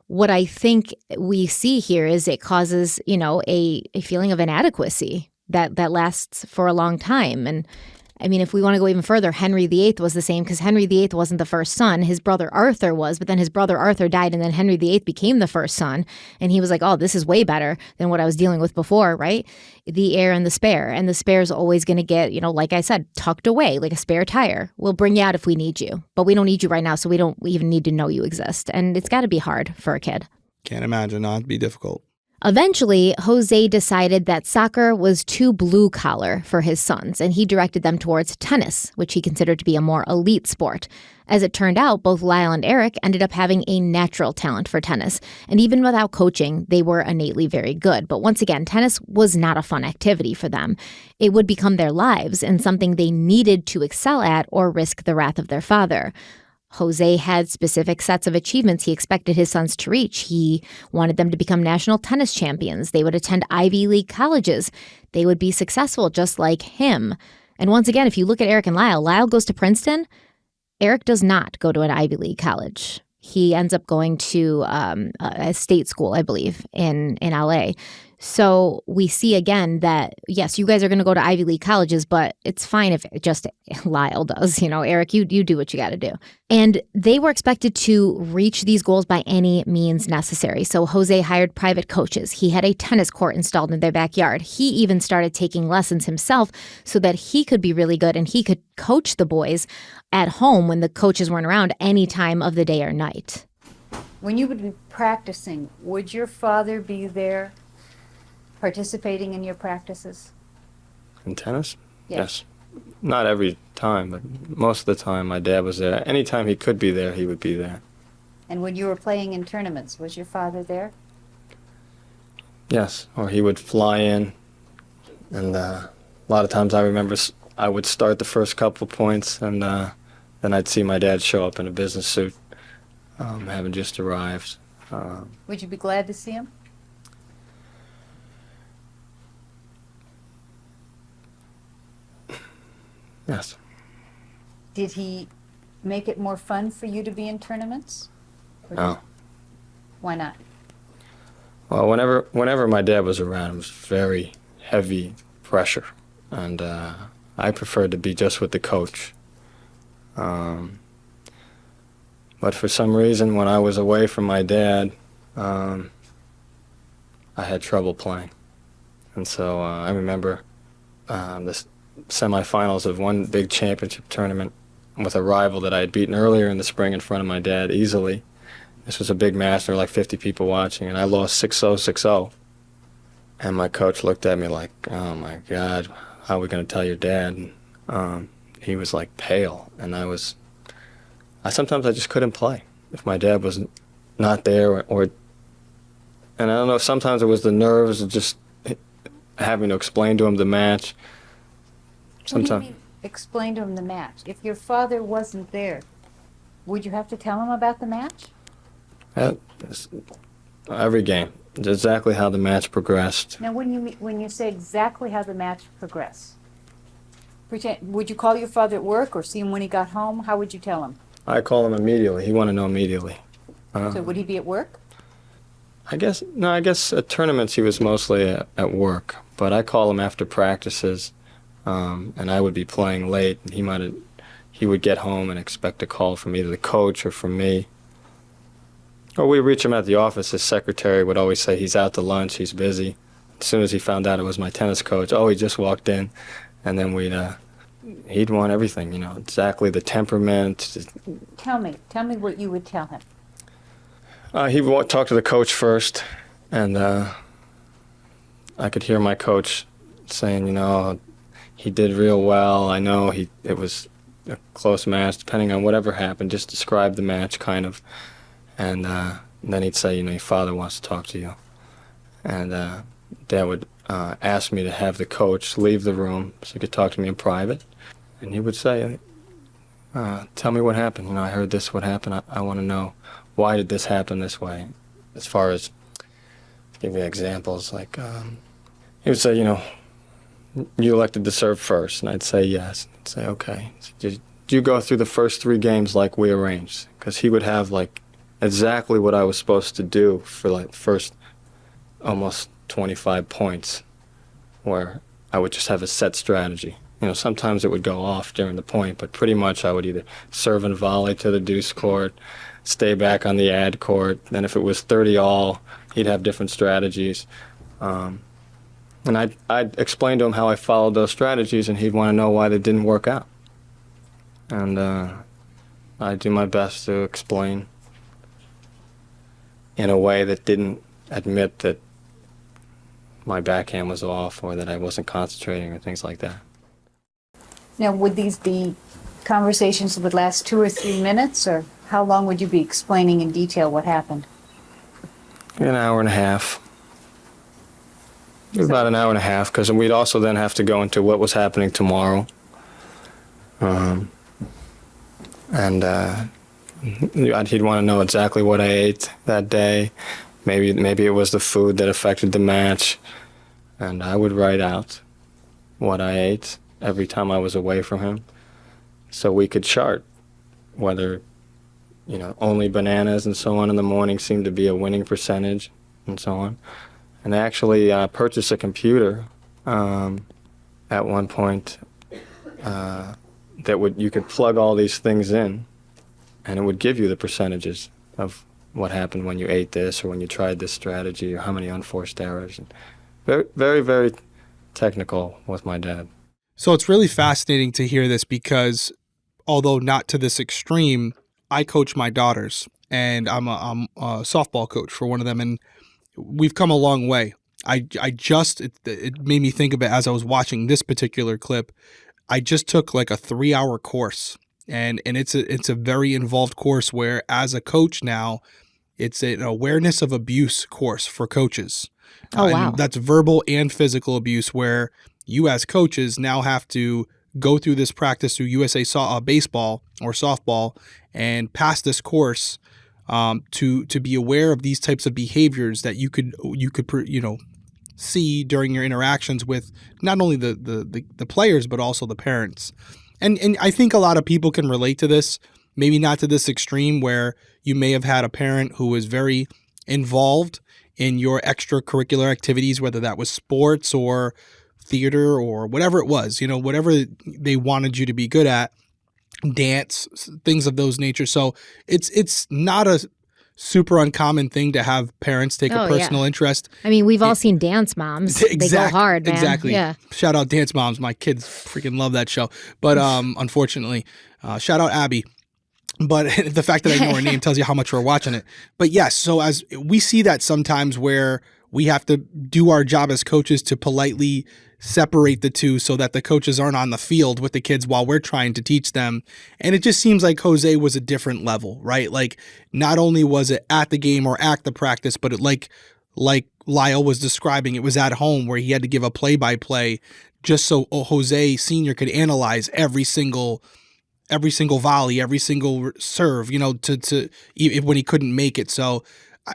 A: what I think we see here is it causes, a feeling of inadequacy that lasts for a long time. And if we want to go even further, Henry VIII was the same because Henry VIII wasn't the first son. His brother Arthur was, but then his brother Arthur died and then Henry VIII became the first son. And he was like, oh, this is way better than what I was dealing with before, right? The heir and the spare. And the spare is always going to get, like I said, tucked away like a spare tire. We'll bring you out if we need you, but we don't need you right now. So we don't even need to know you exist. And it's got to be hard for a kid.
B: Can't imagine not to be difficult.
A: Eventually, Jose decided that soccer was too blue-collar for his sons, and he directed them towards tennis, which he considered to be a more elite sport. As it turned out, both Lyle and Erik ended up having a natural talent for tennis, and even without coaching, they were innately very good. But once again, tennis was not a fun activity for them. It would become their lives and something they needed to excel at or risk the wrath of their father. Jose had specific sets of achievements he expected his sons to reach. He wanted them to become national tennis champions. They would attend Ivy League colleges. They would be successful just like him. And once again, if you look at Erik and Lyle goes to Princeton. Erik does not go to an Ivy League college. He ends up going to a state school, I believe, in LA. So we see again that, yes, you guys are going to go to Ivy League colleges, but it's fine if just Lyle does. Erik, you do what you got to do. And they were expected to reach these goals by any means necessary. So Jose hired private coaches. He had a tennis court installed in their backyard. He even started taking lessons himself so that he could be really good and he could coach the boys at home when the coaches weren't around any time of the day or night.
E: When you would be practicing, would your father be there participating in your practices?
F: In tennis?
E: Yes.
F: Not every time, but most of the time my dad was there. Anytime he could be there, he would be there.
E: And when you were playing in tournaments, was your father there?
F: Yes, or he would fly in, and a lot of times I remember I would start the first couple points, and then I'd see my dad show up in a business suit, having just arrived.
E: Would you be glad to see him?
F: Yes.
E: Did he make it more fun for you to be in tournaments?
F: No.
E: Why not?
F: Well, whenever my dad was around, it was very heavy pressure, and I preferred to be just with the coach. But for some reason, when I was away from my dad, I had trouble playing. And so I remember this semifinals of one big championship tournament with a rival that I had beaten earlier in the spring in front of my dad easily. This was a big match, there were like 50 people watching, and I lost 6-0, 6-0. And my coach looked at me like, oh my God, how are we going to tell your dad? And he was like pale, and sometimes I just couldn't play if my dad was not there, or and I don't know, sometimes it was the nerves of just having to explain to him the match.
E: What do you mean, explain to him the match? If your father wasn't there, would you have to tell him about the match?
F: Every game, exactly how the match progressed.
E: Now, when you say exactly how the match progressed, would you call your father at work or see him when he got home? How would you tell him?
F: I call him immediately. He wanted to know immediately.
E: So would he be at work?
F: I guess at tournaments he was mostly at work, but I call him after practices, and I would be playing late, and he would get home and expect a call from either the coach or from me. Or we'd reach him at the office. His secretary would always say he's out to lunch, he's busy. As soon as he found out it was my tennis coach, oh, he just walked in, and then we'd he'd want everything, exactly the temperament.
E: Tell me what you would tell him.
F: He would talk to the coach first, and I could hear my coach saying, he did real well. I know it was a close match, depending on whatever happened. Just describe the match, kind of. And then he'd say, your father wants to talk to you. And Dad would ask me to have the coach leave the room so he could talk to me in private. And he would say, tell me what happened. I heard this, what happened. I want to know, why did this happen this way? As far as, give me examples, like, he would say, you elected to serve first. And I'd say yes. I'd say, okay. So did you go through the first 3 games like we arranged? Because he would have, exactly what I was supposed to do for, the first almost 25 points, where I would just have a set strategy. Sometimes it would go off during the point, but pretty much I would either serve and volley to the deuce court, stay back on the ad court. Then if it was 30-all, he'd have different strategies. And I'd explain to him how I followed those strategies, and he'd want to know why they didn't work out. And I'd do my best to explain in a way that didn't admit that my backhand was off or that I wasn't concentrating or things like that.
E: Now, would these be conversations that would last 2 or 3 minutes, or how long would you be explaining in detail what happened?
F: An hour and a half. About an hour and a half, because we'd also then have to go into what was happening tomorrow. And he'd want to know exactly what I ate that day. Maybe it was the food that affected the match. And I would write out what I ate every time I was away from him, so we could chart whether, only bananas and so on in the morning seemed to be a winning percentage and so on. And I actually purchased a computer at one point that you could plug all these things in, and it would give you the percentages of what happened when you ate this or when you tried this strategy or how many unforced errors. And very, very, very technical with my dad.
B: So it's really fascinating to hear this because, although not to this extreme, I coach my daughters, and I'm a softball coach for one of them, and we've come a long way. It made me think of it as I was watching this particular clip. I just took a 3-hour course, and it's a very involved course where, as a coach now, it's an awareness of abuse course for coaches.
A: Oh, wow.
B: And that's verbal and physical abuse, where you as coaches now have to go through this practice through USA baseball or softball and pass this course to be aware of these types of behaviors that you could see during your interactions with not only the players but also the parents. And I think a lot of people can relate to this, maybe not to this extreme where you may have had a parent who was very involved in your extracurricular activities, whether that was sports or theater or whatever it was, whatever they wanted you to be good at, dance, things of those nature. So it's not a super uncommon thing to have parents take a personal interest.
A: I mean, we've all seen Dance Moms. They go hard, man.
B: Exactly.
A: Yeah.
B: Shout out Dance Moms. My kids freaking love that show. But unfortunately, shout out Abby. But the fact that I know her name tells you how much we're watching it. But yes, so as we see that sometimes where we have to do our job as coaches to politely separate the two so that the coaches aren't on the field with the kids while we're trying to teach them. And it just seems like Jose was a different level, right? Not only was it at the game or at the practice, but like Lyle was describing, it was at home where he had to give a play-by-play just so Jose Sr. could analyze every single volley, every single serve, to when he couldn't make it. So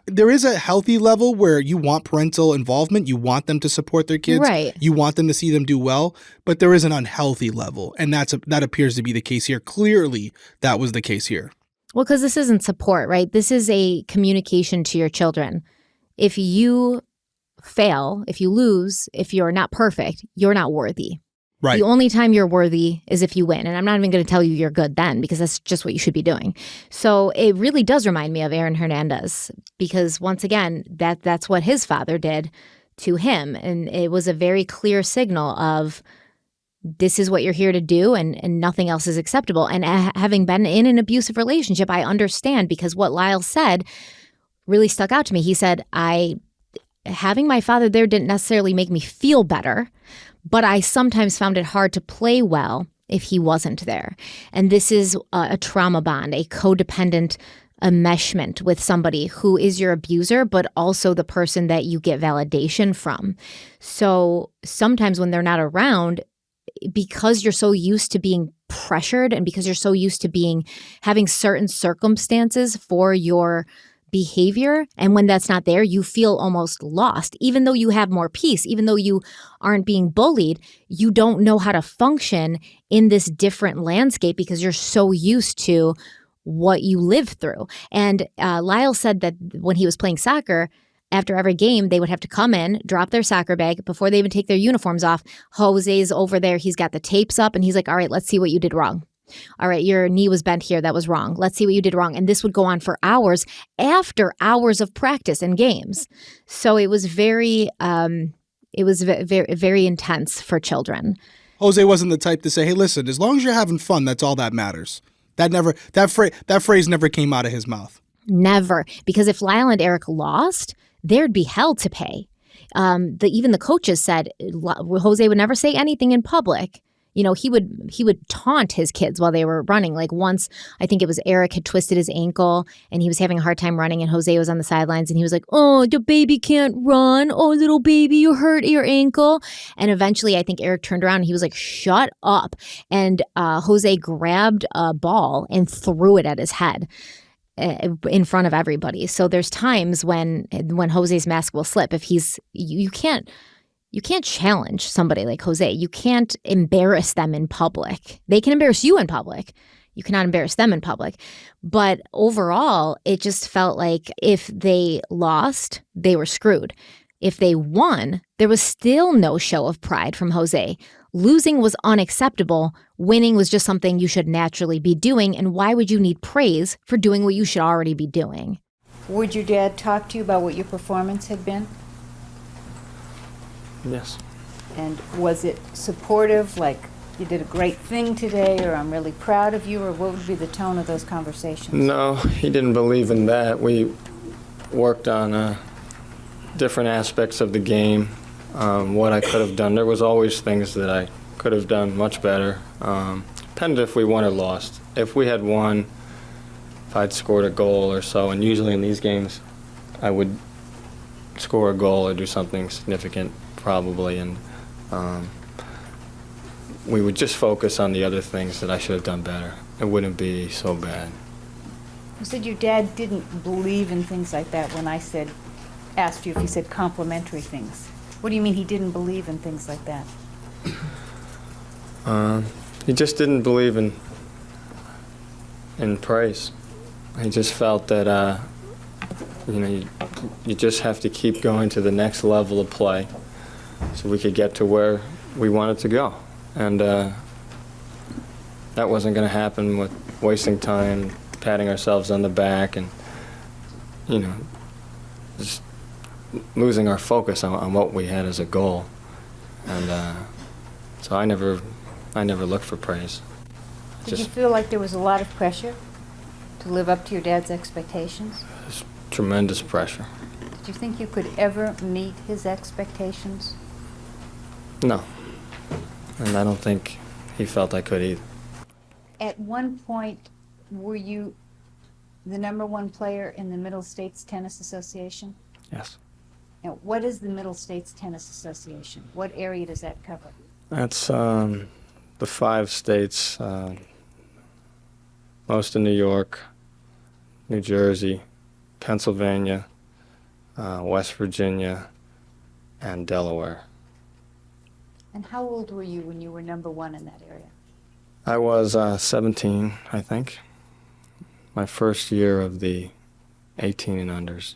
B: there is a healthy level where you want parental involvement. You want them to support their kids.
A: Right.
B: You want them to see them do well. But there is an unhealthy level, and that appears to be the case here. Clearly, that was the case here.
A: Well, because this isn't support, right? This is a communication to your children. If you fail, if you lose, if you're not perfect, you're not worthy.
B: Right.
A: The only time you're worthy is if you win. And I'm not even going to tell you you're good then, because that's just what you should be doing. So it really does remind me of Aaron Hernandez, because once again, that's what his father did to him. And it was a very clear signal of this is what you're here to do, and nothing else is acceptable. And having been in an abusive relationship, I understand, because what Lyle said really stuck out to me. He said, having my father there didn't necessarily make me feel better, but I sometimes found it hard to play well if he wasn't there. And this is a trauma bond, a codependent enmeshment with somebody who is your abuser, but also the person that you get validation from. So sometimes when they're not around, because you're so used to being pressured and because you're so used to having certain circumstances for your behavior, and when that's not there, you feel almost lost. Even though you have more peace, even though you aren't being bullied, you don't know how to function in this different landscape because you're so used to what you live through. And Lyle said that when he was playing soccer, after every game, they would have to come in, drop their soccer bag before they even take their uniforms off. Jose's over there. He's got the tapes up and he's like, all right, let's see what you did wrong. All right, your knee was bent here. That was wrong. Let's see what you did wrong. And this would go on for hours after hours of practice and games. So it was very intense for children.
B: Jose wasn't the type to say, hey, listen, as long as you're having fun, that's all that matters. That phrase never came out of his mouth.
A: Never. Because if Lyle and Erik lost, there'd be hell to pay. Even the coaches said Jose would never say anything in public. You know, he would taunt his kids while they were running. Like once, I think it was Erik had twisted his ankle and he was having a hard time running, and Jose was on the sidelines and he was like, oh, the baby can't run. Oh, little baby, you hurt your ankle. And eventually I think Erik turned around and he was like, shut up. And Jose grabbed a ball and threw it at his head in front of everybody. So there's times when Jose's mask will slip. If you can't challenge somebody like Jose. You can't embarrass them in public. They can embarrass you in public. You cannot embarrass them in public. But overall, it just felt like if they lost, they were screwed. If they won, there was still no show of pride from Jose. Losing was unacceptable. Winning was just something you should naturally be doing. And why would you need praise for doing what you should already be doing?
E: Would your dad talk to you about what your performance had been?
F: Yes.
E: And was it supportive, like you did a great thing today, or I'm really proud of you, or what would be the tone of those conversations?
F: No, he didn't believe in that. We worked on different aspects of the game, what I could have done. There was always things that I could have done much better. Depended if we won or lost. If we had won, if I'd scored a goal or so, and usually in these games I would score a goal or do something significant, probably, and we would just focus on the other things that I should have done better. It wouldn't be so bad.
E: You said your dad didn't believe in things like that when I asked you if he said complimentary things. What do you mean he didn't believe in things like that?
F: He just didn't believe in praise. He just felt that you just have to keep going to the next level of play so we could get to where we wanted to go. And that wasn't going to happen with wasting time, patting ourselves on the back, and, just losing our focus on what we had as a goal. And so I never looked for praise.
E: Did you feel like there was a lot of pressure to live up to your dad's expectations?
F: Tremendous pressure.
E: Did you think you could ever meet his expectations?
F: No. And I don't think he felt I could either.
E: At one point, were you the #1 player in the Middle States Tennis Association?
F: Yes.
E: Now, what is the Middle States Tennis Association? What area does that cover?
F: That's the 5 states, most of New York, New Jersey, Pennsylvania, West Virginia, and Delaware.
E: And how old were you when you were #1 in that area?
F: I was 17, I think. My first year of the 18 and unders.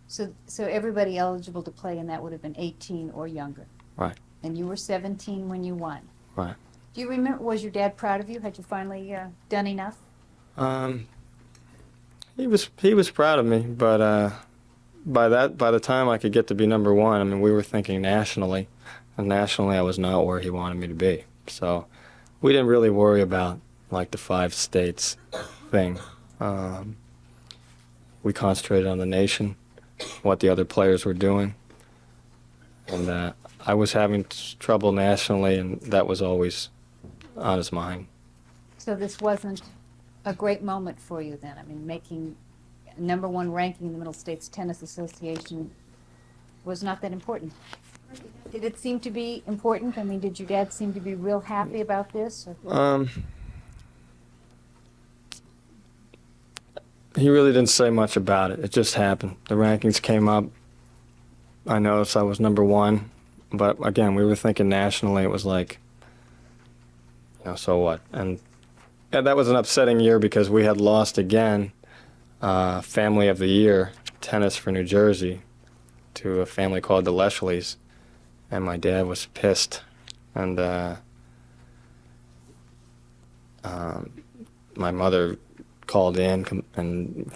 E: So everybody eligible to play in that would have been 18 or younger.
F: Right.
E: And you were 17 when you won.
F: Right.
E: Do you remember, was your dad proud of you? Had you finally done enough?
F: He was proud of me, but by the time I could get to be #1, I mean, we were thinking nationally. And nationally, I was not where he wanted me to be. So we didn't really worry about, like, the 5 states thing. We concentrated on the nation, what the other players were doing. And I was having trouble nationally, and that was always on his mind.
E: So this wasn't a great moment for you then? I mean, making #1 ranking in the Middle States Tennis Association was not that important. Did it seem to be important? I mean, did your dad seem to be real happy about this? Or?
F: He really didn't say much about it. It just happened. The rankings came up. I noticed I was #1, but again, we were thinking nationally. It was like, so what? And yeah, that was an upsetting year because we had lost again Family of the Year tennis for New Jersey to a family called the Leshleys, and my dad was pissed. And my mother called in and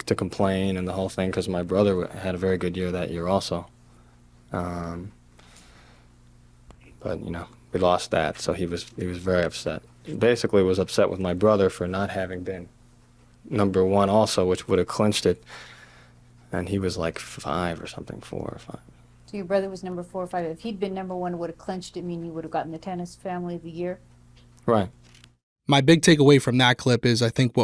F: to complain and the whole thing because my brother had a very good year that year also. But we lost that, so he was very upset. Basically was upset with my brother for not having been #1 also, which would have clinched it. And he was like 5 or something, 4 or 5.
E: So your brother was #4 or 5. If he'd been #1, it would have clinched it, meaning you would have gotten the Tennis Family of the Year?
F: Right.
B: My big takeaway from that clip is I think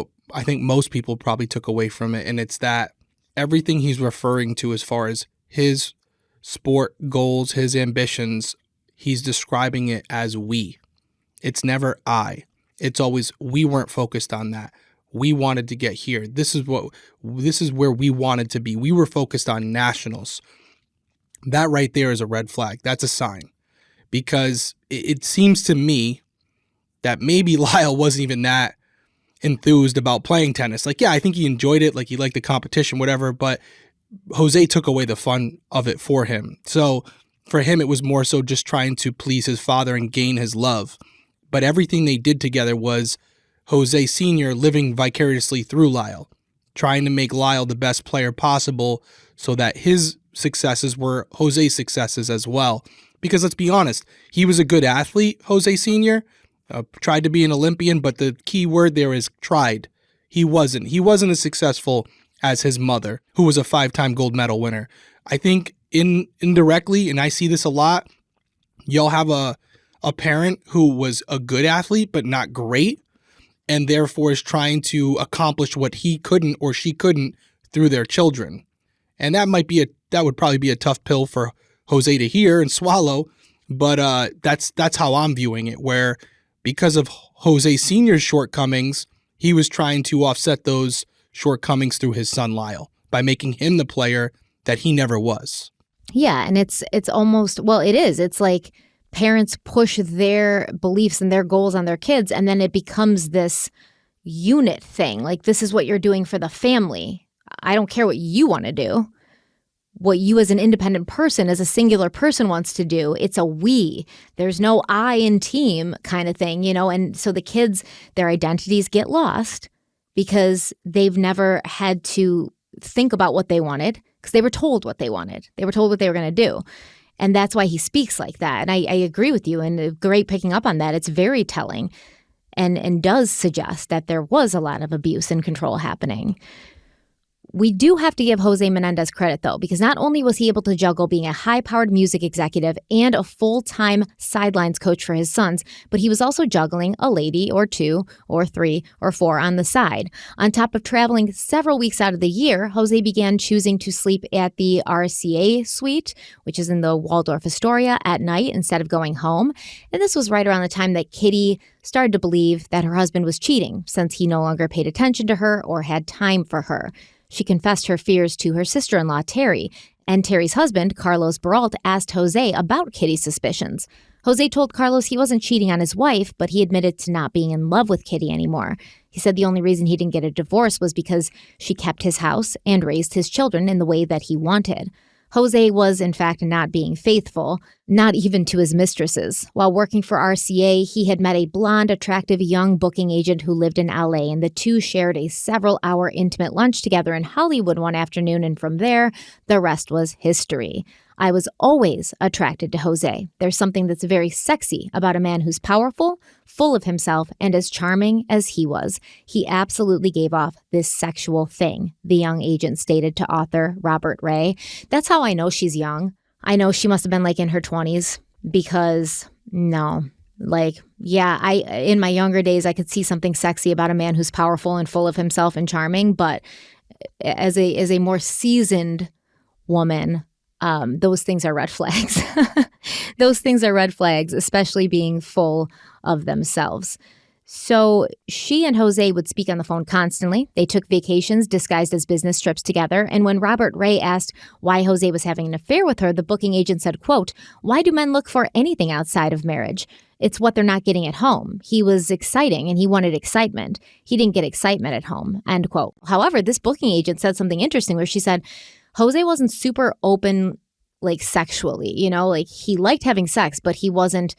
B: most people probably took away from it, and it's that everything he's referring to as far as his sport goals, his ambitions, he's describing it as we. It's never I. It's always we weren't focused on that. We wanted to get here. This is where we wanted to be. We were focused on nationals. That right there is a red flag. That's a sign. Because it seems to me that maybe Lyle wasn't even that enthused about playing tennis. Like, yeah, I think he enjoyed it. Like, he liked the competition, whatever. But Jose took away the fun of it for him. So for him, it was more so just trying to please his father and gain his love. But everything they did together was Jose Sr. living vicariously through Lyle, trying to make Lyle the best player possible so that his successes were Jose's successes as well. Because let's be honest, he was a good athlete, Jose Sr., tried to be an Olympian, but the key word there is tried. He wasn't. He wasn't as successful as his mother, who was a 5-time gold medal winner. I think indirectly, and I see this a lot, y'all have a parent who was a good athlete but not great, and therefore is trying to accomplish what he couldn't or she couldn't through their children. And that would probably be a tough pill for Jose to hear and swallow, but that's how I'm viewing it, where because of Jose Sr.'s shortcomings, he was trying to offset those shortcomings through his son Lyle by making him the player that he never was.
A: Yeah, and it's almost, well, it is. It's like parents push their beliefs and their goals on their kids, and then it becomes this unit thing. Like, this is what you're doing for the family. I don't care what you want to do. What you as an independent person, as a singular person wants to do, it's a we. There's no I in team kind of thing, and so the kids, their identities get lost because they've never had to think about what they wanted because they were told what they wanted. They were told what they were going to do. And that's why he speaks like that. And I agree with you, and great picking up on that. It's very telling and does suggest that there was a lot of abuse and control happening. We do have to give Jose Menendez credit, though, because not only was he able to juggle being a high-powered music executive and a full-time sidelines coach for his sons, but he was also juggling a lady or 2 or 3 or 4 on the side. On top of traveling several weeks out of the year, Jose began choosing to sleep at the RCA suite, which is in the Waldorf Astoria, at night instead of going home. And this was right around the time that Kitty started to believe that her husband was cheating, since he no longer paid attention to her or had time for her. She confessed her fears to her sister-in-law, Terry, and Terry's husband, Carlos Baralt, asked Jose about Kitty's suspicions. Jose told Carlos he wasn't cheating on his wife, but he admitted to not being in love with Kitty anymore. He said the only reason he didn't get a divorce was because she kept his house and raised his children in the way that he wanted. Jose was, in fact, not being faithful, not even to his mistresses. While working for RCA, he had met a blonde, attractive young booking agent who lived in LA, and the two shared a several-hour intimate lunch together in Hollywood one afternoon, and from there, the rest was history. I was always attracted to Jose. There's something that's very sexy about a man who's powerful, full of himself, and as charming as he was. He absolutely gave off this sexual thing, the young agent stated to author Robert Ray. That's how I know she's young. I know she must have been like in her 20s because no. In my younger days, I could see something sexy about a man who's powerful and full of himself and charming. But as a more seasoned woman, those things are red flags. Those things are red flags, especially being full of themselves. So she and Jose would speak on the phone constantly. They took vacations disguised as business trips together. And when Robert Ray asked why Jose was having an affair with her, the booking agent said, quote, "Why do men look for anything outside of marriage? It's what they're not getting at home. He was exciting and he wanted excitement. He didn't get excitement at home," end quote. However, this booking agent said something interesting where she said, Jose wasn't super open, sexually, he liked having sex, but he wasn't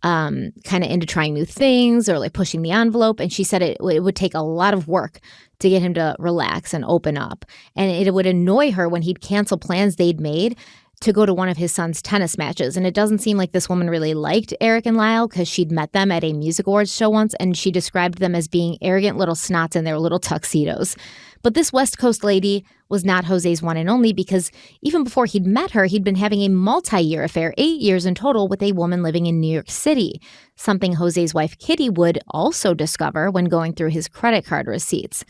A: kind of into trying new things or pushing the envelope. And she said it would take a lot of work to get him to relax and open up. And it would annoy her when he'd cancel plans they'd made to go to one of his son's tennis matches. And it doesn't seem like this woman really liked Erik and Lyle because she'd met them at a music awards show once, and she described them as being arrogant little snots in their little tuxedos. But this West Coast lady was not Jose's one and only, because even before he'd met her, he'd been having a multi-year affair, 8 years in total, with a woman living in New York City, something Jose's wife Kitty would also discover when going through his credit card receipts.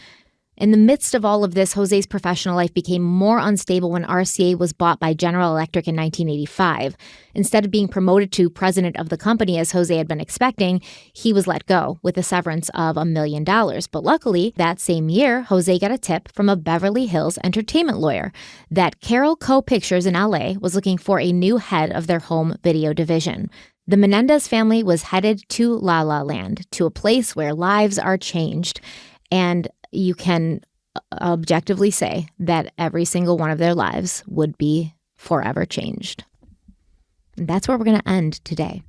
A: In the midst of all of this, Jose's professional life became more unstable when RCA was bought by General Electric in 1985. Instead of being promoted to president of the company as Jose had been expecting, he was let go with a severance of $1 million. But luckily, that same year, Jose got a tip from a Beverly Hills entertainment lawyer that Carol Co. Pictures in LA was looking for a new head of their home video division. The Menendez family was headed to La La Land, to a place where lives are changed. And you can objectively say that every single one of their lives would be forever changed. And that's where we're going to end today.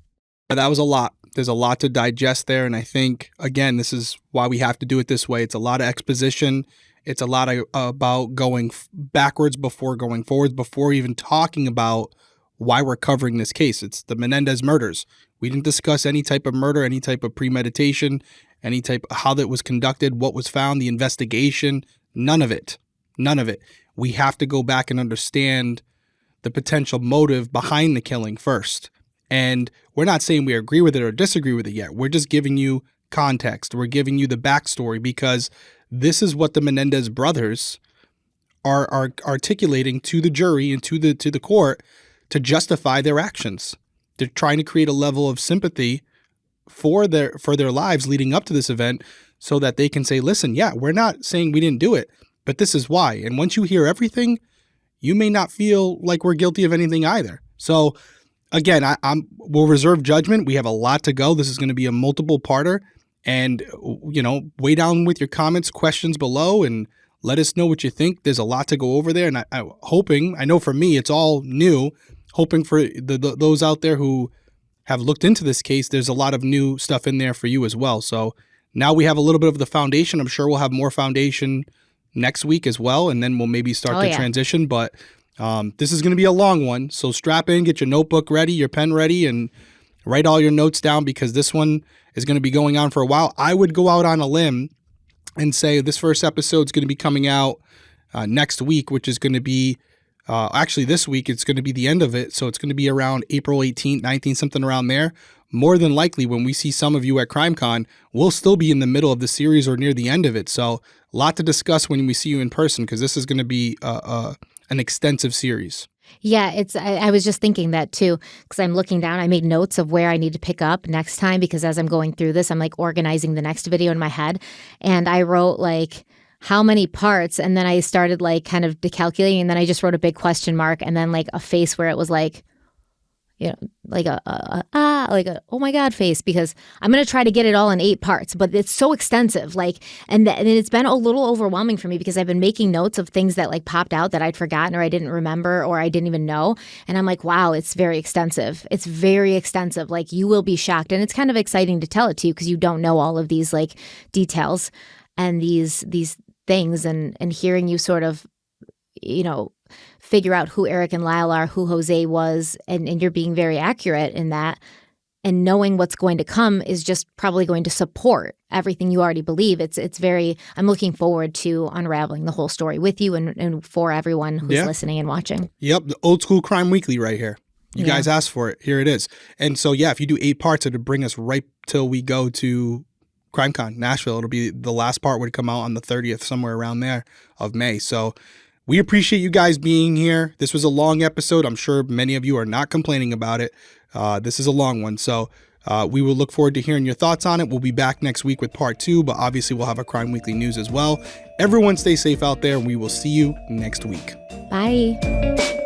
B: That was a lot. There's a lot to digest there. And I think, again, this is why we have to do it this way. It's a lot of exposition. It's a lot about going backwards before going forwards, before even talking about why we're covering this case. It's the Menendez murders. We didn't discuss any type of murder, any type of premeditation, any type of how that was conducted, what was found, the investigation, none of it. None of it. We have to go back and understand the potential motive behind the killing first. And we're not saying we agree with it or disagree with it yet. We're just giving you context. We're giving you the backstory because this is what the Menendez brothers are articulating to the jury and to the court to justify their actions. They're trying to create a level of sympathy for their lives leading up to this event so that they can say, listen, yeah, we're not saying we didn't do it, but this is why. And once you hear everything, you may not feel like we're guilty of anything either. So again, we'll reserve judgment. We have a lot to go. This is going to be a multiple parter, and weigh down with your comments, questions below, and let us know what you think. There's a lot to go over there. And I'm hoping, I know for me, it's all new, hoping for those out there who have looked into this case, there's a lot of new stuff in there for you as well. So now we have a little bit of the foundation. I'm sure we'll have more foundation next week as well, and then we'll maybe start the transition. But this is going to be a long one. So strap in, get your notebook ready, your pen ready, and write all your notes down because this one is going to be going on for a while. I would go out on a limb and say this first episode is going to be coming out next week, which is going to be actually this week. It's going to be the end of it. So it's going to be around April 18th, 19th, something around there. More than likely, when we see some of you at CrimeCon, we'll still be in the middle of the series or near the end of it. So a lot to discuss when we see you in person because this is going to be an extensive series.
A: Yeah, I was just thinking that too, because I'm looking down. I made notes of where I need to pick up next time because as I'm going through this, I'm organizing the next video in my head. And I wrote how many parts, and then I started kind of decalculating, and then I just wrote a big question mark and then a face where it was oh my God face, because I'm going to try to get it all in 8 parts, but it's so extensive. And it's been a little overwhelming for me because I've been making notes of things that popped out that I'd forgotten or I didn't remember or I didn't even know. And I'm wow, it's very extensive. It's very extensive. You will be shocked. And it's kind of exciting to tell it to you because you don't know all of these details and these things and hearing you sort of, figure out who Erik and Lyle are, who Jose was, and you're being very accurate in that. And knowing what's going to come is just probably going to support everything you already believe. I'm looking forward to unraveling the whole story with you and for everyone who's listening and watching.
B: Yep, the old school crime weekly right here. You guys asked for it. Here it is. And so, if you do 8 parts, it'll bring us right till we go to CrimeCon, Nashville. It'll be the last part would come out on the 30th, somewhere around there of May. So we appreciate you guys being here. This was a long episode. I'm sure many of you are not complaining about it. This is a long one. So we will look forward to hearing your thoughts on it. We'll be back next week with part 2, but obviously we'll have a Crime Weekly news as well. Everyone stay safe out there. We will see you next week.
A: Bye.